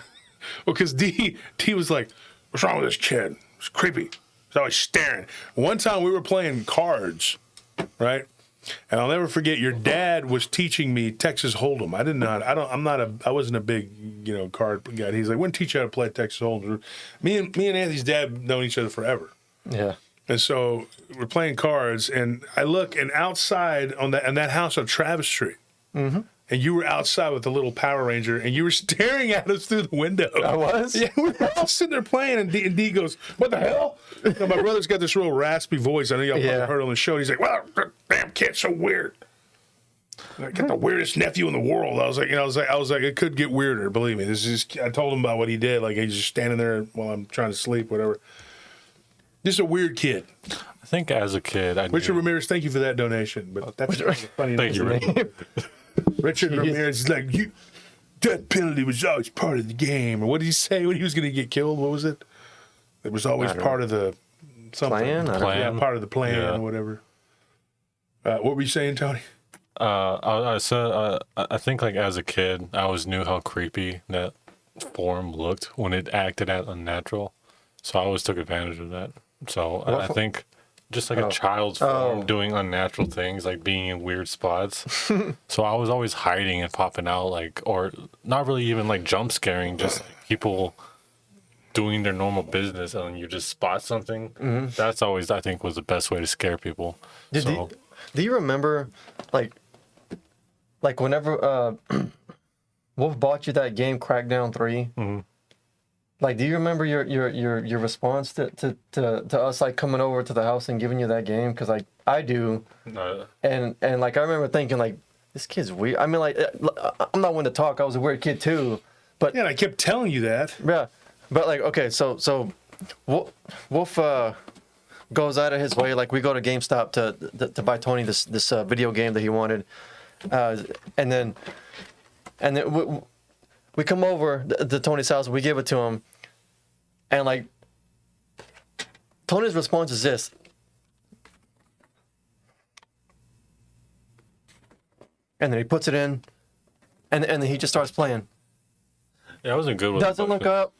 Well, because D was like, "What's wrong with this kid? It's creepy." So I was staring. One time we were playing cards, right? And I'll never forget. Your dad was teaching me Texas Hold'em. I wasn't a big, card guy. He's like, "When teach you how to play Texas Hold'em?" Me and Anthony's dad known each other forever. Yeah. And so we're playing cards, and I look, and outside on that house on Travis Street, and you were outside with the little Power Ranger, and you were staring at us through the window. I was? Yeah, we were all sitting there playing, and D goes, "What the hell?" My brother's got this real raspy voice. I know y'all probably heard on the show. He's like, "Well, that damn kid's so weird. I got the weirdest nephew in the world." I was like, it could get weirder. Believe me. I told him about what he did. He's just standing there while I'm trying to sleep, whatever. Just a weird kid. I think as a kid, I Richard knew, Ramirez, thank you for that donation. But that's funny. thank you, Rick. Richard Ramirez is like, death penalty was always part of the game. Or what did he say when he was going to get killed? What was it? It was always part of the something. Plan? I don't know. Yeah, part of the plan Yeah. or whatever. What were you saying, Tony? I said I think like as a kid, I always knew how creepy that form looked when it acted as unnatural, so I always took advantage of that. So I think just like a child's form doing unnatural things, like being in weird spots. So I was always hiding and popping out, like, or not really even like jump scaring, just like people doing their normal business and you just spot something. That's always, I think, was the best way to scare people. Do you remember, like whenever Wolf bought you that game Crackdown 3? Like, do you remember your response to us like coming over to the house and giving you that game? Because like I do, and like I remember thinking like, this kid's weird. I mean, like I'm not one to talk. I was a weird kid too, but Yeah, and I kept telling you that. yeah, but like okay, so Wolf goes out of his way. Like we go to GameStop to buy Tony this video game that he wanted, and then we come over to Tony's house and we give it to him, and like Tony's response is this. And then he puts it in, and then he just starts playing. Yeah, I wasn't good with Doesn't look up,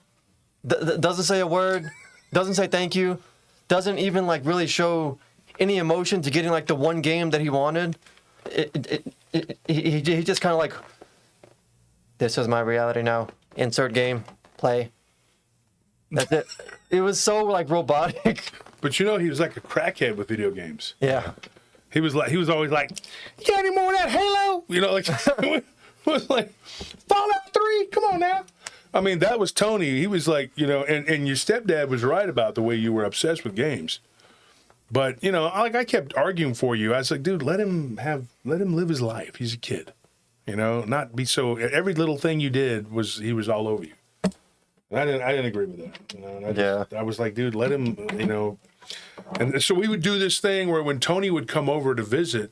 doesn't say a word, doesn't say thank you, doesn't even like really show any emotion to getting like the one game that he wanted. He just kind of like, this is my reality now. Insert game, play. That's it. It was so like robotic. But you know, he was like a crackhead with video games. Yeah. He was always like, you got any more of that Halo? You know, like it was like Fallout 3. Come on now. I mean, that was Tony. He was like, you know, and your stepdad was right about the way you were obsessed with games. But you know, like I kept arguing for you. I was like, dude, let him live his life. He's a kid. You know, not be so. Every little thing you did he was all over you. And I didn't agree with that. You know, and I was like, dude, let him. You know, and so we would do this thing where when Tony would come over to visit,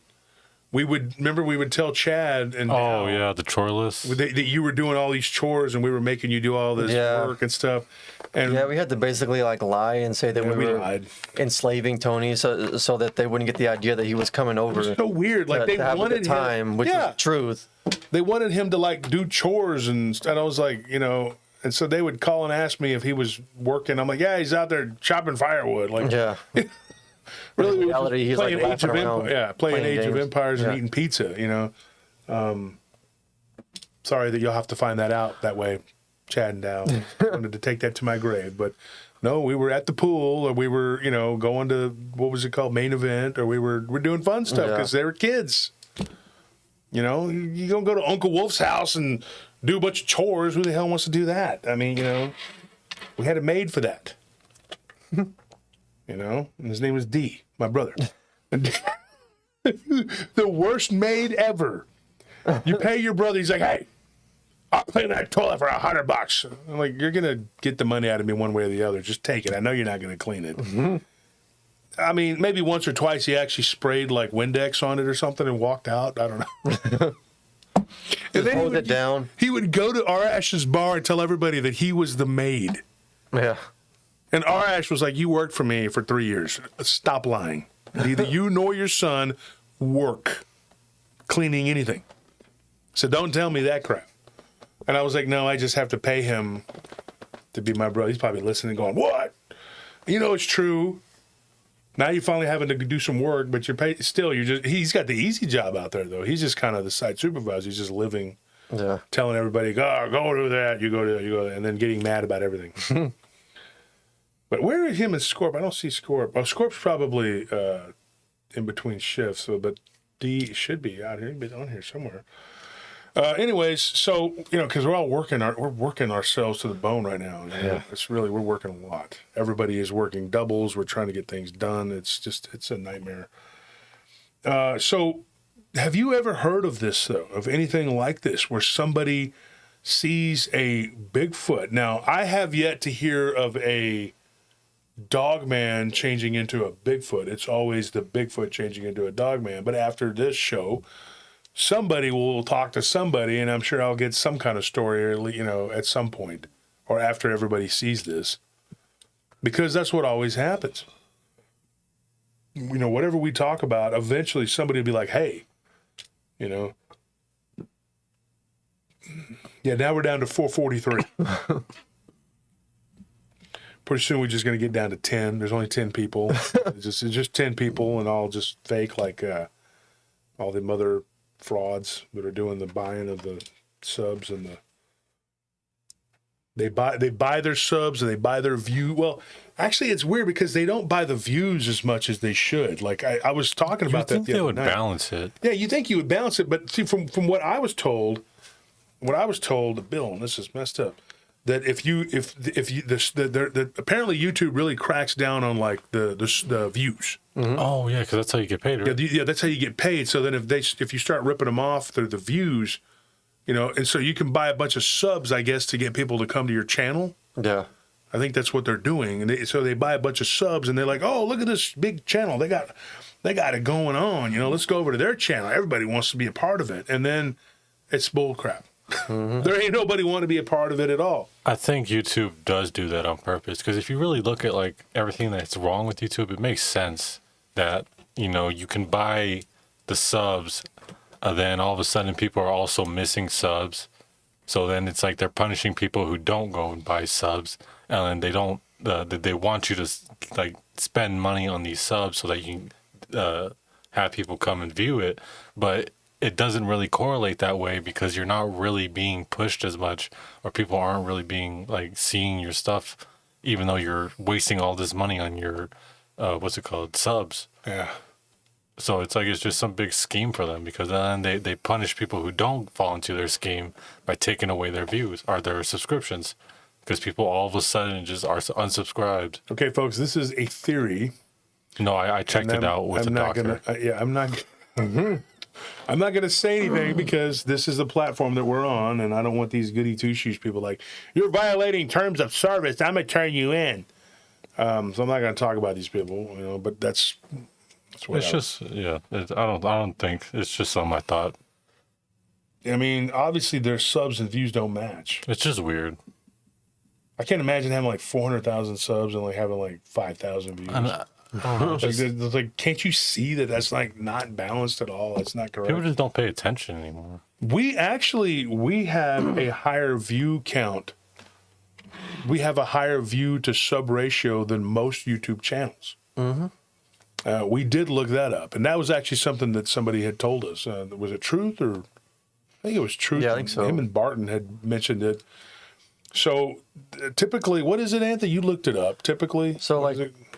we would tell Chad and Oh yeah, the chore list. that you were doing all these chores and we were making you do all this work and stuff. And Yeah, we had to basically like lie and say that we were lied. enslaving Tony so that they wouldn't get the idea that he was coming over. It was so weird. Like they to have a wanted good time, him, which was the truth. They wanted him to like do chores and I was like, you know, and so they would call and ask me if he was working. I'm like, yeah, he's out there chopping firewood. Like, Yeah. really, In reality, he's like playing Age laughing of around, playing Age of games. Empires and Yeah. eating pizza. You know, sorry that you'll have to find that out that way, Chad and Dow. I wanted to take that to my grave, but no, we were at the pool, or we were, you know, going to what was it called, main event, or we're doing fun stuff because they were kids. You know, you don't go to Uncle Wolf's house and do a bunch of chores. Who the hell wants to do that? I mean, you know, we had it made for that. You know, and his name was D, my brother. The worst maid ever. You pay your brother, he's like, hey, I'll clean that toilet for $100. I'm like, you're going to get the money out of me one way or the other. Just take it. I know you're not going to clean it. I mean, maybe once or twice he actually sprayed like Windex on it or something and walked out. I don't know. And then Hold it down. he would go to R. Ash's bar and tell everybody that he was the maid. Yeah. And R. Ash was like, you worked for me for 3 years. Stop lying. Neither you nor your son work cleaning anything. So don't tell me that crap. And I was like, no, I just have to pay him to be my brother. He's probably listening going, what? You know, it's true. Now you're finally having to do some work, but you're paid still. He's got the easy job out there, though. He's just kind of the site supervisor. He's just living, telling everybody, go do that, you go, and then getting mad about everything. But where are him and Scorp? I don't see Scorp. Oh, Scorp's probably in between shifts, but D should be out here. He's on here somewhere. Anyways, so you know, because we're all working ourselves to the bone right now. You know? Yeah. It's really, we're working a lot. Everybody is working doubles. We're trying to get things done. It's a nightmare. So, have you ever heard of this though? Of anything like this, where somebody sees a Bigfoot? Now, I have yet to hear of a dog man changing into a Bigfoot. It's always the Bigfoot changing into a dog man. But after this show, somebody will talk to somebody, and I'm sure I'll get some kind of story, or, you know, at some point, or after everybody sees this, because that's what always happens. You know, whatever we talk about, eventually somebody will be like, hey, you know. Yeah, now we're down to 443. Pretty soon we're just going to get down to 10. There's only 10 people. It's just 10 people, and all just fake, like all the mother frauds that are doing the buying of the subs and the. They buy their subs and they buy their view. Well, actually, it's weird because they don't buy the views as much as they should. Like I was talking about that. You think they would balance it? Yeah, you think you would balance it, but see, from what I was told, Bill, and this is messed up, that if you apparently YouTube really cracks down on like the views. Mm-hmm. Oh yeah, because that's how you get paid, right? Yeah, that's how you get paid. So then if you start ripping them off through the views, you know, and so you can buy a bunch of subs, I guess, to get people to come to your channel. Yeah. I think that's what they're doing. And so they buy a bunch of subs, and they're like, oh, look at this big channel. They got it going on. You know, let's go over to their channel. Everybody wants to be a part of it. And then it's bull crap. Mm-hmm. There ain't nobody want to be a part of it at all. I think YouTube does do that on purpose, because if you really look at like everything that's wrong with YouTube, it makes sense that, you know, you can buy the subs, then all of a sudden people are also missing subs. So then it's like they're punishing people who don't go and buy subs, and then they want you to like spend money on these subs so that you can have people come and view it. But it doesn't really correlate that way, because you're not really being pushed as much, or people aren't really being like seeing your stuff, even though you're wasting all this money on your subs. Yeah. So it's like it's just some big scheme for them, because then they punish people who don't fall into their scheme by taking away their views or their subscriptions, because people all of a sudden just are unsubscribed. Okay, folks, this is a theory. No, I checked it out with the doctor. I'm not going to say anything, because this is the platform that we're on, and I don't want these goody two-shoes people like, you're violating terms of service, I'm going to turn you in. So I'm not going to talk about these people, you know, but that's what it's just, yeah, I don't think, it's just something I thought. I mean, obviously their subs and views don't match. It's just weird. I can't imagine having like 400,000 subs and like having like 5,000 views. It's like, can't you see that that's like not balanced at all? It's not correct. People just don't pay attention anymore. We have a higher view count. We have a higher view to sub ratio than most YouTube channels. Mm-hmm. We did look that up, and that was actually something that somebody had told us. Was it Truth, or I think it was Truth? Yeah, I think so. Him and Barton had mentioned it. So typically, what is it, Anthony? You looked it up. Typically, so like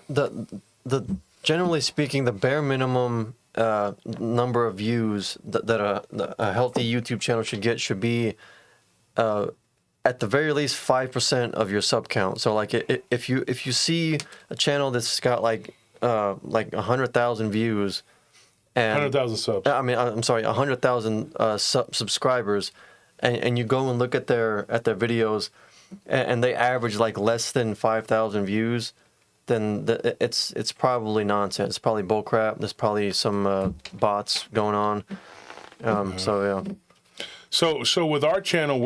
the generally speaking, the bare minimum number of views that a healthy YouTube channel should be at the very least 5% of your sub count. So like if you see a channel that's got like 100,000 views and 100,000 subs. I mean, I'm sorry, 100,000 subscribers, and you go and look at their videos, and they average like less than 5,000 views, then it's probably nonsense. It's probably bullcrap. There's probably some bots going on. So yeah. So with our channel,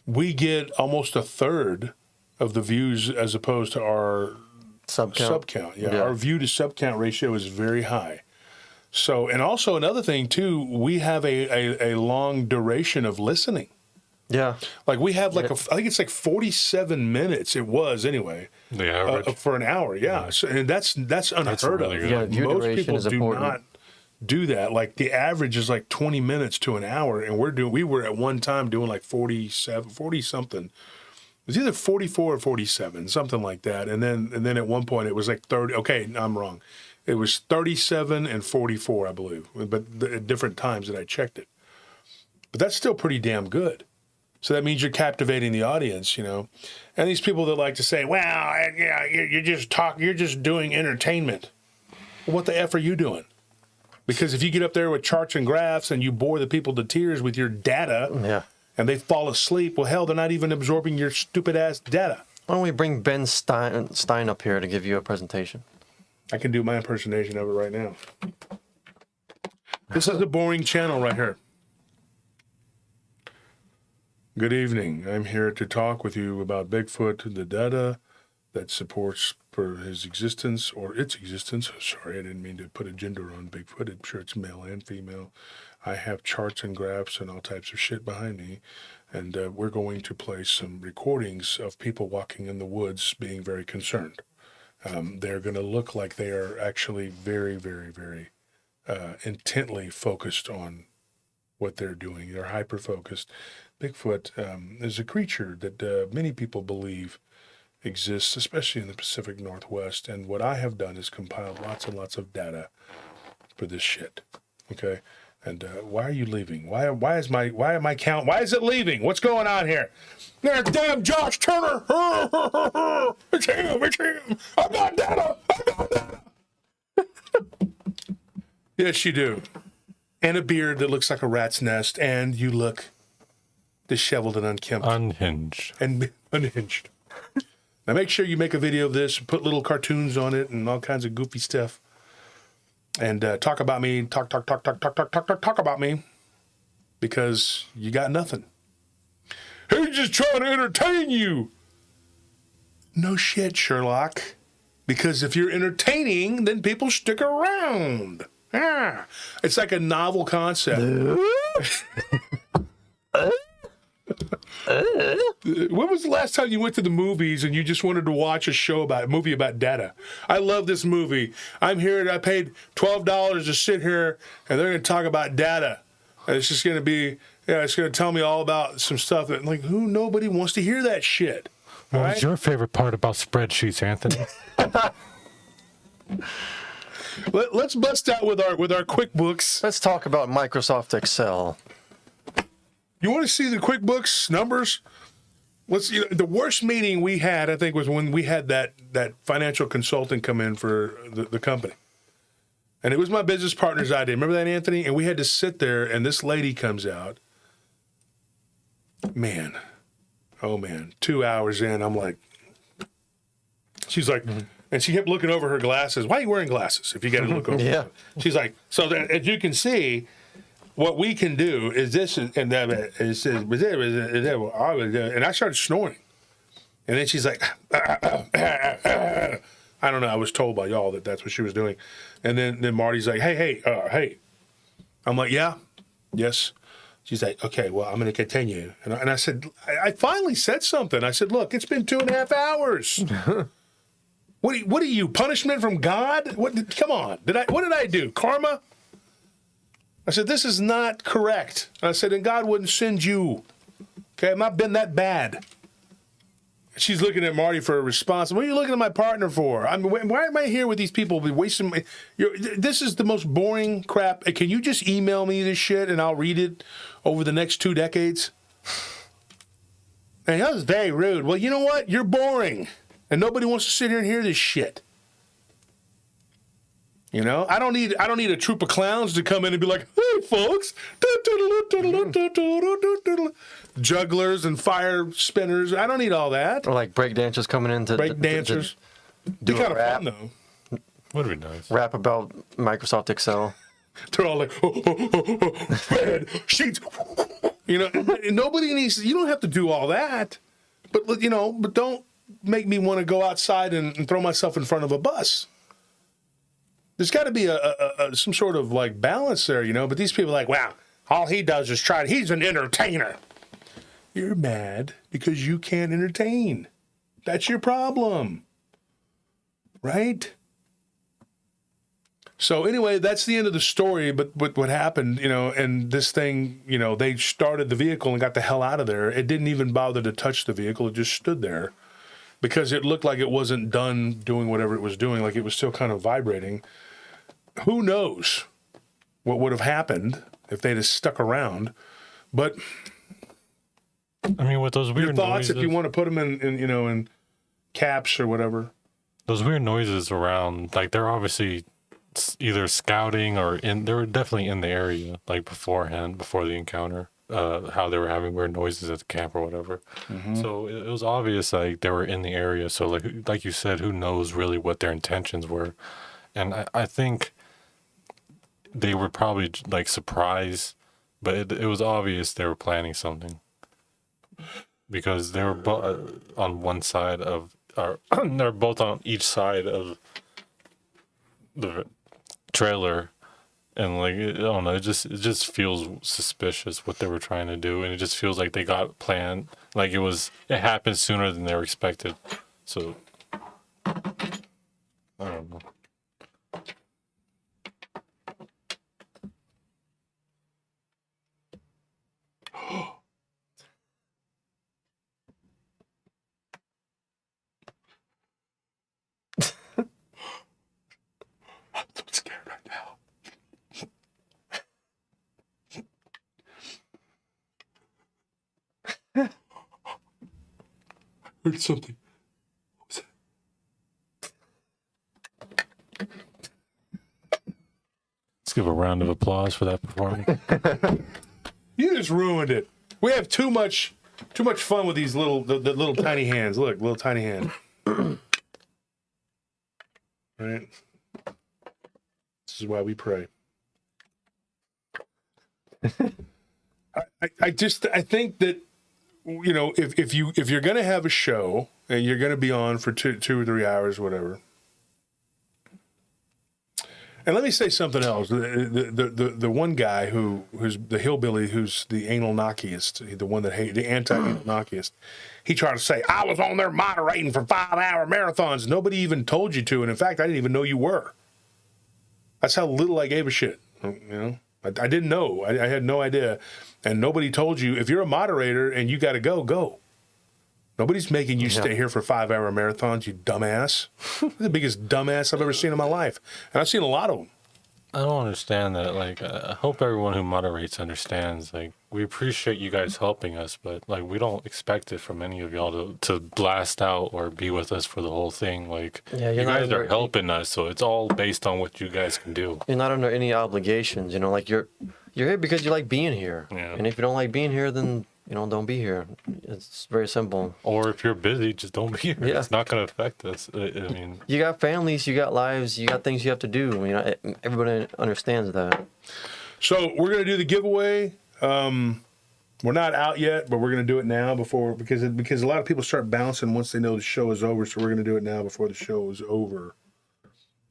we get almost a third of the views as opposed to our sub count. Yeah, our view to sub count ratio is very high. So, and also another thing too, we have a long duration of listening. Yeah. Like we have like I think it's like 47 minutes. It was anyway. The average for an hour. Yeah. So, and that's unheard really of. good. Yeah, view Most duration people is do important. not do that. Like the average is like 20 minutes to an hour, and we were at one time doing like 40 something. It was either 44 or 47, something like that. And then at one point it was like 30. Okay, I'm wrong. It was 37 and 44, I believe, but at different times that I checked it. But that's still pretty damn good. So that means you're captivating the audience, you know. And these people that like to say, well, yeah, you're just doing entertainment. Well, what the F are you doing? Because if you get up there with charts and graphs and you bore the people to tears with your data, Yeah. and they fall asleep, well, hell, they're not even absorbing your stupid ass data. Why don't we bring Ben Stein up here to give you a presentation? I can do my impersonation of it right now. This is a boring channel right here. Good evening. I'm here to talk with you about Bigfoot, the data that supports for his existence or its existence. Sorry, I didn't mean to put a gender on Bigfoot. I'm sure it's male and female. I have charts and graphs and all types of shit behind me. And we're going to play some recordings of people walking in the woods being very concerned. They're going to look like they are actually very, very, very intently focused on what they're doing. They're hyper-focused. Bigfoot is a creature that many people believe exists, especially in the Pacific Northwest. And what I have done is compiled lots and lots of data for this shit. Okay? And why are you leaving? Why is my count? Why is it leaving? What's going on here? There's damn Josh Turner. It's him. It's him. I got data. Yes, you do. And a beard that looks like a rat's nest, and you look disheveled and unkempt. Unhinged. And unhinged. Now make sure you make a video of this, put little cartoons on it and all kinds of goofy stuff. And talk about me, talk about me, because you got nothing. He's just trying to entertain you. No shit, Sherlock. Because if you're entertaining, then people stick around. Ah, it's like a novel concept. When was the last time you went to the movies and you just wanted to watch a movie about data? I love this movie. I'm here. I paid $12 to sit here, and they're going to talk about data. And it's just going to be, it's going to tell me all about some stuff that, like, nobody wants to hear that shit. What right? was your favorite part about spreadsheets, Anthony? Let's bust out with our QuickBooks. Let's talk about Microsoft Excel. You want to see the QuickBooks numbers? The worst meeting we had, I think, was when we had that financial consultant come in for the company. And it was my business partner's idea. Remember that, Anthony? And we had to sit there, and this lady comes out. Man. Oh, man. 2 hours in, I'm like, she's like, and she kept looking over her glasses. Why are you wearing glasses if you got to look over? Yeah. She's like, so that, as you can see, what we can do is this, and that it says, and I started snoring. And then she's like, I don't know. I was told by y'all that that's what she was doing. And then Marty's like, hey. I'm like, yeah, yes. She's like, okay, well, I'm going to continue. And I said, I finally said something. I said, look, it's been 2.5 hours. What are you, punishment from God? Come on. What did I do? Karma? I said, this is not correct. I said, and God wouldn't send you. Okay, I've not been that bad. She's looking at Marty for a response. What are you looking at my partner for? I mean, why am I here with these people? Wasting my, this is the most boring crap. Can you just email me this shit and I'll read it over the next 2 decades? And that was very rude. Well, you know what? You're boring. And nobody wants to sit here and hear this shit. You know, I don't need a troop of clowns to come in and be like, hey, folks, jugglers and fire spinners. I don't need all that. Or like break dancers coming in to Break dancers. do Be kind a of rap, fun though. Would be nice. rap about Microsoft Excel. They're all like, red sheets. You know, nobody needs. You don't have to do all that, but don't make me want to go outside and throw myself in front of a bus. There's got to be some sort of like balance there, but these people are like, wow, all he does is try. He's an entertainer. You're mad because you can't entertain. That's your problem. Right? So anyway, that's the end of the story, but what happened, and this thing, they started the vehicle and got the hell out of there. It didn't even bother to touch the vehicle. It just stood there because it looked like it wasn't done doing whatever it was doing, like it was still kind of vibrating. Who knows what would have happened if they'd have stuck around? But I mean, with those weird your thoughts, noises, if you want to put them in caps or whatever. those weird noises around, like they're obviously either scouting or they were definitely in the area, like beforehand, before the encounter. how they were having weird noises at the camp or whatever. So it was obvious like they were in the area. So like you said, who knows really what their intentions were? And I think they were probably like surprised, but it was obvious they were planning something because they were both on one side of, or they're both on each side of the trailer. And like I don't know, it just feels suspicious what they were trying to do, and it just feels like they got planned, like it happened sooner than they were expected. So I don't know. I'm so scared right now. I heard something. What was that? Let's give a round of applause for that performance. You just ruined it. We have too much fun with these the little tiny hands. Look, little tiny hand. Right. This is why we pray. I think that, you know, if you're gonna have a show and you're gonna be on for 2 or 3 hours, whatever. And let me say something else. The one guy who's the hillbilly, who's the anal knockiest, the one that the anti-anal knockiest, he tried to say, I was on there moderating for 5-hour marathons. Nobody even told you to. And in fact, I didn't even know you were. That's how little I gave a shit. You know, I didn't know. I had no idea. And nobody told you, if you're a moderator and you got to go. Nobody's making you stay here for 5-hour marathons, you dumbass. You're the biggest dumbass I've ever seen in my life. And I've seen a lot of them. I don't understand that. Like, I hope everyone who moderates understands. Like, we appreciate you guys helping us, but like, we don't expect it from any of y'all to blast out or be with us for the whole thing. Like, Yeah, you guys are under- helping us, so it's all based on what you guys can do. You're not under any obligations, you know, like you're here because you like being here. Yeah. And if you don't like being here, then, you know, don't be here. It's very simple. Or if you're busy, just don't be here. Yeah. It's not going to affect us. I mean, You got families, you got lives, you got things you have to do. You know, everybody understands that. So we're going to do the giveaway. We're not out yet, but we're going to do it now because a lot of people start bouncing once they know the show is over. So we're going to do it now before the show is over.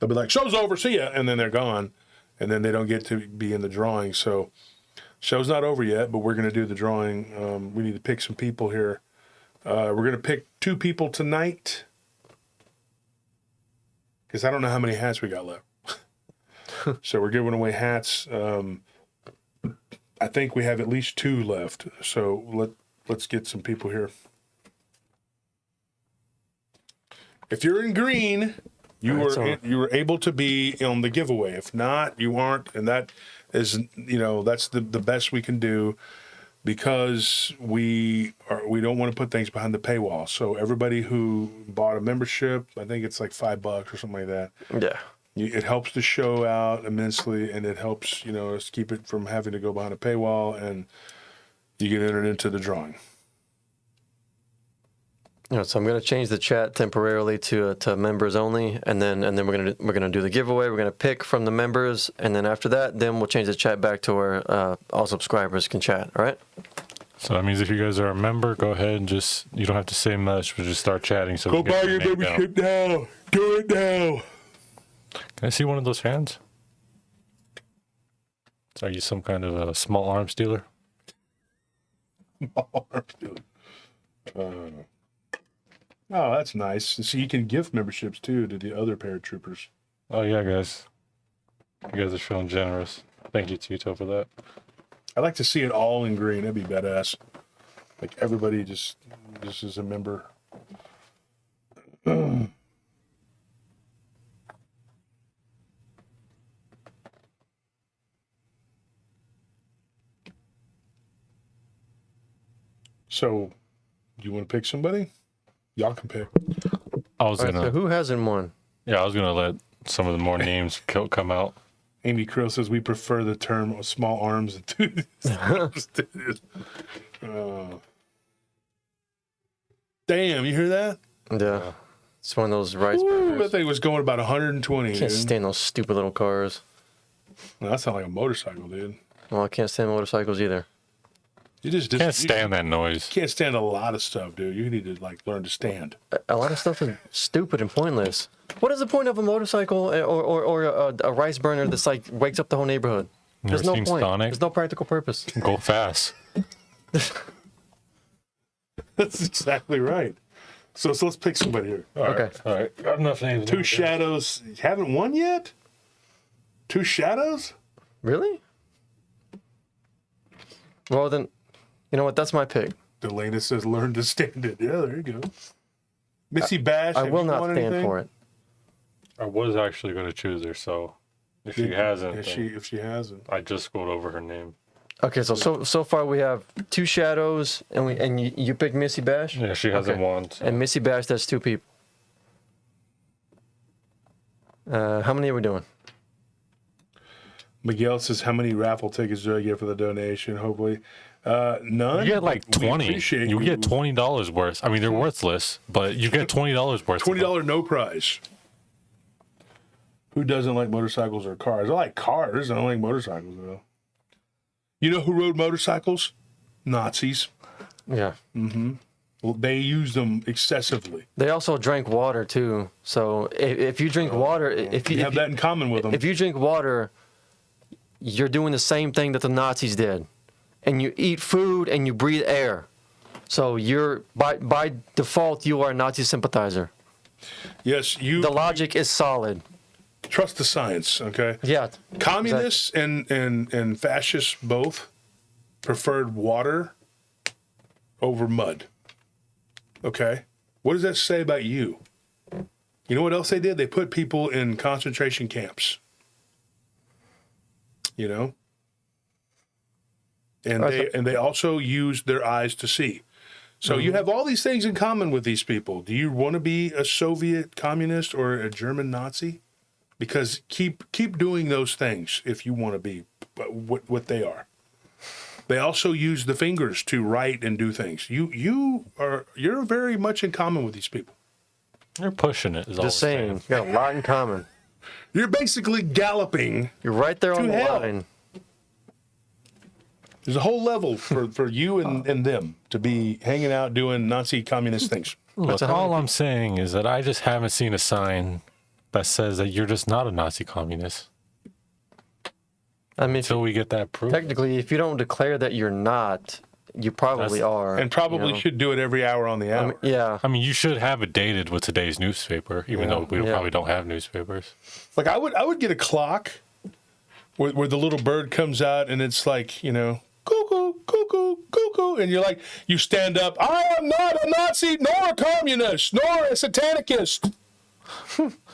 They'll be like, show's over, see ya. And then they're gone. And then they don't get to be in the drawing. So show's not over yet, but we're going to do the drawing. We need to pick some people here. We're going to pick 2 people tonight because I don't know how many hats we got left. So we're giving away hats. I think we have at least 2 left. So let's get some people here. If you're in green, you were able to be on the giveaway. If not, you aren't, and that is, you know, that's the best we can do because we don't want to put things behind the paywall. So everybody who bought a membership, I think it's like $5 or something like that. Yeah. It helps the show out immensely, and it helps, you know, us keep it from having to go behind a paywall, and you get entered into the drawing. You know, so I'm going to change the chat temporarily to members only, and then we're gonna do the giveaway. We're gonna pick from the members, and then after that, then we'll change the chat back to where all subscribers can chat. All right. so that means if you guys are a member, go ahead and you don't have to say much, but just start chatting. So Go we can get buy your name down. membership now. Do it now. Can I see one of those hands? Are you some kind of a small arms dealer? Oh, that's nice. So you can gift memberships too to the other paratroopers. Oh yeah, guys. You guys are feeling generous. Thank you, Tito, for that. I'd like to see it all in green. That'd be badass. Like everybody just is a member. So, do you want to pick somebody? Y'all can pick. I was All right, gonna, so who hasn't won? yeah, I was gonna let some of the more names come out. Amy Krill says we prefer the term small arms. Damn, you hear that? Yeah. It's one of those rice Ooh, burgers. that thing was going about 120. Can't Dude. stand those stupid little cars. Well, that sounds like a motorcycle, dude. Well, I can't stand motorcycles either. You just Can't stand that noise. Can't stand a lot of stuff, dude. You need to like learn to stand. A lot of stuff is stupid and pointless. What is the point of a motorcycle or a rice burner that's like wakes up the whole neighborhood? There's Never no seen point. Sonic? There's no practical purpose. Go fast. That's exactly right. So let's pick somebody here. Okay. All right. Got enough names. Two Shadows. You haven't won yet? Two Shadows? Really? Well, then, you know what? That's my pick. Delana says learn to stand it. Yeah, there you go. Missy Bash. I have will you not won stand anything? for it. I was actually going to choose her, so if she hasn't, If then she hasn't. I just scrolled over her name. Okay, so far we have two Shadows, and you picked Missy Bash. Yeah, she hasn't Okay. won. So. And Missy Bash, that's two people. How many are we doing? Miguel says, how many raffle tickets do I get for the donation? Hopefully, none. You get like We 20. appreciate You get $20 worth. I mean, they're worthless, but you get $20 worth. $20 no prize. Who doesn't like motorcycles or cars? I like cars. I don't like motorcycles though. You know who rode motorcycles? Nazis. Yeah. Well, they used them excessively. They also drank water too. So if you drink water, if You you have that in common with them. if you drink water, you're doing the same thing that the Nazis did, and you eat food and you breathe air. So you're by default you are a Nazi sympathizer. Yes, you The logic is solid. trust the science, okay? Yeah. Communists and fascists both preferred water over mud. Okay? What does that say about you? You know what else they did? They put people in concentration camps. You know? And they also used their eyes to see. So you have all these things in common with these people. Do you want to be a Soviet communist or a German Nazi? Because keep doing those things if you want to be what they are. They also use the fingers to write and do things. You're very much in common with these people. You're pushing it. Is all Just I'm saying, you got a lot in common. You're basically galloping. You're right there on To the hell. line. There's a whole level for you and them to be hanging out doing Nazi communist things. Look, how all I'm saying is that I just haven't seen a sign that says that you're just not a Nazi communist I mean, until we get that proof. technically, if you don't declare that you're not, you probably are. And probably you know? should do it every hour on the I hour. mean, yeah. I mean, you should have it dated with today's newspaper, even though we Yeah. probably don't have newspapers. Like I would get a clock where the little bird comes out and it's like, you know, cuckoo, cuckoo, cuckoo, and you're like, you stand up. I am not a Nazi, nor a communist, nor a satanicist.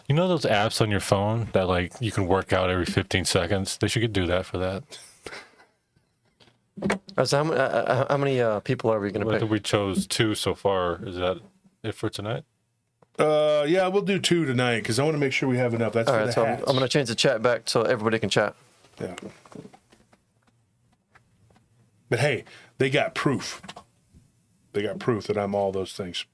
You know those apps on your phone that like you can work out every 15 seconds? They should do that for that. So how many people are we going to I pick? think we chose 2 so far. Is that it for tonight? Yeah, we'll do 2 tonight because I want to make sure we have enough. That's All for right, the so I'm hats. going to change the chat back so everybody can chat. Yeah. But hey, they got proof. They got proof that I'm all those things.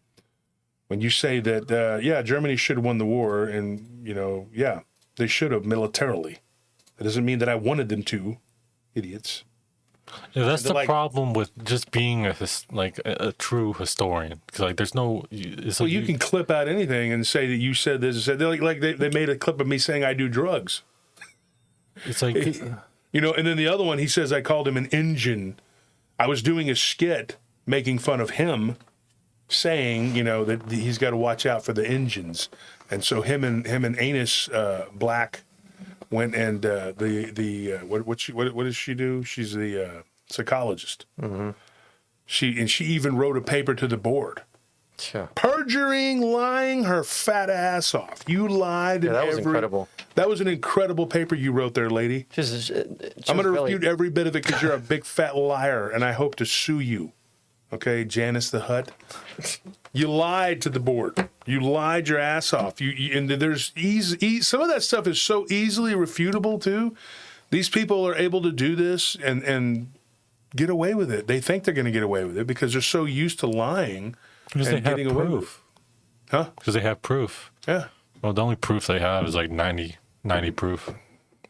When you say that, yeah, Germany should have won the war, and, you know, yeah, they should have militarily. That doesn't mean that I wanted them to, idiots. Yeah, that's They're the like- problem with just being a true historian. Because like, there's no. It's Well, like you can clip out anything and say that you said this and said, they're like they made a clip of me saying I do drugs. It's like You know, and then the other one, he says I called him an engine. I was doing a skit making fun of him, saying, you know, that he's got to watch out for the engines. And so him and Anus Black went and what does she do? She's the psychologist. Mm-hmm. She even wrote a paper to the board. Yeah. Perjuring, lying her fat ass off. You lied. Yeah, in that was incredible. That was an incredible paper you wrote there, lady. I'm going to refute every bit of it because you're a big fat liar, and I hope to sue you. Okay, Janice the Hutt. You lied to the board. You lied your ass off. And there's some of that stuff is so easily refutable too. These people are able to do this and get away with it. They think they're going to get away with it because they're so used to lying Because and they have getting away with it. proof. Huh? Because they have proof. Yeah. Well, the only proof they have is like 90 proof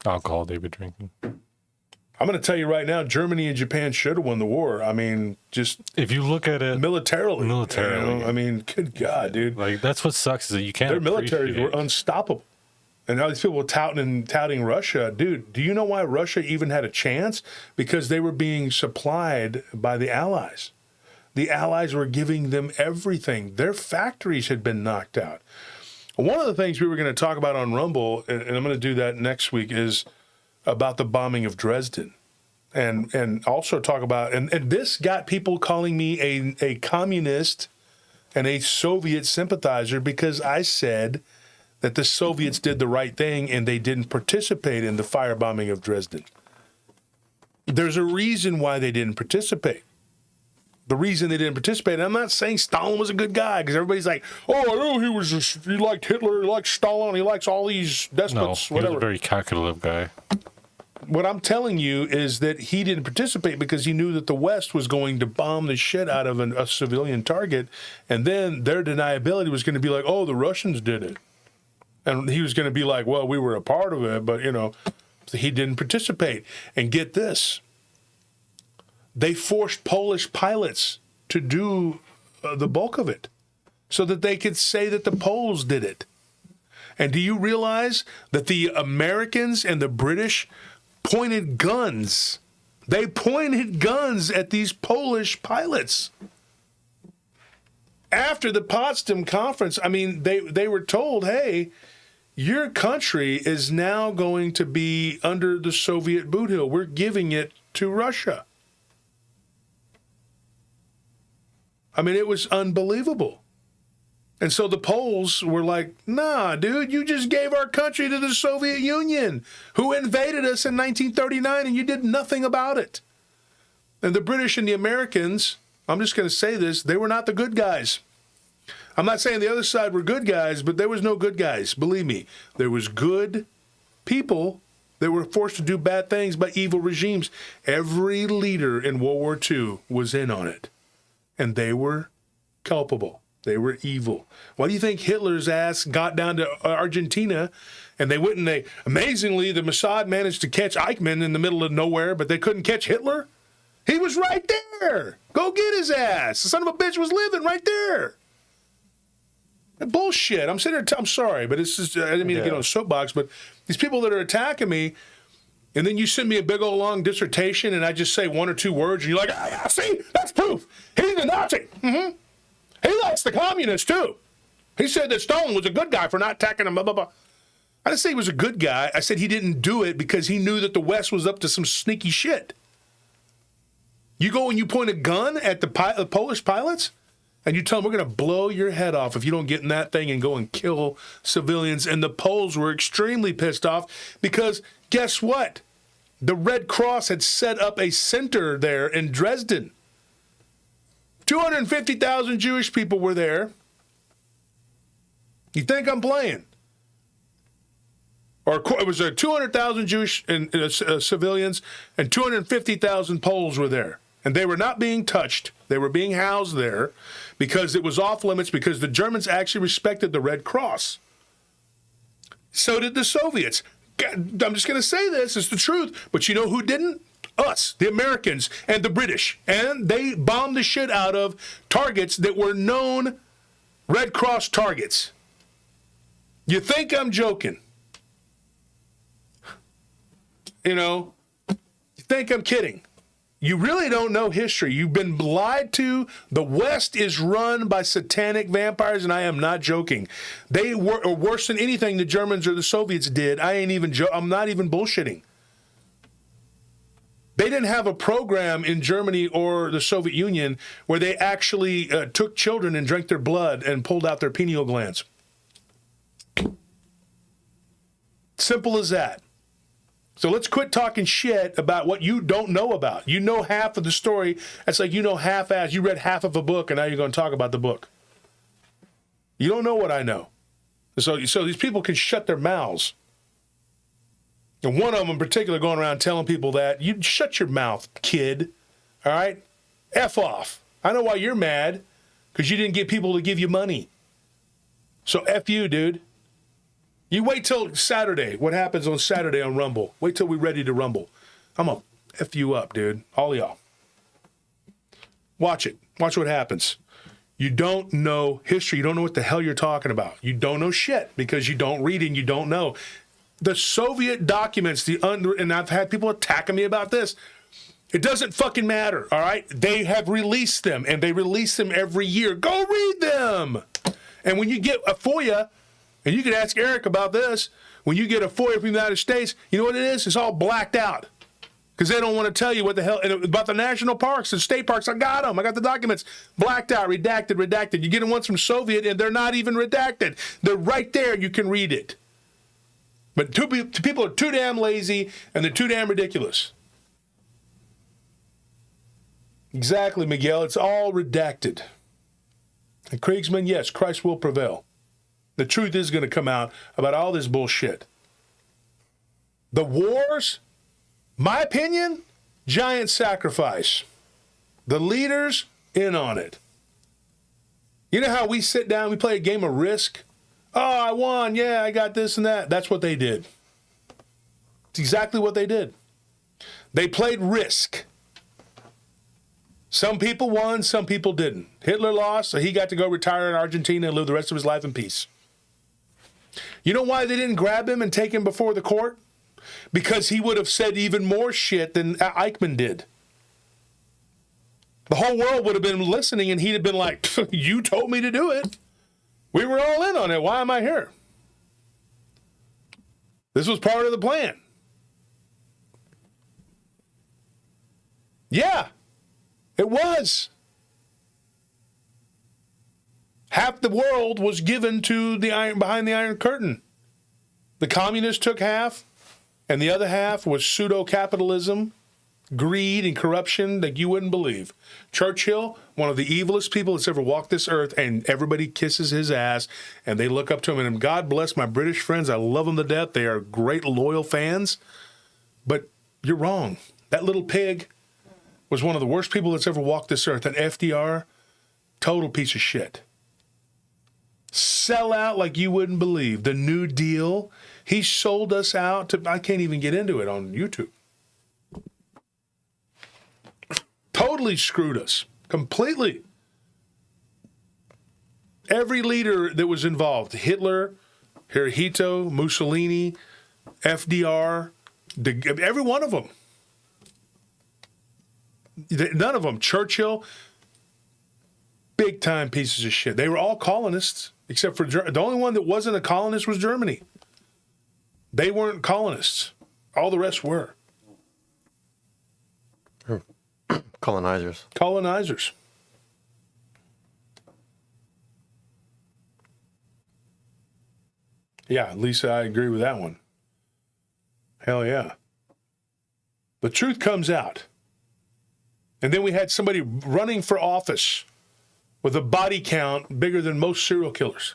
alcohol they've been drinking. I'm going to tell you right now, Germany and Japan should have won the war. I mean, just If you look at it, militarily. Militarily. You know? I mean, good God, dude. like that's what sucks is that you can't. Their militaries were appreciate- unstoppable. And now these people were touting Russia. Dude, do you know why Russia even had a chance? Because they were being supplied by the Allies. The Allies were giving them everything. Their factories had been knocked out. One of the things we were going to talk about on Rumble, and I'm going to do that next week, is about the bombing of Dresden. And also talk about, and this got people calling me a communist and a Soviet sympathizer because I said that the Soviets did the right thing and they didn't participate in the firebombing of Dresden. There's a reason why they didn't participate. The reason they didn't participate, and I'm not saying Stalin was a good guy, because everybody's like, oh, I know he liked Hitler, he liked Stalin, he likes all these No, despots, he was whatever. a very calculative guy. What I'm telling you is that he didn't participate because he knew that the West was going to bomb the shit out of a civilian target, and then their deniability was going to be like, oh, the Russians did it. And he was going to be like, well, we were a part of it, but, he didn't participate. And get this. They forced Polish pilots to do the bulk of it so that they could say that the Poles did it. And do you realize that the Americans and the British pointed guns? They pointed guns at these Polish pilots. After the Potsdam Conference, I mean, they were told, hey, your country is now going to be under the Soviet boot heel. We're giving it to Russia. I mean, it was unbelievable. And so the Poles were like, nah, dude, you just gave our country to the Soviet Union, who invaded us in 1939, and you did nothing about it. And the British and the Americans, I'm just going to say this, they were not the good guys. I'm not saying the other side were good guys, but there was no good guys. Believe me, there was good people that were forced to do bad things by evil regimes. Every leader in World War II was in on it. And they were culpable. They were evil. Why do you think Hitler's ass got down to Argentina and they went and amazingly, the Mossad managed to catch Eichmann in the middle of nowhere, but they couldn't catch Hitler? He was right there. Go get his ass. The son of a bitch was living right there. Bullshit. I'm sitting there, I'm sorry, but it's just, I didn't mean to get on a soapbox, but these people that are attacking me, and then you send me a big old long dissertation and I just say one or two words and you're like, ah, see, that's proof. He's a Nazi. Mm-hmm. He likes the communists too. He said that Stalin was a good guy for not attacking him, blah, blah, blah. I didn't say he was a good guy. I said he didn't do it because he knew that the West was up to some sneaky shit. You go and you point a gun at the Polish pilots and you tell them we're going to blow your head off if you don't get in that thing and go and kill civilians. And the Poles were extremely pissed off because guess what? The Red Cross had set up a center there in Dresden. 250,000 Jewish people were there. You think I'm playing? Or it was 200,000 Jewish civilians and 250,000 Poles were there. And they were not being touched. They were being housed there because it was off limits because the Germans actually respected the Red Cross. So did the Soviets. I'm just going to say this, it's the truth. But you know who didn't? Us, the Americans and the British. And they bombed the shit out of targets that were known Red Cross targets. You think I'm joking? You think I'm kidding? You really don't know history. You've been lied to. The West is run by satanic vampires, and I am not joking. They were worse than anything the Germans or the Soviets did. I'm not even bullshitting. They didn't have a program in Germany or the Soviet Union where they actually took children and drank their blood and pulled out their pineal glands. Simple as that. So let's quit talking shit about what you don't know about. You know half of the story. It's like you know half-ass. You read half of a book, and now you're going to talk about the book. You don't know what I know. So these people can shut their mouths. And one of them in particular going around telling people that, you shut your mouth, kid. All right? F off. I know why you're mad, because you didn't get people to give you money. So F you, dude. You wait till Saturday. What happens on Saturday on Rumble? Wait till we're ready to rumble. I'm going to F you up, dude. All of y'all. Watch it. Watch what happens. You don't know history. You don't know what the hell you're talking about. You don't know shit because you don't read and you don't know. The Soviet documents, and I've had people attacking me about this. It doesn't fucking matter, all right? They have released them, and they release them every year. Go read them. And when you get a FOIA, and you can ask Eric about this, when you get a FOIA from the United States, you know what it is? It's all blacked out. Because they don't want to tell you what the hell, and about the national parks and state parks. I got them. I got the documents. Blacked out, redacted. You get them ones from Soviet, and they're not even redacted. They're right there. You can read it. But people are too damn lazy, and they're too damn ridiculous. Exactly, Miguel. It's all redacted. And Kriegsman, yes, Christ will prevail. The truth is going to come out about all this bullshit. The wars, my opinion, giant sacrifice. The leaders in on it. You know how we sit down, we play a game of Risk? Oh, I won. Yeah, I got this and that. That's what they did. It's exactly what they did. They played Risk. Some people won, some people didn't. Hitler lost, so he got to go retire in Argentina and live the rest of his life in peace. You know why they didn't grab him and take him before the court? Because he would have said even more shit than Eichmann did. The whole world would have been listening, and he'd have been like, you told me to do it. We were all in on it. Why am I here? This was part of the plan. Yeah, it was. Half the world was given to the iron behind the Iron Curtain. The communists took half, and the other half was pseudo-capitalism, greed, and corruption that you wouldn't believe. Churchill, one of the evilest people that's ever walked this earth, and everybody kisses his ass, and they look up to him. And God bless my British friends. I love them to death. They are great, loyal fans. But you're wrong. That little pig was one of the worst people that's ever walked this earth. And FDR, total piece of shit. Sell out like you wouldn't believe. The New Deal, he sold us out to, I can't even get into it on YouTube. Totally screwed us. Completely. Every leader that was involved, Hitler, Hirohito, Mussolini, FDR, every one of them. None of them. Churchill, big time pieces of shit. They were all colonists, except for the only one that wasn't a colonist was Germany. They weren't colonists. All the rest were. Colonizers. Colonizers. Yeah, Lisa, I agree with that one. Hell yeah. The truth comes out. And then we had somebody running for office with a body count bigger than most serial killers.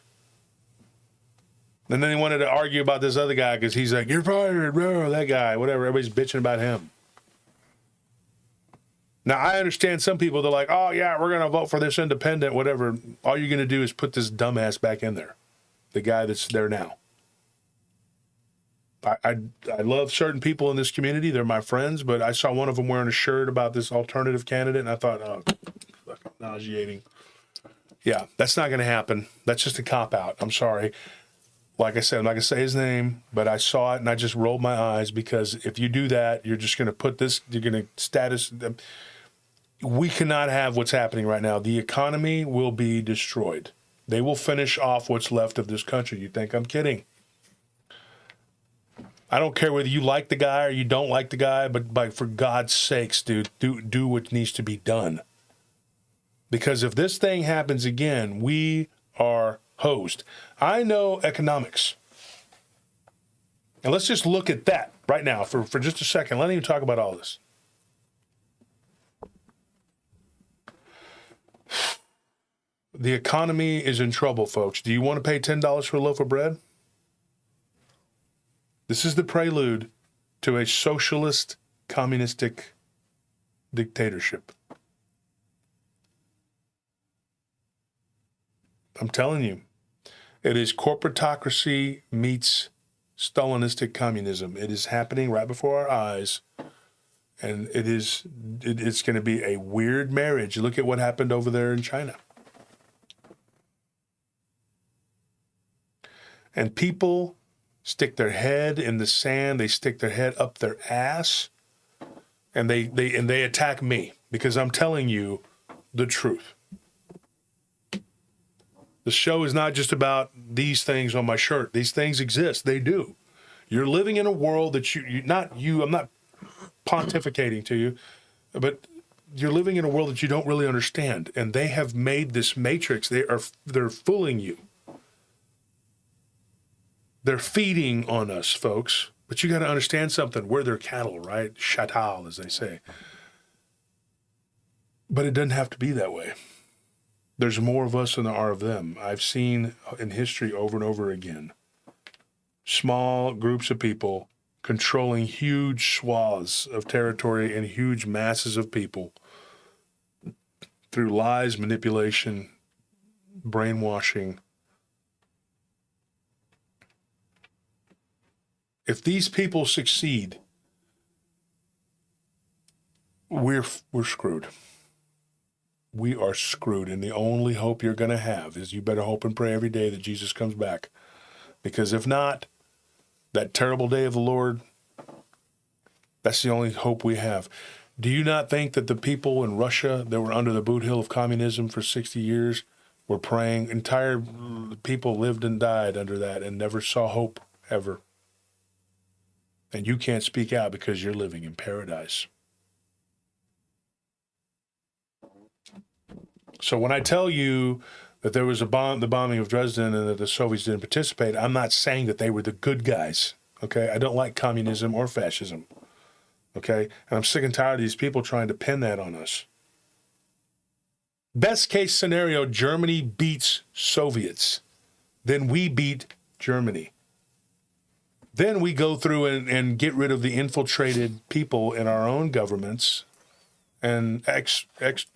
And then he wanted to argue about this other guy because he's like, you're fired, bro, that guy, whatever. Everybody's bitching about him. Now, I understand some people, they're like, oh, yeah, we're going to vote for this independent, whatever. All you're going to do is put this dumbass back in there, the guy that's there now. I love certain people in this community. They're my friends, but I saw one of them wearing a shirt about this alternative candidate, and I thought, oh, fucking nauseating. Yeah, that's not going to happen. That's just a cop-out. I'm sorry. Like I said, I'm not going to say his name, but I saw it, and I just rolled my eyes because if you do that, you're just going to put this, you're going to status. We cannot have what's happening right now. The economy will be destroyed. They will finish off what's left of this country. You think I'm kidding? I don't care whether you like the guy or you don't like the guy, but for God's sakes, dude, do what needs to be done. Because if this thing happens again, we are hosed. I know economics. And let's just look at that right now for just a second. Let me even talk about all this. The economy is in trouble, folks. Do you want to pay $10 for a loaf of bread? This is the prelude to a socialist, communistic dictatorship. I'm telling you, it is corporatocracy meets Stalinistic communism. It is happening right before our eyes, and it's going to be a weird marriage. Look at what happened over there in China. And people stick their head in the sand. They stick their head up their ass, and they attack me because I'm telling you the truth. The show is not just about these things on my shirt. These things exist. They do. You're living in a world that I'm not pontificating to you, but you're living in a world that you don't really understand. And they have made this matrix. They're fooling you. They're feeding on us, folks. But you got to understand something. We're their cattle, right? Chatal, as they say. But it doesn't have to be that way. There's more of us than there are of them. I've seen in history over and over again, small groups of people controlling huge swaths of territory and huge masses of people through lies, manipulation, brainwashing. If these people succeed, we're screwed. We are screwed, and the only hope you're going to have is you better hope and pray every day that Jesus comes back. Because if not, that terrible day of the Lord, that's the only hope we have. Do you not think that the people in Russia that were under the boot heel of communism for 60 years were praying? Entire people lived and died under that and never saw hope ever. And you can't speak out because you're living in paradise. So when I tell you that there was the bombing of Dresden and that the Soviets didn't participate, I'm not saying that they were the good guys, okay? I don't like communism or fascism, okay? And I'm sick and tired of these people trying to pin that on us. Best case scenario, Germany beats Soviets. Then we beat Germany. Then we go through and get rid of the infiltrated people in our own governments and expurgate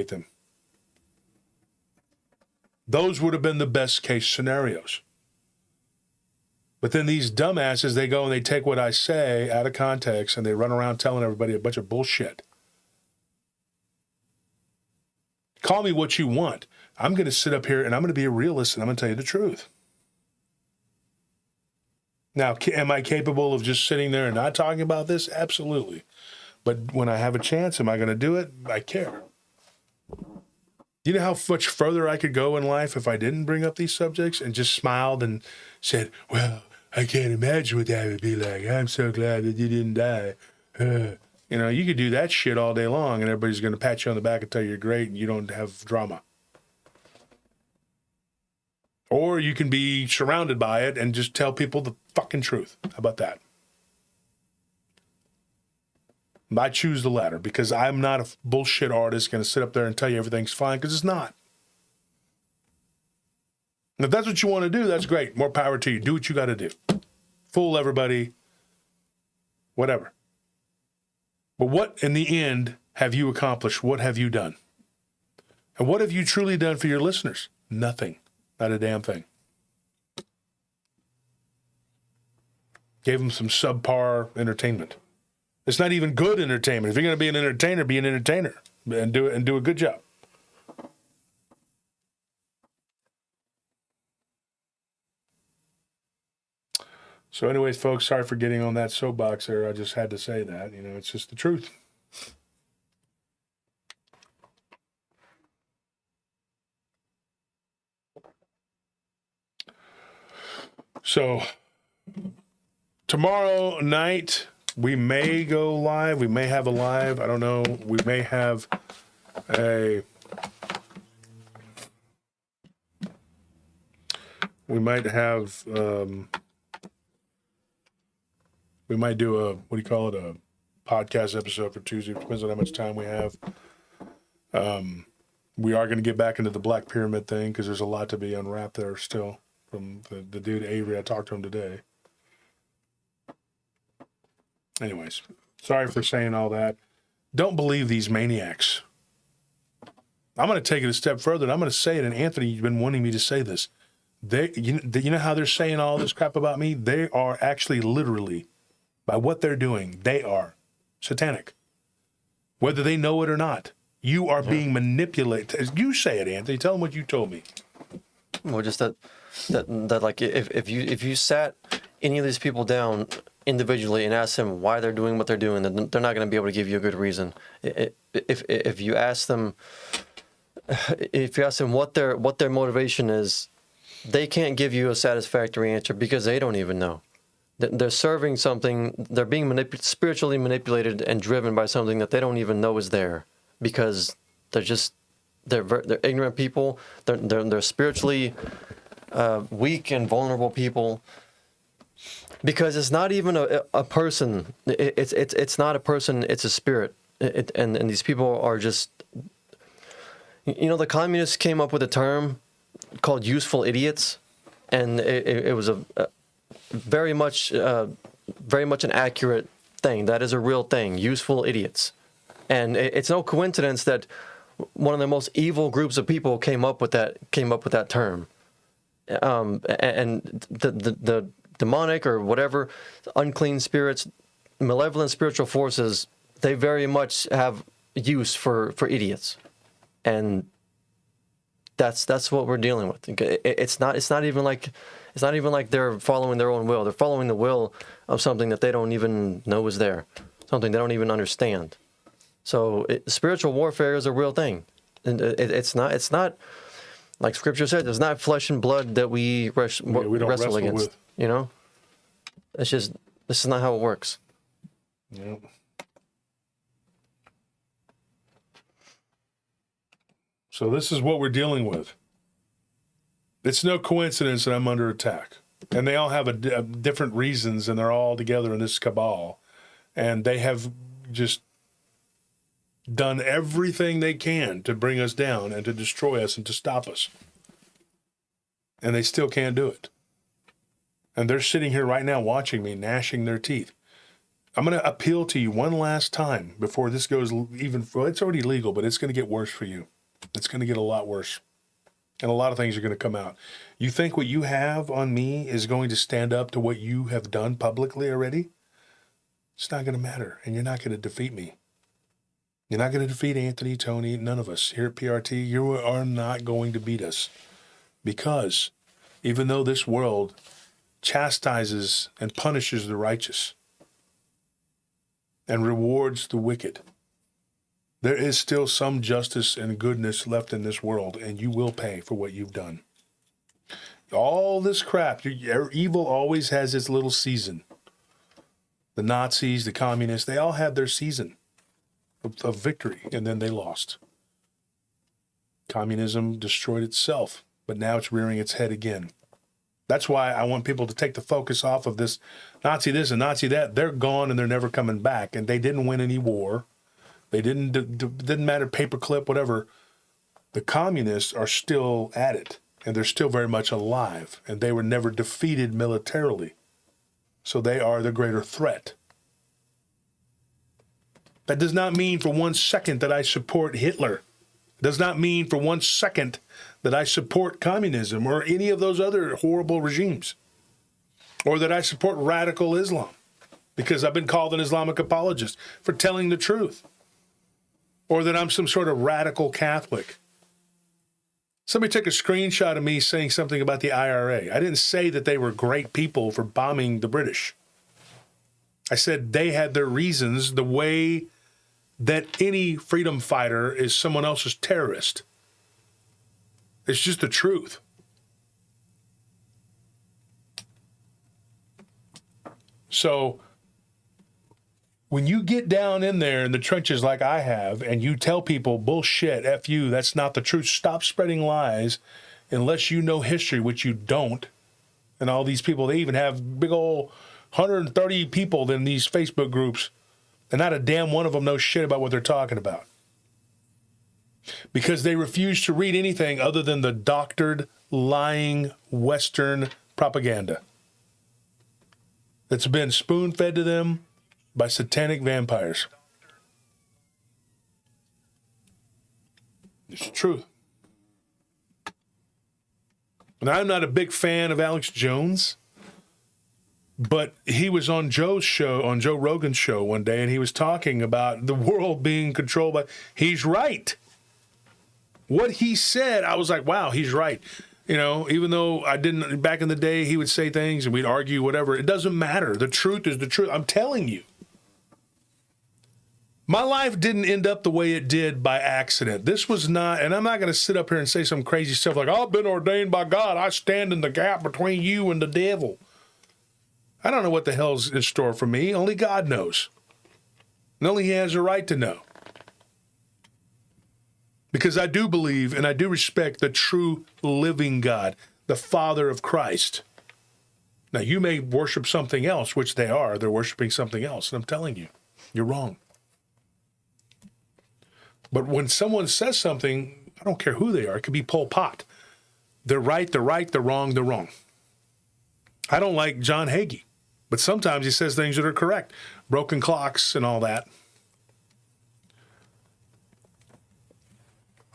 them. Those would have been the best case scenarios. But then these dumbasses, they go and they take what I say out of context and they run around telling everybody a bunch of bullshit. Call me what you want. I'm going to sit up here and I'm going to be a realist and I'm going to tell you the truth. Now, am I capable of just sitting there and not talking about this? Absolutely. But when I have a chance, am I going to do it? I care. You know how much further I could go in life if I didn't bring up these subjects and just smiled and said, well, I can't imagine what that would be like. I'm so glad that you didn't die. You know, you could do that shit all day long and everybody's going to pat you on the back and tell you you're great and you don't have drama. Or you can be surrounded by it and just tell people the fucking truth. How about that? I choose the latter because I'm not a bullshit artist going to sit up there and tell you everything's fine because it's not. And if that's what you want to do, that's great. More power to you. Do what you got to do. Fool everybody. Whatever. But what, in the end, have you accomplished? What have you done? And what have you truly done for your listeners? Nothing. Not a damn thing. Gave them some subpar entertainment. It's not even good entertainment. If you're going to be an entertainer and do a good job. So anyways, folks, sorry for getting on that soapbox there. I just had to say that. You know, it's just the truth. So tomorrow night, we may go live. We may have a live. I don't know. We may have we might have, we might do a podcast episode for Tuesday. It depends on how much time we have. We are going to get back into the Black Pyramid thing because there's a lot to be unwrapped there still from the dude Avery. I talked to him today. Anyways, sorry for saying all that. Don't believe these maniacs. I'm going to take it a step further, and I'm going to say it, and Anthony, you've been wanting me to say this. You know how they're saying all this crap about me? They are actually literally, by what they're doing, they are satanic. Whether they know it or not. You are being manipulated. You say it, Anthony. Tell them what you told me. Well, just that like if you sat any of these people down individually and asked them why they're doing what they're doing, then they're not going to be able to give you a good reason. If you ask them, what their motivation is, they can't give you a satisfactory answer because they don't even know. They're serving something. They're being spiritually manipulated and driven by something that they don't even know is there. Because they're ignorant people. They're spiritually weak and vulnerable people. Because it's not even a person. It's not a person. It's a spirit. And these people are just. The communists came up with a term called useful idiots, and it was a very much an accurate thing. That is a real thing. Useful idiots. And it's no coincidence that one of the most evil groups of people came up with that term. And the demonic or whatever, unclean spirits, malevolent spiritual forces, they very much have use for idiots. And that's what we're dealing with. It's not even like they're following their own will. They're following the will of something that they don't even know is there, something they don't even understand. So spiritual warfare is a real thing, and it's not like Scripture says. It's not flesh and blood that we wrestle against. With. It's just this is not how it works. Yep. So this is what we're dealing with. It's no coincidence that I'm under attack, and they all have a different reasons, and they're all together in this cabal, and they have just done everything they can to bring us down and to destroy us and to stop us. And they still can't do it. And they're sitting here right now watching me, gnashing their teeth. I'm going to appeal to you one last time before this goes even further. It's already legal, but it's going to get worse for you. It's going to get a lot worse. And a lot of things are going to come out. You think what you have on me is going to stand up to what you have done publicly already? It's not going to matter, and you're not going to defeat me. You're not going to defeat Anthony, Tony, none of us. Here at PRT, you are not going to beat us. Because even though this world chastises and punishes the righteous and rewards the wicked, there is still some justice and goodness left in this world, and you will pay for what you've done. All this crap, evil always has its little season. The Nazis, the communists, they all had their season of victory, and then they lost. Communism destroyed itself, but now it's rearing its head again. That's why I want people to take the focus off of this Nazi this and Nazi that. They're gone and they're never coming back, and they didn't win any war. They didn't matter, paperclip, whatever. The communists are still at it, and they're still very much alive, and they were never defeated militarily. So they are the greater threat. That does not mean for 1 second that I support Hitler. It does not mean for 1 second that I support communism or any of those other horrible regimes, or that I support radical Islam, because I've been called an Islamic apologist for telling the truth, or that I'm some sort of radical Catholic. Somebody took a screenshot of me saying something about the IRA. I didn't say that they were great people for bombing the British. I said they had their reasons, the way that any freedom fighter is someone else's terrorist. It's just the truth. So when you get down in there in the trenches like I have, and you tell people, bullshit, F you, that's not the truth, stop spreading lies unless you know history, which you don't. And all these people, they even have big old 130 people in these Facebook groups, and not a damn one of them knows shit about what they're talking about. because they refuse to read anything other than the doctored, lying Western propaganda that's been spoon-fed to them by satanic vampires. It's the truth. And I'm not a big fan of Alex Jones, but he was on Joe Rogan's show one day, and he was talking about the world being controlled by... He's right. What he said, I was like, wow, he's right. You know, even though I didn't... Back in the day, he would say things, and we'd argue, whatever. It doesn't matter. The truth is the truth. I'm telling you. My life didn't end up the way it did by accident. This was not, and I'm not going to sit up here and say some crazy stuff like, I've been ordained by God. I stand in the gap between you and the devil. I don't know what the hell's in store for me. Only God knows. And only he has a right to know. Because I do believe and I do respect the true living God, the Father of Christ. Now, you may worship something else, which they are. They're worshiping something else. And I'm telling you, you're wrong. But when someone says something, I don't care who they are. It could be Pol Pot. They're right, they're right, they're wrong, they're wrong. I don't like John Hagee, but sometimes he says things that are correct. Broken clocks and all that.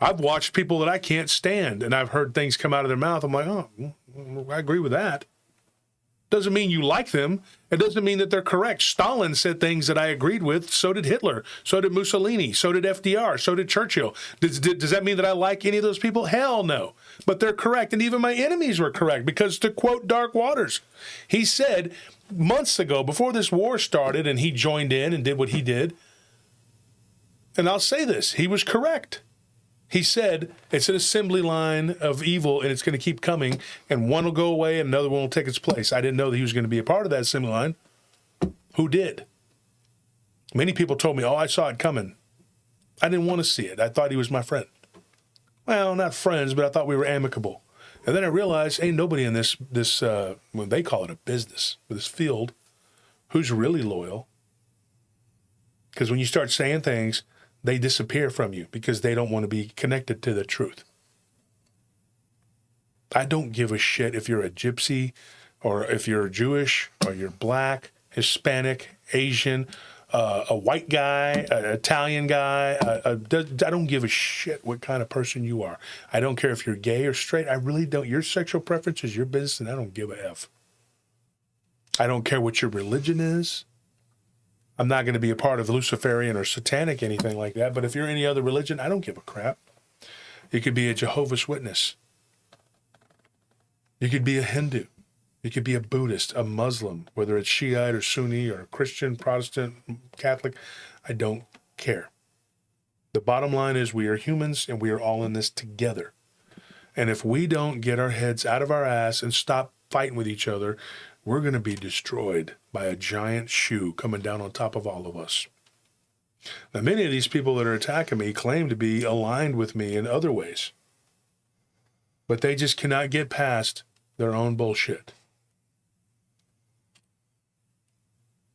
I've watched people that I can't stand, and I've heard things come out of their mouth. I'm like, oh, I agree with that. Doesn't mean you like them. It doesn't mean that they're correct. Stalin said things that I agreed with. So did Hitler. So did Mussolini. So did FDR. So did Churchill. Does that mean that I like any of those people? Hell no. But they're correct. And even my enemies were correct because, to quote Dark Waters, he said months ago, before this war started and he joined in and did what he did, and I'll say this, he was correct. He said it's an assembly line of evil, and it's going to keep coming, and one will go away, and another one will take its place. I didn't know that he was going to be a part of that assembly line. Who did? Many people told me, oh, I saw it coming. I didn't want to see it. I thought he was my friend. Well, not friends, but I thought we were amicable. And then I realized, ain't nobody in this well, they call it a business, this field, who's really loyal. Because when you start saying things, they disappear from you because they don't want to be connected to the truth. I don't give a shit if you're a gypsy or if you're Jewish or you're black, Hispanic, Asian, a white guy, an Italian guy. I don't give a shit what kind of person you are. I don't care if you're gay or straight. I really don't. Your sexual preference is your business, and I don't give a F. I don't care what your religion is. I'm not going to be a part of Luciferian or satanic, anything like that. But if you're any other religion, I don't give a crap. You could be a Jehovah's Witness. You could be a Hindu. You could be a Buddhist, a Muslim, whether it's Shiite or Sunni or Christian, Protestant, Catholic. I don't care. The bottom line is we are humans and we are all in this together. And if we don't get our heads out of our ass and stop fighting with each other, we're going to be destroyed by a giant shoe coming down on top of all of us. Now, many of these people that are attacking me claim to be aligned with me in other ways, but they just cannot get past their own bullshit.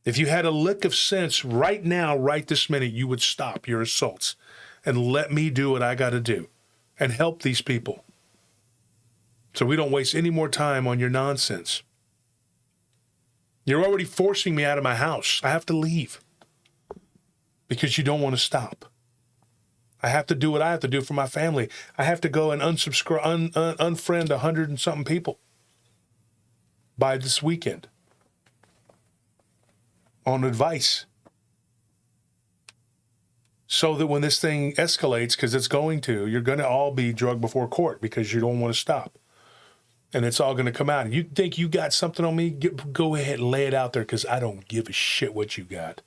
If you had a lick of sense right now, right this minute, you would stop your assaults and let me do what I got to do and help these people so we don't waste any more time on your nonsense. You're already forcing me out of my house. I have to leave because you don't want to stop. I have to do what I have to do for my family. I have to go and unfriend 100 and something people by this weekend on advice. So that when this thing escalates, because it's going to, you're going to all be drugged before court because you don't want to stop. And it's all going to come out. And you think you got something on me? Go ahead and lay it out there because I don't give a shit what you got.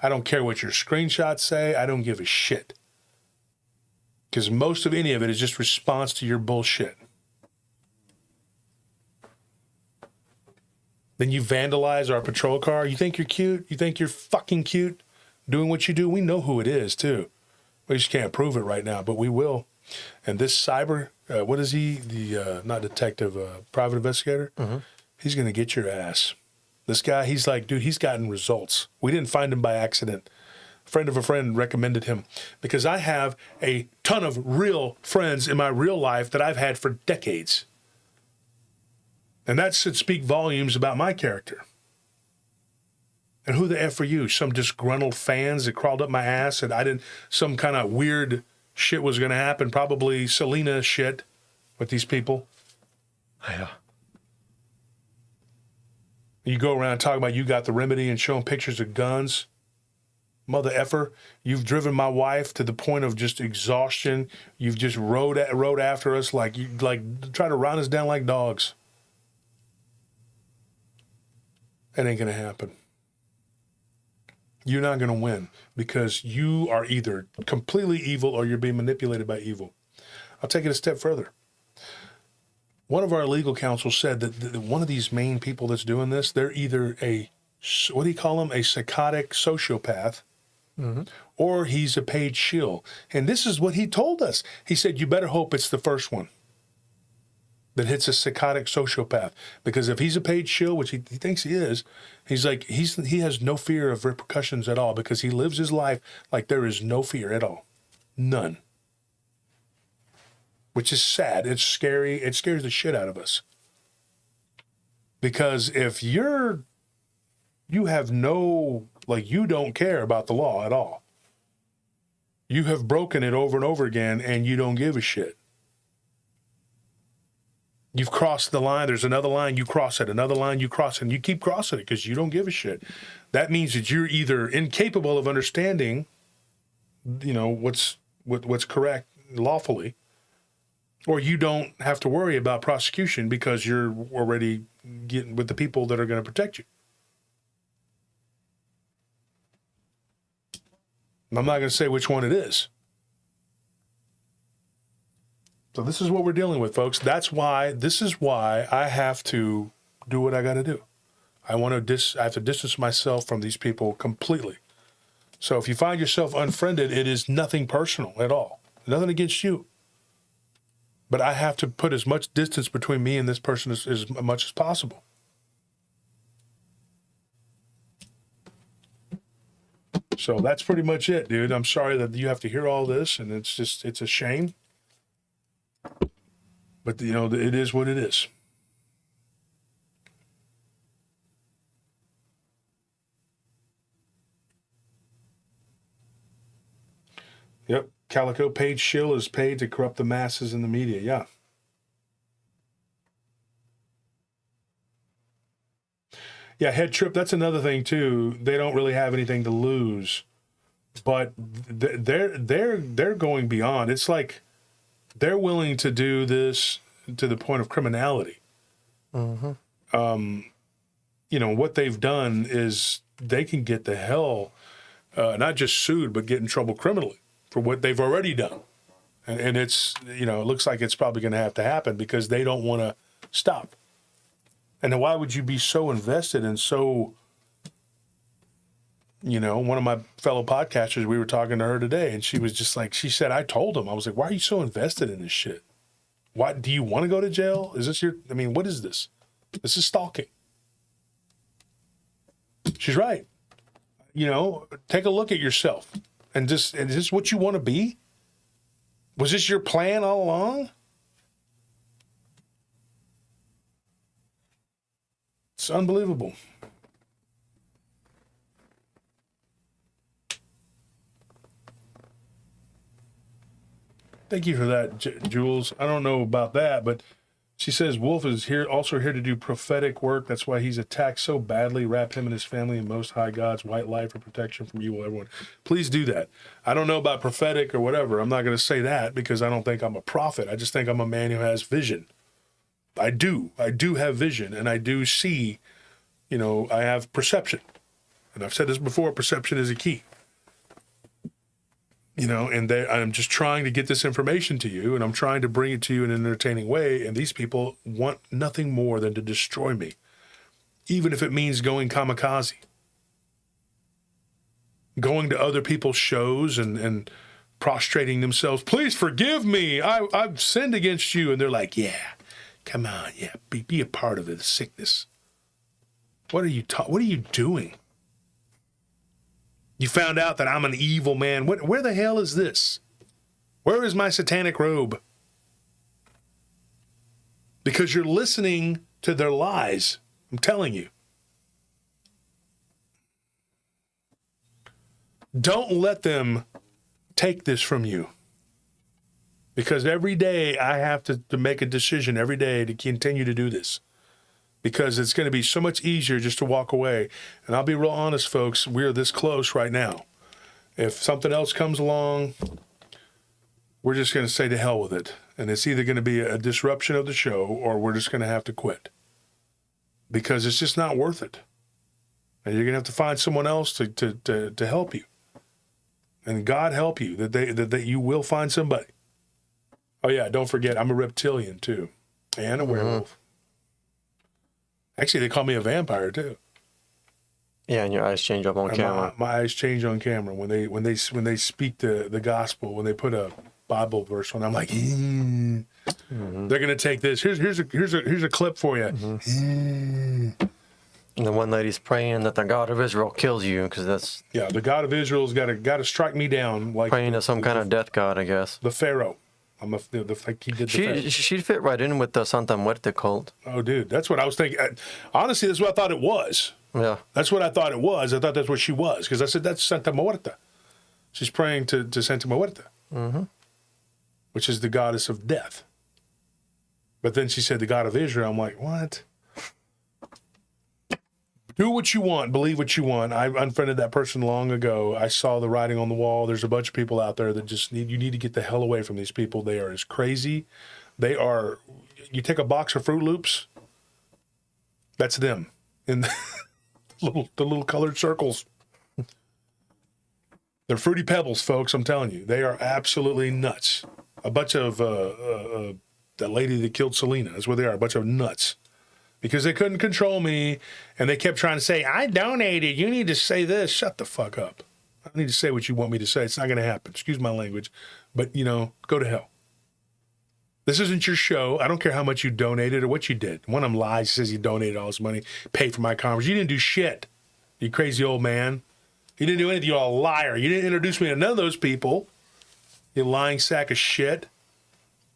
I don't care what your screenshots say. I don't give a shit. Because most of any of it is just response to your bullshit. Then you vandalize our patrol car. You think you're cute? You think you're fucking cute doing what you do? We know who it is, too. We just can't prove it right now, but we will. And this cyber, what is he? The, not detective, private investigator? Mm-hmm. He's going to get your ass. This guy, he's like, dude, he's gotten results. We didn't find him by accident. friend of a friend recommended him because I have a ton of real friends in my real life that I've had for decades. And that should speak volumes about my character. And who the F are you? Some disgruntled fans that crawled up my ass and some kind of weird shit was going to happen. Probably Selena shit with these people. Yeah. You go around talking about you got the remedy and showing pictures of guns. Mother effer, you've driven my wife to the point of just exhaustion. You've just rode after us like try to run us down like dogs. That ain't going to happen. You're not going to win because you are either completely evil or you're being manipulated by evil. I'll take it a step further. One of our legal counsel said that one of these main people that's doing this, they're either what do you call him? A psychotic sociopath, or he's a paid shill. And this is what he told us. He said, you better hope it's the first one that hits a psychotic sociopath. Because if he's a paid shill, which he thinks he is, he's like, he has no fear of repercussions at all because he lives his life like there is no fear at all. None. Which is sad. It's scary. It scares the shit out of us. Because if you have no, like, you don't care about the law at all. You have broken it over and over again and you don't give a shit. You've crossed the line. There's another line, you cross it. Another line, you cross it. And you keep crossing it because you don't give a shit. That means that you're either incapable of understanding, what's correct lawfully, or you don't have to worry about prosecution because you're already getting with the people that are going to protect you. I'm not going to say which one it is. So this is what we're dealing with, folks. This is why I have to do what I got to do. I have to distance myself from these people completely. So if you find yourself unfriended, it is nothing personal at all. Nothing against you. But I have to put as much distance between me and this person as much as possible. So that's pretty much it, dude. I'm sorry that you have to hear all this, and it's a shame. But, it is what it is. Yep. Calico paid shill is paid to corrupt the masses in the media. Yeah. Yeah, head trip, that's another thing too. They don't really have anything to lose. But they're going beyond. It's like they're willing to do this to the point of criminality. What they've done is they can get the hell, not just sued, but get in trouble criminally for what they've already done. And it's, it looks like it's probably going to have to happen because they don't want to stop. And then why would you be so invested and so, one of my fellow podcasters, we were talking to her today, and she was just like, she said, I told him, I was like, why are you so invested in this shit? Why do you want to go to jail? Is this what is this? This is stalking. She's right. Take a look at yourself and is this what you want to be? Was this your plan all along? It's unbelievable. Thank you for that, Jules. I don't know about that, but she says Wolf is also here to do prophetic work. That's why he's attacked so badly. Wrap him and his family in Most High God's white light for protection from evil. Everyone, please do that. I don't know about prophetic or whatever. I'm not going to say that because I don't think I'm a prophet. I just think I'm a man who has vision. I do have vision, and I do see. I have perception, and I've said this before. Perception is a key. And I'm just trying to get this information to you, and I'm trying to bring it to you in an entertaining way, and these people want nothing more than to destroy me, even if it means going kamikaze, going to other people's shows and prostrating themselves. Please forgive me. I've sinned against you. And they're like, yeah, come on. Yeah, be a part of the sickness. What are you doing? You found out that I'm an evil man. Where the hell is this? Where is my satanic robe? Because you're listening to their lies. I'm telling you. Don't let them take this from you. Because every day I have to make a decision every day to continue to do this. Because it's going to be so much easier just to walk away. And I'll be real honest, folks, we're this close right now. If something else comes along, we're just going to say to hell with it. And it's either going to be a disruption of the show or we're just going to have to quit. Because it's just not worth it. And you're going to have to find someone else to help you. And God help you that you will find somebody. Oh, yeah, don't forget, I'm a reptilian, too. And a werewolf. Actually, they call me a vampire, too. Yeah, and your eyes change up on camera. My eyes change on camera when they speak the gospel. When they put a Bible verse on, I'm like, they're gonna take this. Here's a clip for you. And the one lady's praying that the God of Israel kills you, because that's the God of Israel's got to strike me down, like praying to some kind of death god, I guess. The Pharaoh. Like he did the Pharaoh. She'd fit right in with the Santa Muerte cult. Oh, dude, that's what I was thinking. Honestly, that's what I thought it was. Yeah, that's what I thought it was. I thought that's what she was, because I said that's Santa Muerte. She's praying to Santa Muerte, which is the goddess of death. But then she said the God of Israel. I'm like, what? Do what you want, believe what you want. I unfriended that person long ago. I saw the writing on the wall. There's a bunch of people out there that just you need to get the hell away from these people. They are as crazy. They are, you take a box of Fruit Loops, that's them in the little colored circles. They're Fruity Pebbles, folks, I'm telling you. They are absolutely nuts. A bunch of, that lady that killed Selena, that's what they are, a bunch of nuts. Because they couldn't control me, and they kept trying to say, I donated, you need to say this. Shut the fuck up. I need to say what you want me to say. It's not going to happen. Excuse my language. But, go to hell. This isn't your show. I don't care how much you donated or what you did. One of them lies, says you donated all this money, paid for my conference. You didn't do shit, you crazy old man. You didn't do anything. You're a liar. You didn't introduce me to none of those people, you lying sack of shit.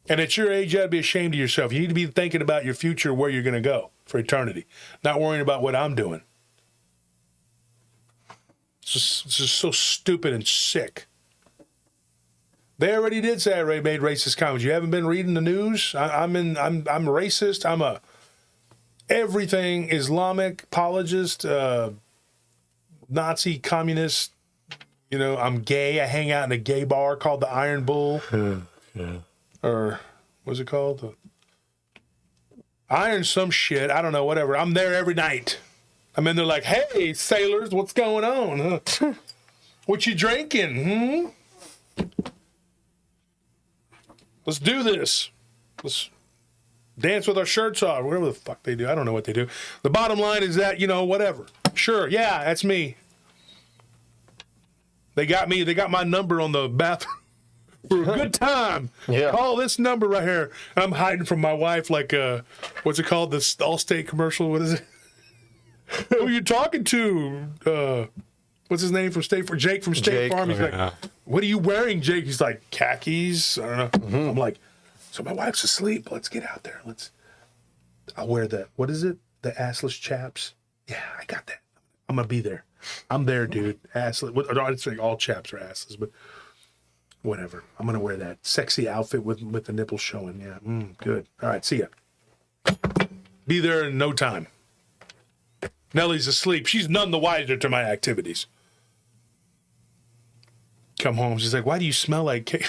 And at your age, you ought to be ashamed of yourself. You need to be thinking about your future, where you're going to go for eternity, not worrying about what I'm doing. It's just so stupid and sick. They already did say I made racist comments. You haven't been reading the news? I'm racist. I'm a everything Islamic apologist, Nazi communist. I'm gay. I hang out in a gay bar called the Iron Bull. Yeah. Or what's it called? Iron some shit. I don't know, whatever. I'm there every night. I'm in there like, hey, sailors, what's going on? Huh? What you drinking? Let's do this. Let's dance with our shirts off. Whatever the fuck they do. I don't know what they do. The bottom line is that, whatever. Sure, yeah, that's me. They got me. They got my number on the bathroom. For a good time. Yeah. Call this number right here. I'm hiding from my wife like, what's it called? This Allstate commercial? What is it? Who are you talking to? What's his name from State Farm? Jake from State Farm. He's like, what are you wearing, Jake? He's like, khakis. I don't know. Mm-hmm. I'm like, so my wife's asleep. Let's get out there. I'll wear what is it? The assless chaps? Yeah, I got that. I'm going to be there. I'm there, dude. Assless. I don't think all chaps are assless, but whatever. I'm going to wear that sexy outfit with the nipples showing. Yeah, good. All right, see ya. Be there in no time. Nellie's asleep. She's none the wiser to my activities. Come home. She's like, why do you smell like cake?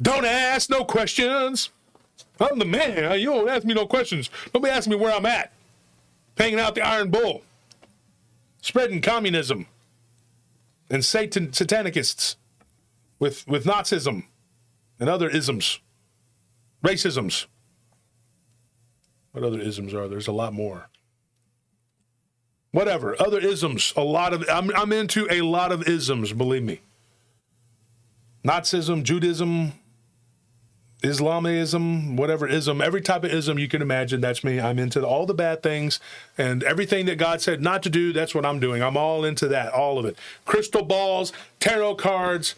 Don't ask no questions. I'm the man. You don't ask me no questions. Nobody ask me where I'm at. Hanging out the Iron Bull. Spreading communism. And Satanicists with Nazism and other isms, racisms. What other isms are there? There's a lot more. Whatever, other isms. I'm into a lot of isms, believe me. Nazism, Judaism, Islamism, whatever ism, every type of ism you can imagine, that's me. I'm into all the bad things, and everything that God said not to do, that's what I'm doing. I'm all into that, all of it. Crystal balls, tarot cards,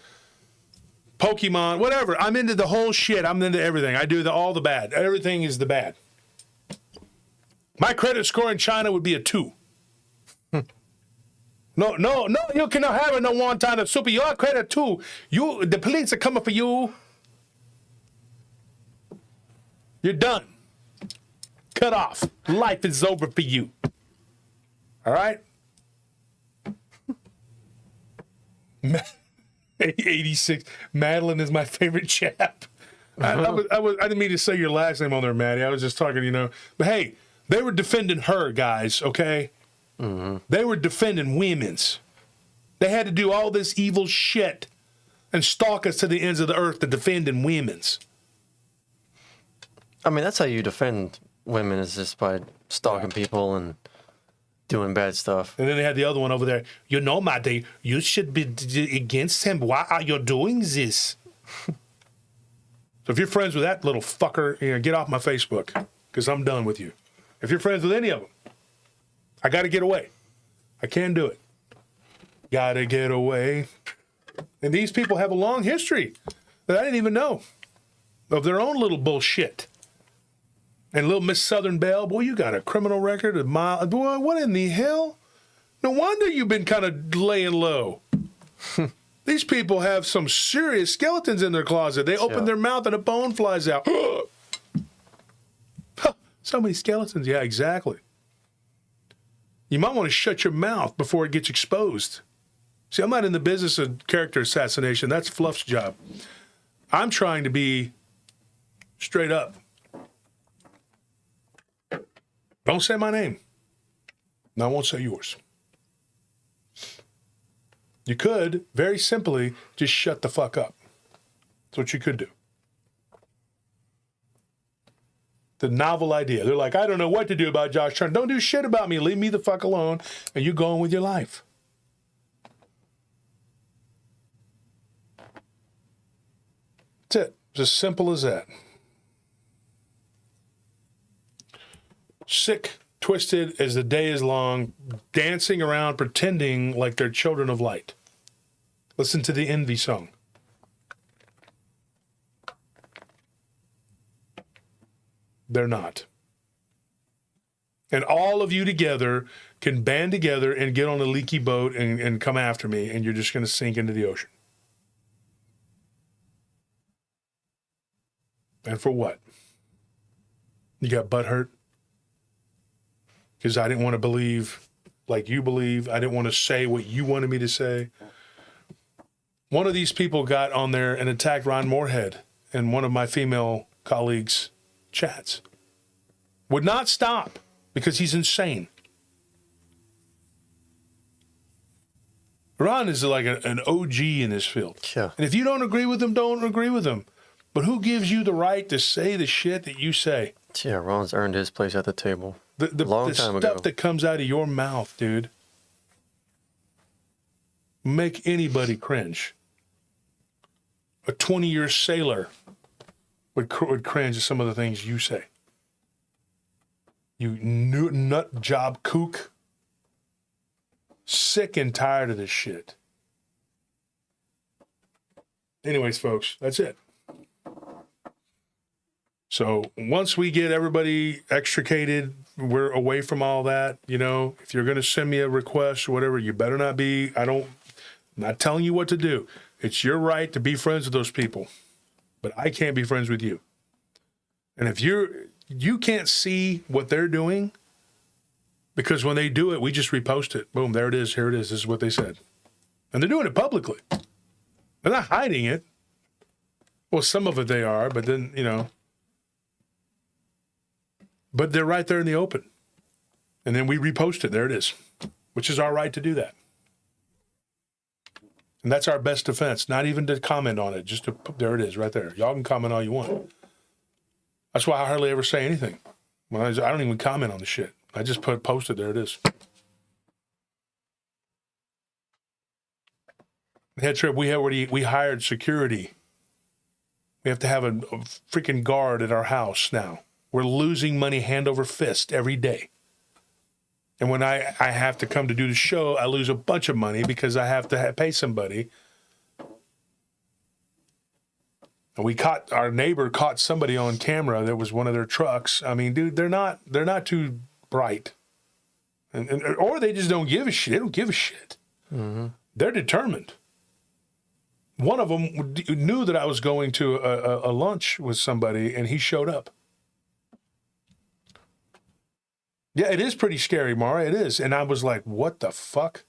Pokemon, whatever. I'm into the whole shit. I'm into everything. I do all the bad. Everything is the bad. My credit score in China would be a 2. No, you cannot have it. No one time of super. Your credit 2. The police are coming for you. You're done. Cut off. Life is over for you. All right? 86. Madeline is my favorite chap. I didn't mean to say your last name on there, Maddie. I was just talking, But hey, they were defending her, guys, okay? Mm-hmm. They were defending women's. They had to do all this evil shit and stalk us to the ends of the earth to defending women's. I mean, that's how you defend women, is just by stalking people and doing bad stuff. And then they had the other one over there. Maddie, you should be against him. Why are you doing this? So if you're friends with that little fucker, get off my Facebook, because I'm done with you. If you're friends with any of them, I got to get away. I can't do it. Got to get away. And these people have a long history that I didn't even know of their own little bullshit. And little Miss Southern Belle, boy, you got a criminal record of boy, what in the hell? No wonder you've been kind of laying low. These people have some serious skeletons in their closet. They open their mouth and a bone flies out. So many skeletons. Yeah, exactly. You might want to shut your mouth before it gets exposed. See, I'm not in the business of character assassination. That's Fluff's job. I'm trying to be straight up. Don't say my name. And I won't say yours. You could, very simply, just shut the fuck up. That's what you could do. The novel idea. They're like, I don't know what to do about Josh Turner. Don't do shit about me. Leave me the fuck alone, and you go on with your life. That's it. It's as simple as that. Sick, twisted as the day is long, dancing around, pretending like they're children of light. Listen to the Envy song. They're not. And all of you together can band together and get on a leaky boat and come after me, and you're just going to sink into the ocean. And for what? You got butthurt? Because I didn't want to believe like you believe. I didn't want to say what you wanted me to say. One of these people got on there and attacked Ron Moorhead in one of my female colleagues' chats. Would not stop because he's insane. Ron is like an OG in this field. Yeah. And if you don't agree with him, don't agree with him. But who gives you the right to say the shit that you say? Yeah, Ron's earned his place at the table. The Long time stuff ago. that comes out of your mouth, dude, make anybody cringe. A 20-year sailor would cringe at some of the things you say. You nut job kook. Sick and tired of this shit. Anyways, folks, that's it. So once we get everybody extricated, we're away from all that. If you're going to send me a request or whatever, you better not be. I'm not telling you what to do. It's your right to be friends with those people, but I can't be friends with you. And if you can't see what they're doing, because when they do it, we just repost it. Boom, there it is. Here it is. This is what they said. And they're doing it publicly. They're not hiding it. Well, some of it they are, but then, but they're right there in the open. And then we repost it. There it is, which is our right to do that. And that's our best defense, not even to comment on it, there it is right there. Y'all can comment all you want. That's why I hardly ever say anything. I don't even comment on the shit. I just post it, there it is. Head trip, we hired security. We have to have a freaking guard at our house now. We're losing money hand over fist every day. And when I have to come to do the show, I lose a bunch of money because I have to pay somebody. And our neighbor caught somebody on camera that was one of their trucks. I mean, dude, they're not too bright. Or they just don't give a shit. They don't give a shit. Mm-hmm. They're determined. One of them knew that I was going to a lunch with somebody, and he showed up. Yeah, it is pretty scary, Mara. It is. And I was like, what the fuck?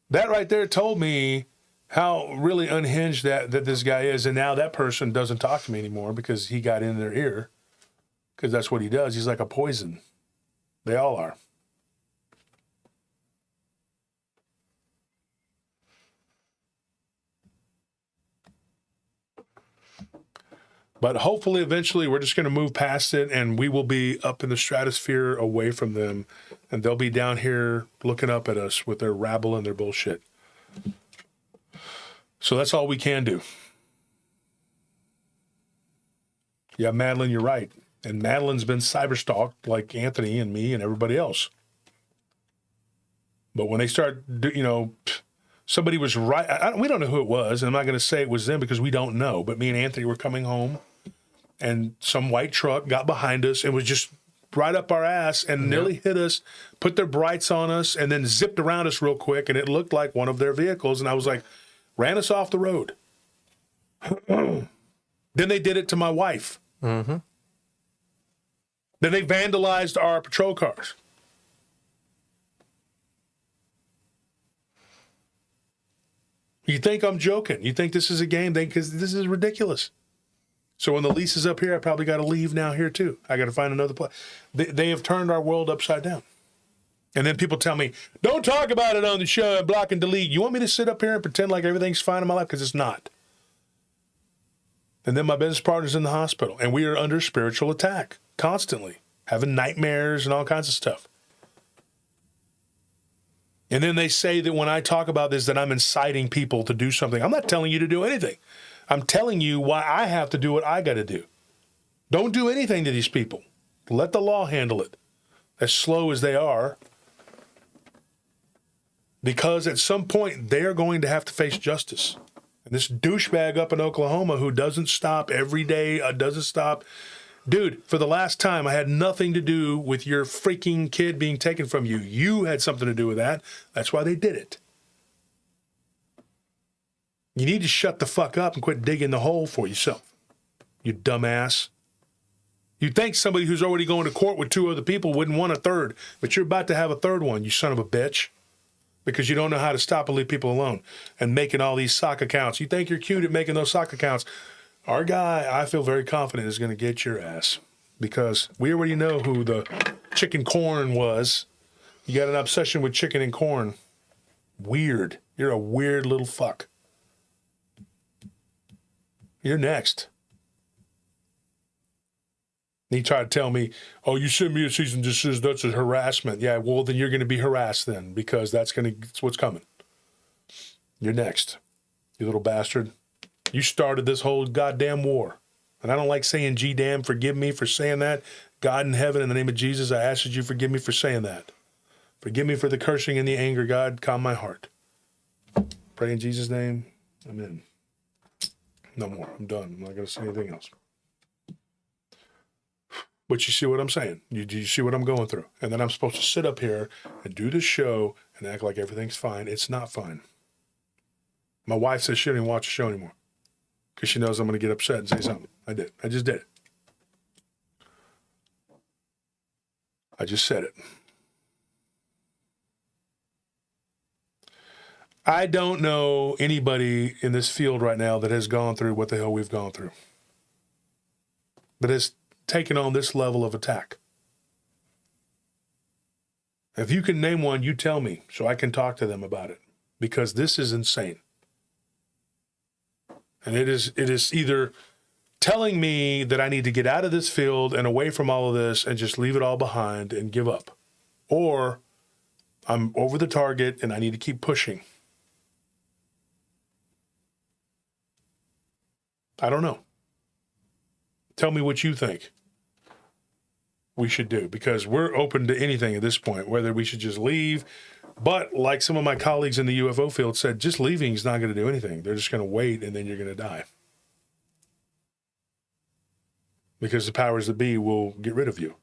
That right there told me how really unhinged that this guy is. And now that person doesn't talk to me anymore because he got in their ear. Because that's what he does. He's like a poison. They all are. But hopefully, eventually, we're just going to move past it, and we will be up in the stratosphere away from them, and they'll be down here looking up at us with their rabble and their bullshit. So that's all we can do. Yeah, Madeline, you're right. And Madeline's been cyberstalked like Anthony and me and everybody else. But when they start, somebody was right. We don't know who it was, and I'm not going to say it was them because we don't know. But me and Anthony were coming home, and some white truck got behind us and was just right up our ass and nearly hit us, put their brights on us, and then zipped around us real quick, and it looked like one of their vehicles. And I was like, ran us off the road. Then they did it to my wife. Mm-hmm. Then they vandalized our patrol cars. You think I'm joking? You think this is a game? Because this is ridiculous. So when the lease is up here, I probably got to leave now here too. I got to find another place. They have turned our world upside down. And then people tell me, don't talk about it on the show, block and delete. You want me to sit up here and pretend like everything's fine in my life? Because it's not. And then my business partner's in the hospital, and we are under spiritual attack constantly, having nightmares and all kinds of stuff. And then they say that when I talk about this, that I'm inciting people to do something. I'm not telling you to do anything. I'm telling you why I have to do what I got to do. Don't do anything to these people. Let the law handle it, as slow as they are. Because at some point, they are going to have to face justice. And this douchebag up in Oklahoma who doesn't stop every day, doesn't stop. Dude, for the last time, I had nothing to do with your freaking kid being taken from you. You had something to do with that. That's why they did it. You need to shut the fuck up and quit digging the hole for yourself, you dumbass. You'd think somebody who's already going to court with two other people wouldn't want a third, but you're about to have a third one, you son of a bitch. Because you don't know how to stop and leave people alone and making all these sock accounts. You think you're cute at making those sock accounts. Our guy, I feel very confident, is going to get your ass because we already know who the chicken corn was. You got an obsession with chicken and corn. Weird. You're a weird little fuck. You're next. He tried to tell me, oh, you sent me a cease and desist, that's a harassment. Yeah, well, then you're going to be harassed then because that's what's coming. You're next, you little bastard. You started this whole goddamn war. And I don't like saying G-damn, forgive me for saying that. God in heaven, in the name of Jesus, I ask that you forgive me for saying that. Forgive me for the cursing and the anger. God, calm my heart. Pray in Jesus' name. Amen. No more. I'm done. I'm not going to say anything else. But you see what I'm saying? You see what I'm going through? And then I'm supposed to sit up here and do this show and act like everything's fine. It's not fine. My wife says she doesn't even watch the show anymore because she knows I'm going to get upset and say something. I did. I just did it. I just said it. I don't know anybody in this field right now that has gone through what the hell we've gone through. That has taken on this level of attack. If you can name one, you tell me so I can talk to them about it because this is insane. And it is either telling me that I need to get out of this field and away from all of this and just leave it all behind and give up, or I'm over the target and I need to keep pushing. I don't know. Tell me what you think we should do, because we're open to anything at this point, whether we should just leave. But like some of my colleagues in the UFO field said, just leaving is not going to do anything. They're just going to wait, and then you're going to die. Because the powers that be will get rid of you.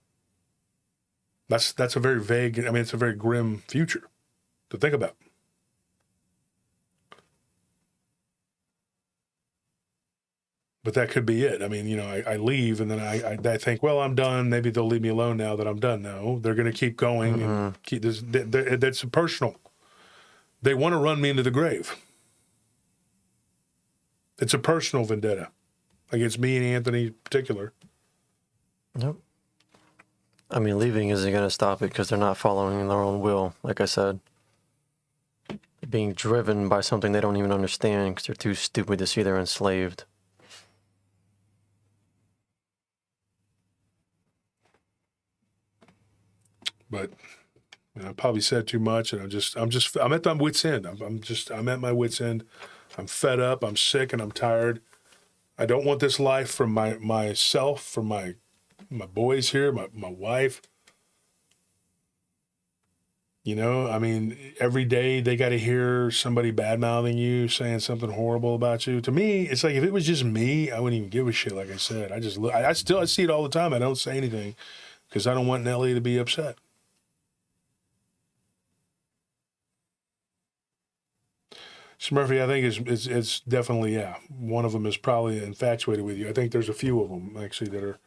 That's a very vague, I mean, it's a very grim future to think about. But that could be it. I mean, I leave, and then I think, well, I'm done. Maybe they'll leave me alone now that I'm done. No, they're going to keep going. And keep this. That's personal. They want to run me into the grave. It's a personal vendetta against me and Anthony in particular. Nope. I mean, leaving isn't going to stop it because they're not following their own will, like I said. They're being driven by something they don't even understand because they're too stupid to see they're enslaved. But I probably said too much, and I'm at my wit's end. I'm at my wit's end. I'm fed up. I'm sick, and I'm tired. I don't want this life for myself, for my boys here, my wife. I mean, every day they got to hear somebody bad-mouthing you, saying something horrible about you. To me, it's like if it was just me, I wouldn't even give a shit, like I said. I see it all the time. I don't say anything because I don't want Nellie to be upset. Murphy, I think it's definitely, yeah. One of them is probably infatuated with you. I think there's a few of them actually that are.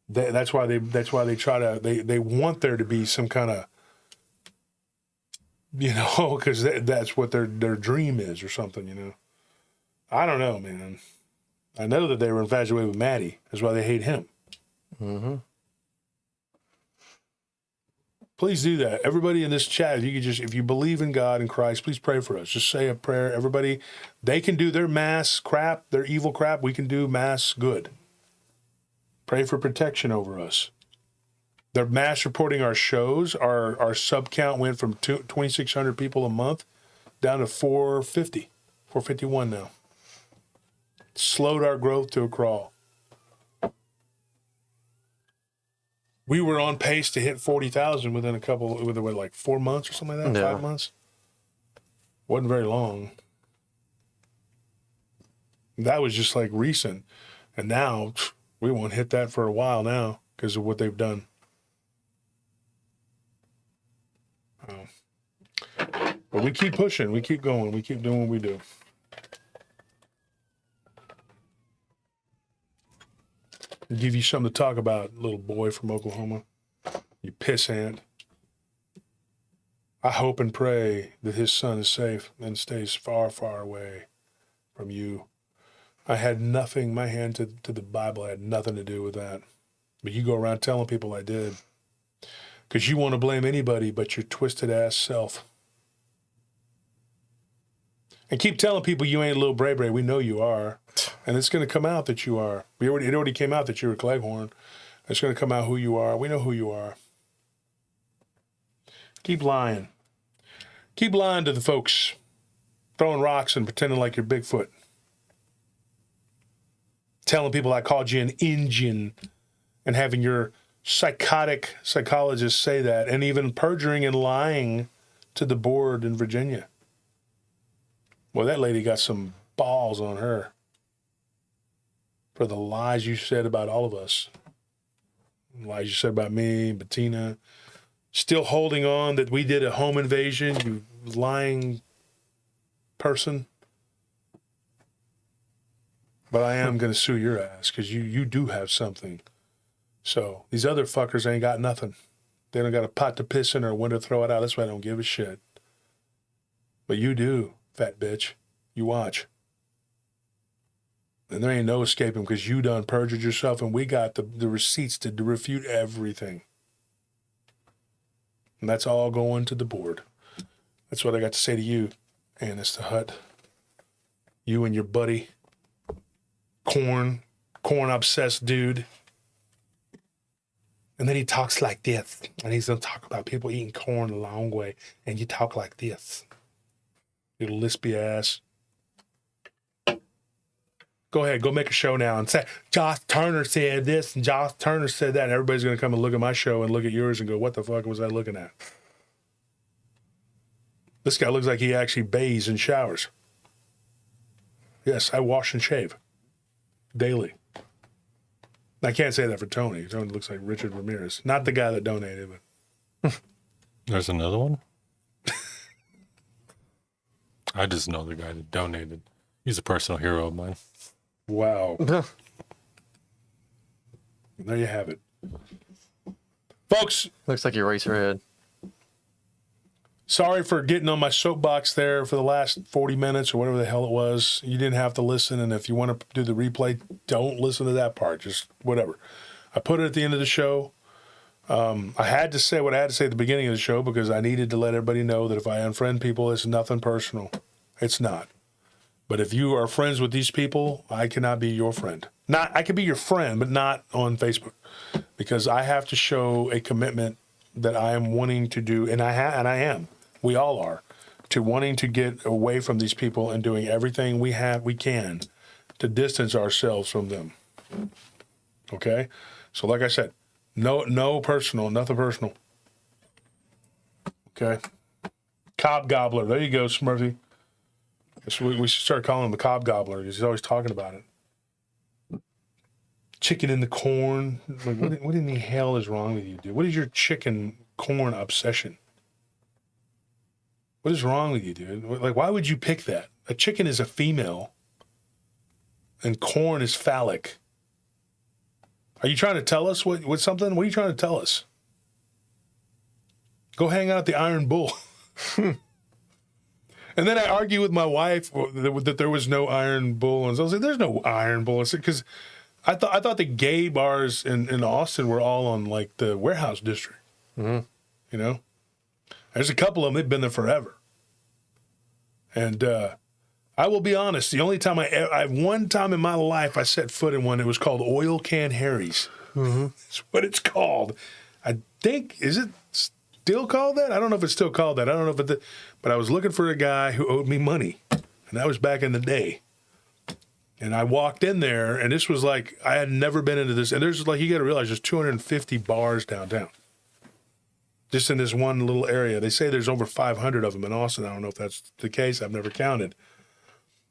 That's why they try to they want there to be some kind of, because that's what their dream is or something. I don't know, man. I know that they were infatuated with Maddie. That's why they hate him. Mm-hmm. Please do that. Everybody in this chat, if you believe in God and Christ, please pray for us. Just say a prayer. Everybody, they can do their mass crap, their evil crap. We can do mass good. Pray for protection over us. They're mass reporting our shows. Our sub count went from 2,600 people a month down to 451 now. Slowed our growth to a crawl. We were on pace to hit 40,000 within 4 months or something like that? Yeah. 5 months? Wasn't very long. That was just like recent. And now we won't hit that for a while now because of what they've done. But we keep pushing. We keep going. We keep doing what we do. Give you something to talk about, little boy from Oklahoma. You pissant. I hope and pray that his son is safe and stays far, far away from you. I had nothing, my hand to the Bible had nothing to do with that. But you go around telling people I did. Because you want to blame anybody but your twisted ass self. And keep telling people you ain't Lil Bray Bray. We know you are. And it's going to come out that you are. It already came out that you were Cleghorn. It's going to come out who you are. We know who you are. Keep lying. Keep lying to the folks. Throwing rocks and pretending like you're Bigfoot. Telling people I called you an Indian. And having your psychotic psychologist say that. And even perjuring and lying to the board in Virginia. Well, that lady got some balls on her for the lies you said about all of us. Lies you said about me, Bettina. Still holding on that we did a home invasion, you lying person. But I am going to sue your ass because you do have something. So these other fuckers ain't got nothing. They don't got a pot to piss in or when to throw it out. That's why I don't give a shit. But you do. Fat bitch, you watch. And there ain't no escaping because you done perjured yourself and we got the receipts to refute everything. And that's all going to the board. That's what I got to say to you, Annis the Hut. You and your buddy, corn obsessed dude. And then he talks like this. And he's going to talk about people eating corn the long way. And you talk like this. You lispy ass. Go ahead, go make a show now and say, Josh Turner said this and Josh Turner said that. And everybody's going to come and look at my show and look at yours and go, what the fuck was I looking at? This guy looks like he actually bathes and showers. Yes, I wash and shave daily. I can't say that for Tony. Tony looks like Richard Ramirez. Not the guy that donated, but There's another one? I just know the guy that donated. He's a personal hero of mine. wow. There you have it. Folks, Looks like you raise your head. sorry for getting on my soapbox there for the last 40 minutes or whatever the hell it was. You didn't have to listen, and if you want to do the replay, don't listen to that part. Just whatever. I put it at the end of the show. I had to say what I had to say at the beginning of the show because I needed to let everybody know that if I unfriend people, it's nothing personal. It's not. But if you are friends with these people, I cannot be your friend. I can be your friend, but not on Facebook, because I have to show a commitment that I am wanting to do, and I am. We all are, to wanting to get away from these people and doing everything we can to distance ourselves from them. Okay, so like I said, no personal, nothing personal. Okay, Cob Gobbler. There you go, Smurfy. So we should start calling him the Cob Gobbler because he's always talking about it. Chicken in the corn. Like, what in the hell is wrong with you, dude? What is your chicken corn obsession? What is wrong with you, dude? Like, why would you pick that? A chicken is a female, and corn is phallic. Are you trying to tell us what something? What are you trying to tell us? Go hang out at the Iron Bull. And then I argue with my wife that there was no Iron Bull, and so I was like, "There's no Iron Bull," because I thought the gay bars in Austin were all on like the warehouse district. Mm-hmm. You know, there's a couple of them. They've been there forever. And I will be honest. The only time one time in my life I set foot in one, it was called Oil Can Harry's. Mm-hmm. That's what it's called. I think, is it still called that? I don't know if it's still called that. I don't know if but I was looking for a guy who owed me money, and that was back in the day. And I walked in there, and this was like, I had never been into this. And there's like, you got to realize there's 250 bars downtown, just in this one little area. They say there's over 500 of them in Austin. I don't know if that's the case. I've never counted.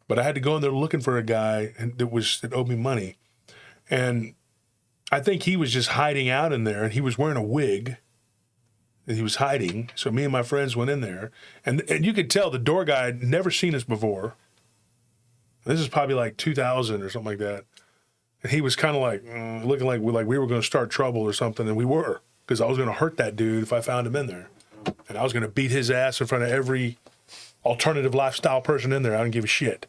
But I had to go in there looking for a guy that owed me money. And I think he was just hiding out in there, and he was wearing a wig. And he was hiding. So me and my friends went in there. And you could tell the door guy had never seen us before. This is probably like 2000 or something like that. And he was kind of like looking like we were going to start trouble or something. And we were, because I was going to hurt that dude if I found him in there. And I was going to beat his ass in front of every alternative lifestyle person in there. I didn't give a shit.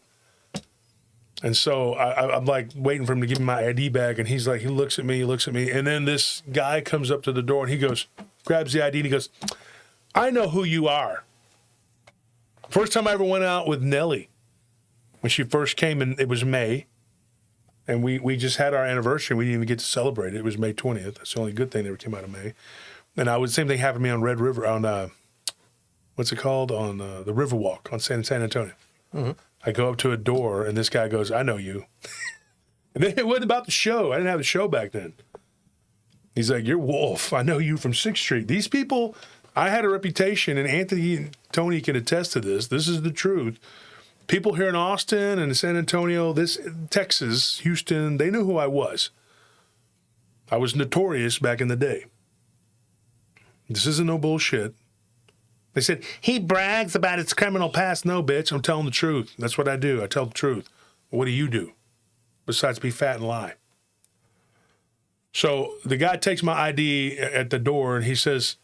And so I'm like waiting for him to give me my ID back. And he's like, he looks at me. And then this guy comes up to the door and he goes, grabs the ID and he goes, I know who you are. First time I ever went out with Nellie, when she first came in, it was May. And we just had our anniversary. We didn't even get to celebrate it. It was May 20th. That's the only good thing that ever came out of May. And same thing happened to me on Red River, on, what's it called? On the Riverwalk on San Antonio. Mm-hmm. I go up to a door and this guy goes, I know you. And then it wasn't about the show. I didn't have the show back then. He's like, you're Wolf. I know you from 6th Street. These people, I had a reputation, and Anthony and Tony can attest to this. This is the truth. People here in Austin and San Antonio, Texas, Houston, they knew who I was. I was notorious back in the day. This isn't no bullshit. They said, he brags about his criminal past. No, bitch, I'm telling the truth. That's what I do. I tell the truth. What do you do besides be fat and lie? So the guy takes my ID at the door, and he says,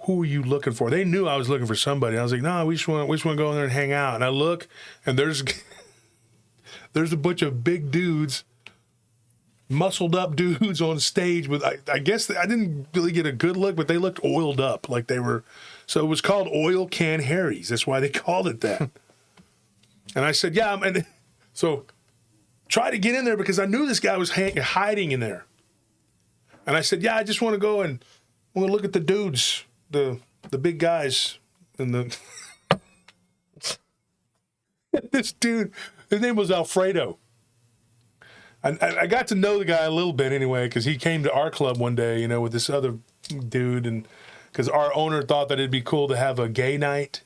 who are you looking for? They knew I was looking for somebody. I was like, no, we just want to go in there and hang out. And I look, and there's a bunch of big dudes, muscled up dudes on stage with, I guess I didn't really get a good look, but they looked oiled up like they were. So it was called Oil Can Harry's. That's why they called it that. And I said, yeah. And so try to get in there because I knew this guy was hiding in there. And I said, yeah, I just want to go and I want to look at the dudes, the big guys. And this dude, his name was Alfredo. I got to know the guy a little bit anyway, because he came to our club one day, you know, with this other dude, and because our owner thought that it'd be cool to have a gay night,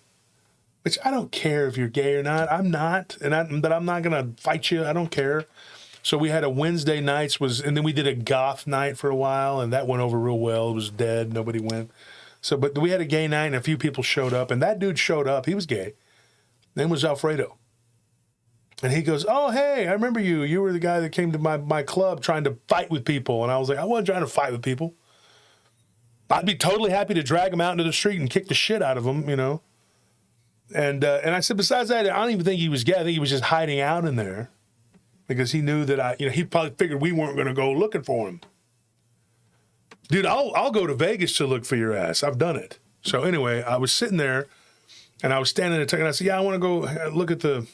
which I don't care if you're gay or not. I'm not, but I'm not gonna fight you. I don't care. So we had a Wednesday nights and then we did a goth night for a while, and that went over real well. It was dead. Nobody went. So, but we had a gay night, and a few people showed up, and that dude showed up. He was gay. Name was Alfredo. And he goes, oh, hey, I remember you. You were the guy that came to my club trying to fight with people. And I was like, I wasn't trying to fight with people. I'd be totally happy to drag them out into the street and kick the shit out of them, you know. And I said, besides that, I don't even think he was gay. I think he was just hiding out in there because he knew that he probably figured we weren't going to go looking for him. Dude, I'll go to Vegas to look for your ass. I've done it. So anyway, I was sitting there and I was standing there and I said, yeah, I want to go look at the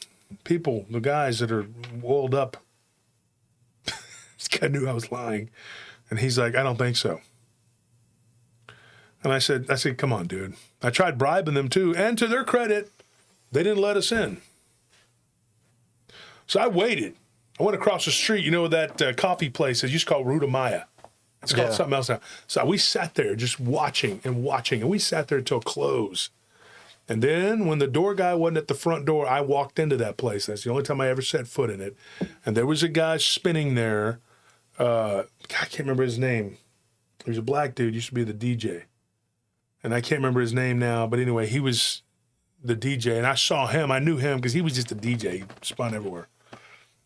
people, the guys that are oiled up. This guy knew I was lying. And he's like, I don't think so. And I said, come on, dude. I tried bribing them too. And to their credit, they didn't let us in. So I waited. I went across the street. You know that coffee place is used to call Ruta Maya. It's called something else now. So we sat there just watching. And we sat there until close. And then when the door guy wasn't at the front door, I walked into that place. That's the only time I ever set foot in it. And there was a guy spinning there. I can't remember his name. He was a black dude, used to be the DJ. And I can't remember his name now. But anyway, he was the DJ. And I saw him. I knew him because he was just a DJ. He spun everywhere.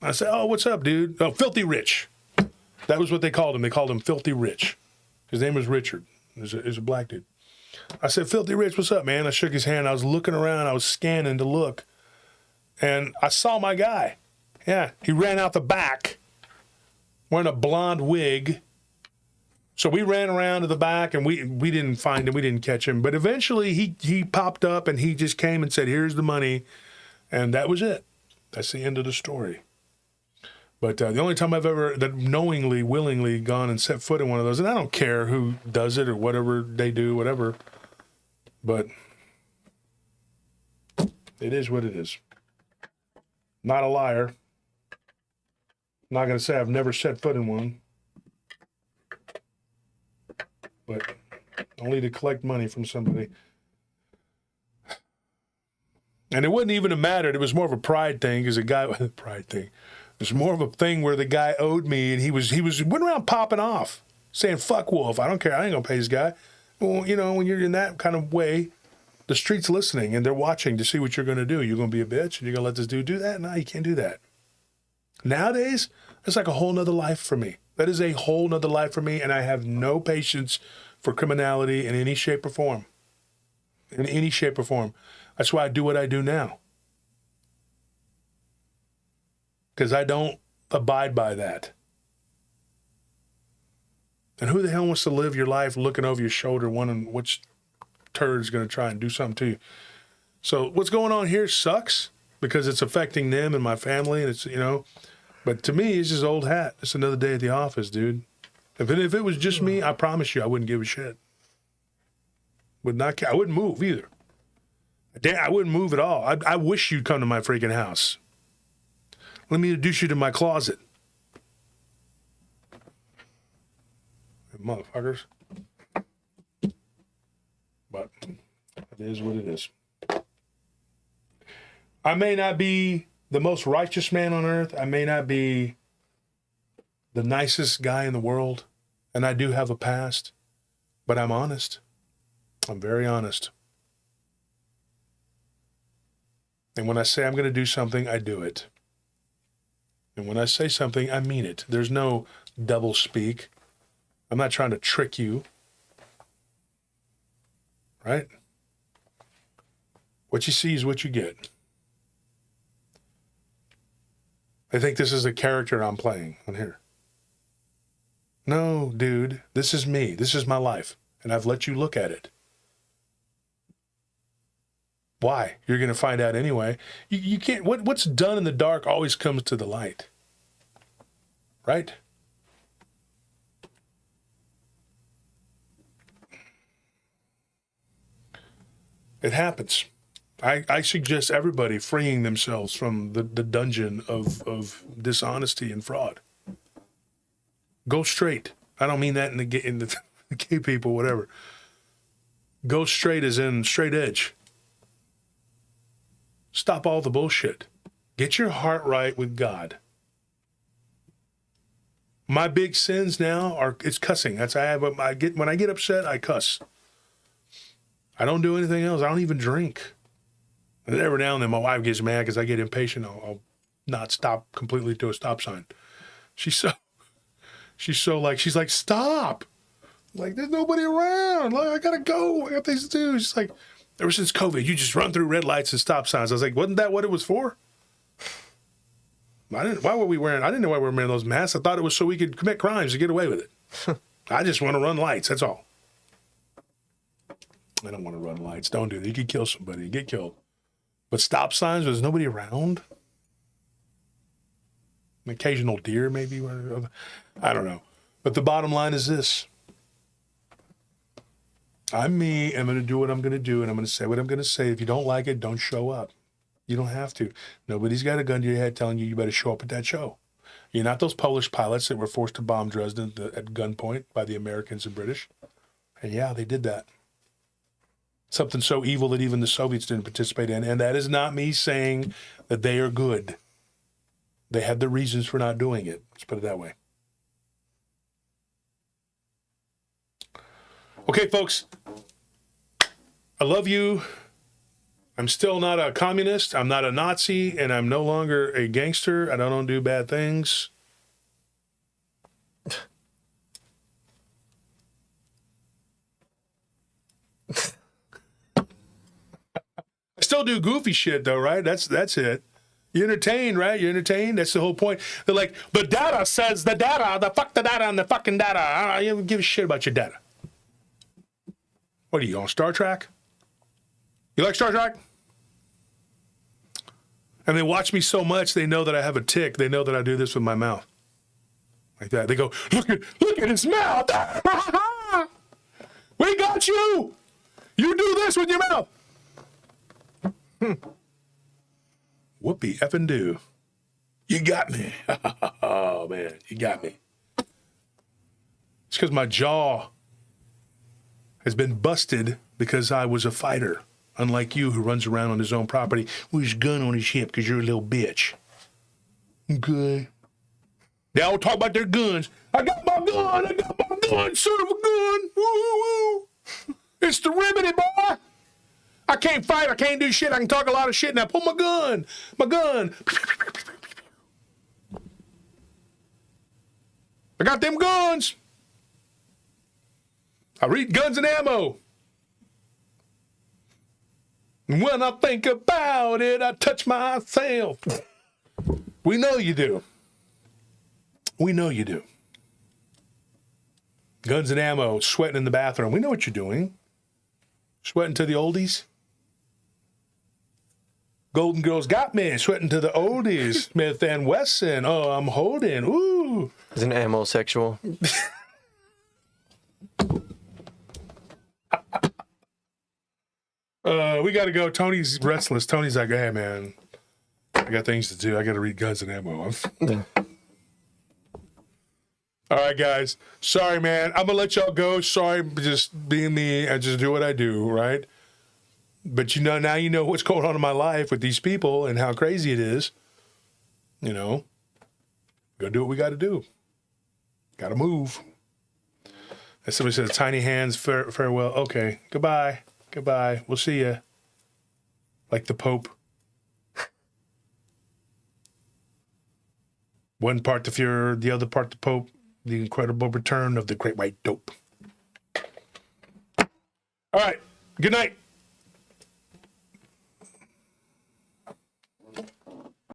I said, oh, what's up, dude? Oh, Filthy Rich. That was what they called him. They called him Filthy Rich. His name was Richard. He was a black dude. I said, Filthy Rich, what's up, man? I shook his hand. I was looking around. I was scanning to look. And I saw my guy. Yeah, he ran out the back wearing a blonde wig. So we ran around to the back, and we didn't find him. We didn't catch him. But eventually he popped up, and he just came and said, here's the money. And that was it. That's the end of the story. But the only time I've ever knowingly, willingly gone and set foot in one of those, and I don't care who does it or whatever they do, whatever, but it is what it is. Not a liar. Not going to say I've never set foot in one, but only to collect money from somebody. And it wasn't even a matter. It was more of a pride thing because pride thing. It was more of a thing where the guy owed me, and he went around popping off, saying, fuck Wolf, I don't care, I ain't gonna pay this guy. Well, you know, when you're in that kind of way, the street's listening, and they're watching to see what you're gonna do. You're gonna be a bitch, and you're gonna let this dude do that? No, you can't do that. Nowadays, it's like a whole nother life for me. That is a whole nother life for me, and I have no patience for criminality in any shape or form. In any shape or form. That's why I do what I do now. Because I don't abide by that. And who the hell wants to live your life looking over your shoulder, wondering which turd's going to try and do something to you? So what's going on here sucks because it's affecting them and my family, and it's, you know. But to me, it's just old hat. It's another day at the office, dude. If it was just me, I promise you, I wouldn't give a shit. Would not care. I wouldn't move either. I wouldn't move at all. I wish you'd come to my freaking house. Let me introduce you to my closet. Motherfuckers. But it is what it is. I may not be the most righteous man on earth. I may not be the nicest guy in the world. And I do have a past. But I'm honest. I'm very honest. And when I say I'm going to do something, I do it. And when I say something, I mean it. There's no double speak. I'm not trying to trick you. Right? What you see is what you get. I think this is a character I'm playing on here. No, dude, this is me. This is my life. And I've let you look at it. Why? You're going to find out anyway. You can't. What's done in the dark always comes to the light. Right? It happens. I suggest everybody freeing themselves from the dungeon of dishonesty and fraud. Go straight. I don't mean that in the gay people, whatever. Go straight as in straight edge. Stop all the bullshit. Get your heart right with God. My big sins now it's cussing. When I get upset, I cuss. I don't do anything else. I don't even drink. And every now and then my wife gets mad because I get impatient. I'll not stop completely to a stop sign. She's like, stop. Like, there's nobody around. Like, I gotta go. I got things to do. She's like, ever since COVID, you just run through red lights and stop signs. I was like, wasn't that what it was for? I didn't know why we were wearing those masks. I thought it was so we could commit crimes and get away with it. I just want to run lights. That's all. I don't want to run lights. Don't do that. You could kill somebody. You get killed. But stop signs, there's nobody around. An occasional deer, maybe. I don't know. But the bottom line is this. I'm me. I'm going to do what I'm going to do, and I'm going to say what I'm going to say. If you don't like it, don't show up. You don't have to. Nobody's got a gun to your head telling you better show up at that show. You're not those Polish pilots that were forced to bomb Dresden at gunpoint by the Americans and British. And yeah, they did that. Something so evil that even the Soviets didn't participate in. And that is not me saying that they are good. They had their reasons for not doing it. Let's put it that way. Okay, folks. I love you. I'm still not a communist. I'm not a Nazi, and I'm no longer a gangster. I don't do bad things. I still do goofy shit, though, right? That's it. You're entertained, right? You're entertained. That's the whole point. They're like, the data says the data, the fuck the data and the fucking data. You don't give a shit about your data. What are you, on Star Trek? You like Star Trek? And they watch me so much, they know that I have a tick. They know that I do this with my mouth. Like that. They go, look at his mouth. We got you. You do this with your mouth. Whoopee effing do. You got me. Oh, man, you got me. It's because my jaw has been busted because I was a fighter. Unlike you, who runs around on his own property with his gun on his hip because you're a little bitch. Okay. They all talk about their guns. I got my gun, son of a gun. Woo. It's the remedy, boy. I can't fight, I can't do shit. I can talk a lot of shit, and I pull my gun. I got them guns. I read Guns and Ammo. And when I think about it, I touch myself. We know you do. We know you do. Guns and Ammo, sweating in the bathroom. We know what you're doing. Sweating to the oldies. Golden Girls got me. Sweating to the oldies. Smith and Wesson. Oh, I'm holding. Ooh. Is an ammo sexual? We got to go. Tony's restless. Tony's like, hey, man, I got things to do. I got to read Guns and Ammo. All right, guys. Sorry, man. I'm going to let y'all go. Sorry, just being me. I just do what I do, right? But now you know what's going on in my life with these people and how crazy it is. You know, go do what we got to do. Got to move. As somebody says, tiny hands, farewell. Okay, goodbye. Goodbye. We'll see you. Like the Pope. One part the Fuhrer, the other part the Pope. The incredible return of the great white dope. All right. Good night.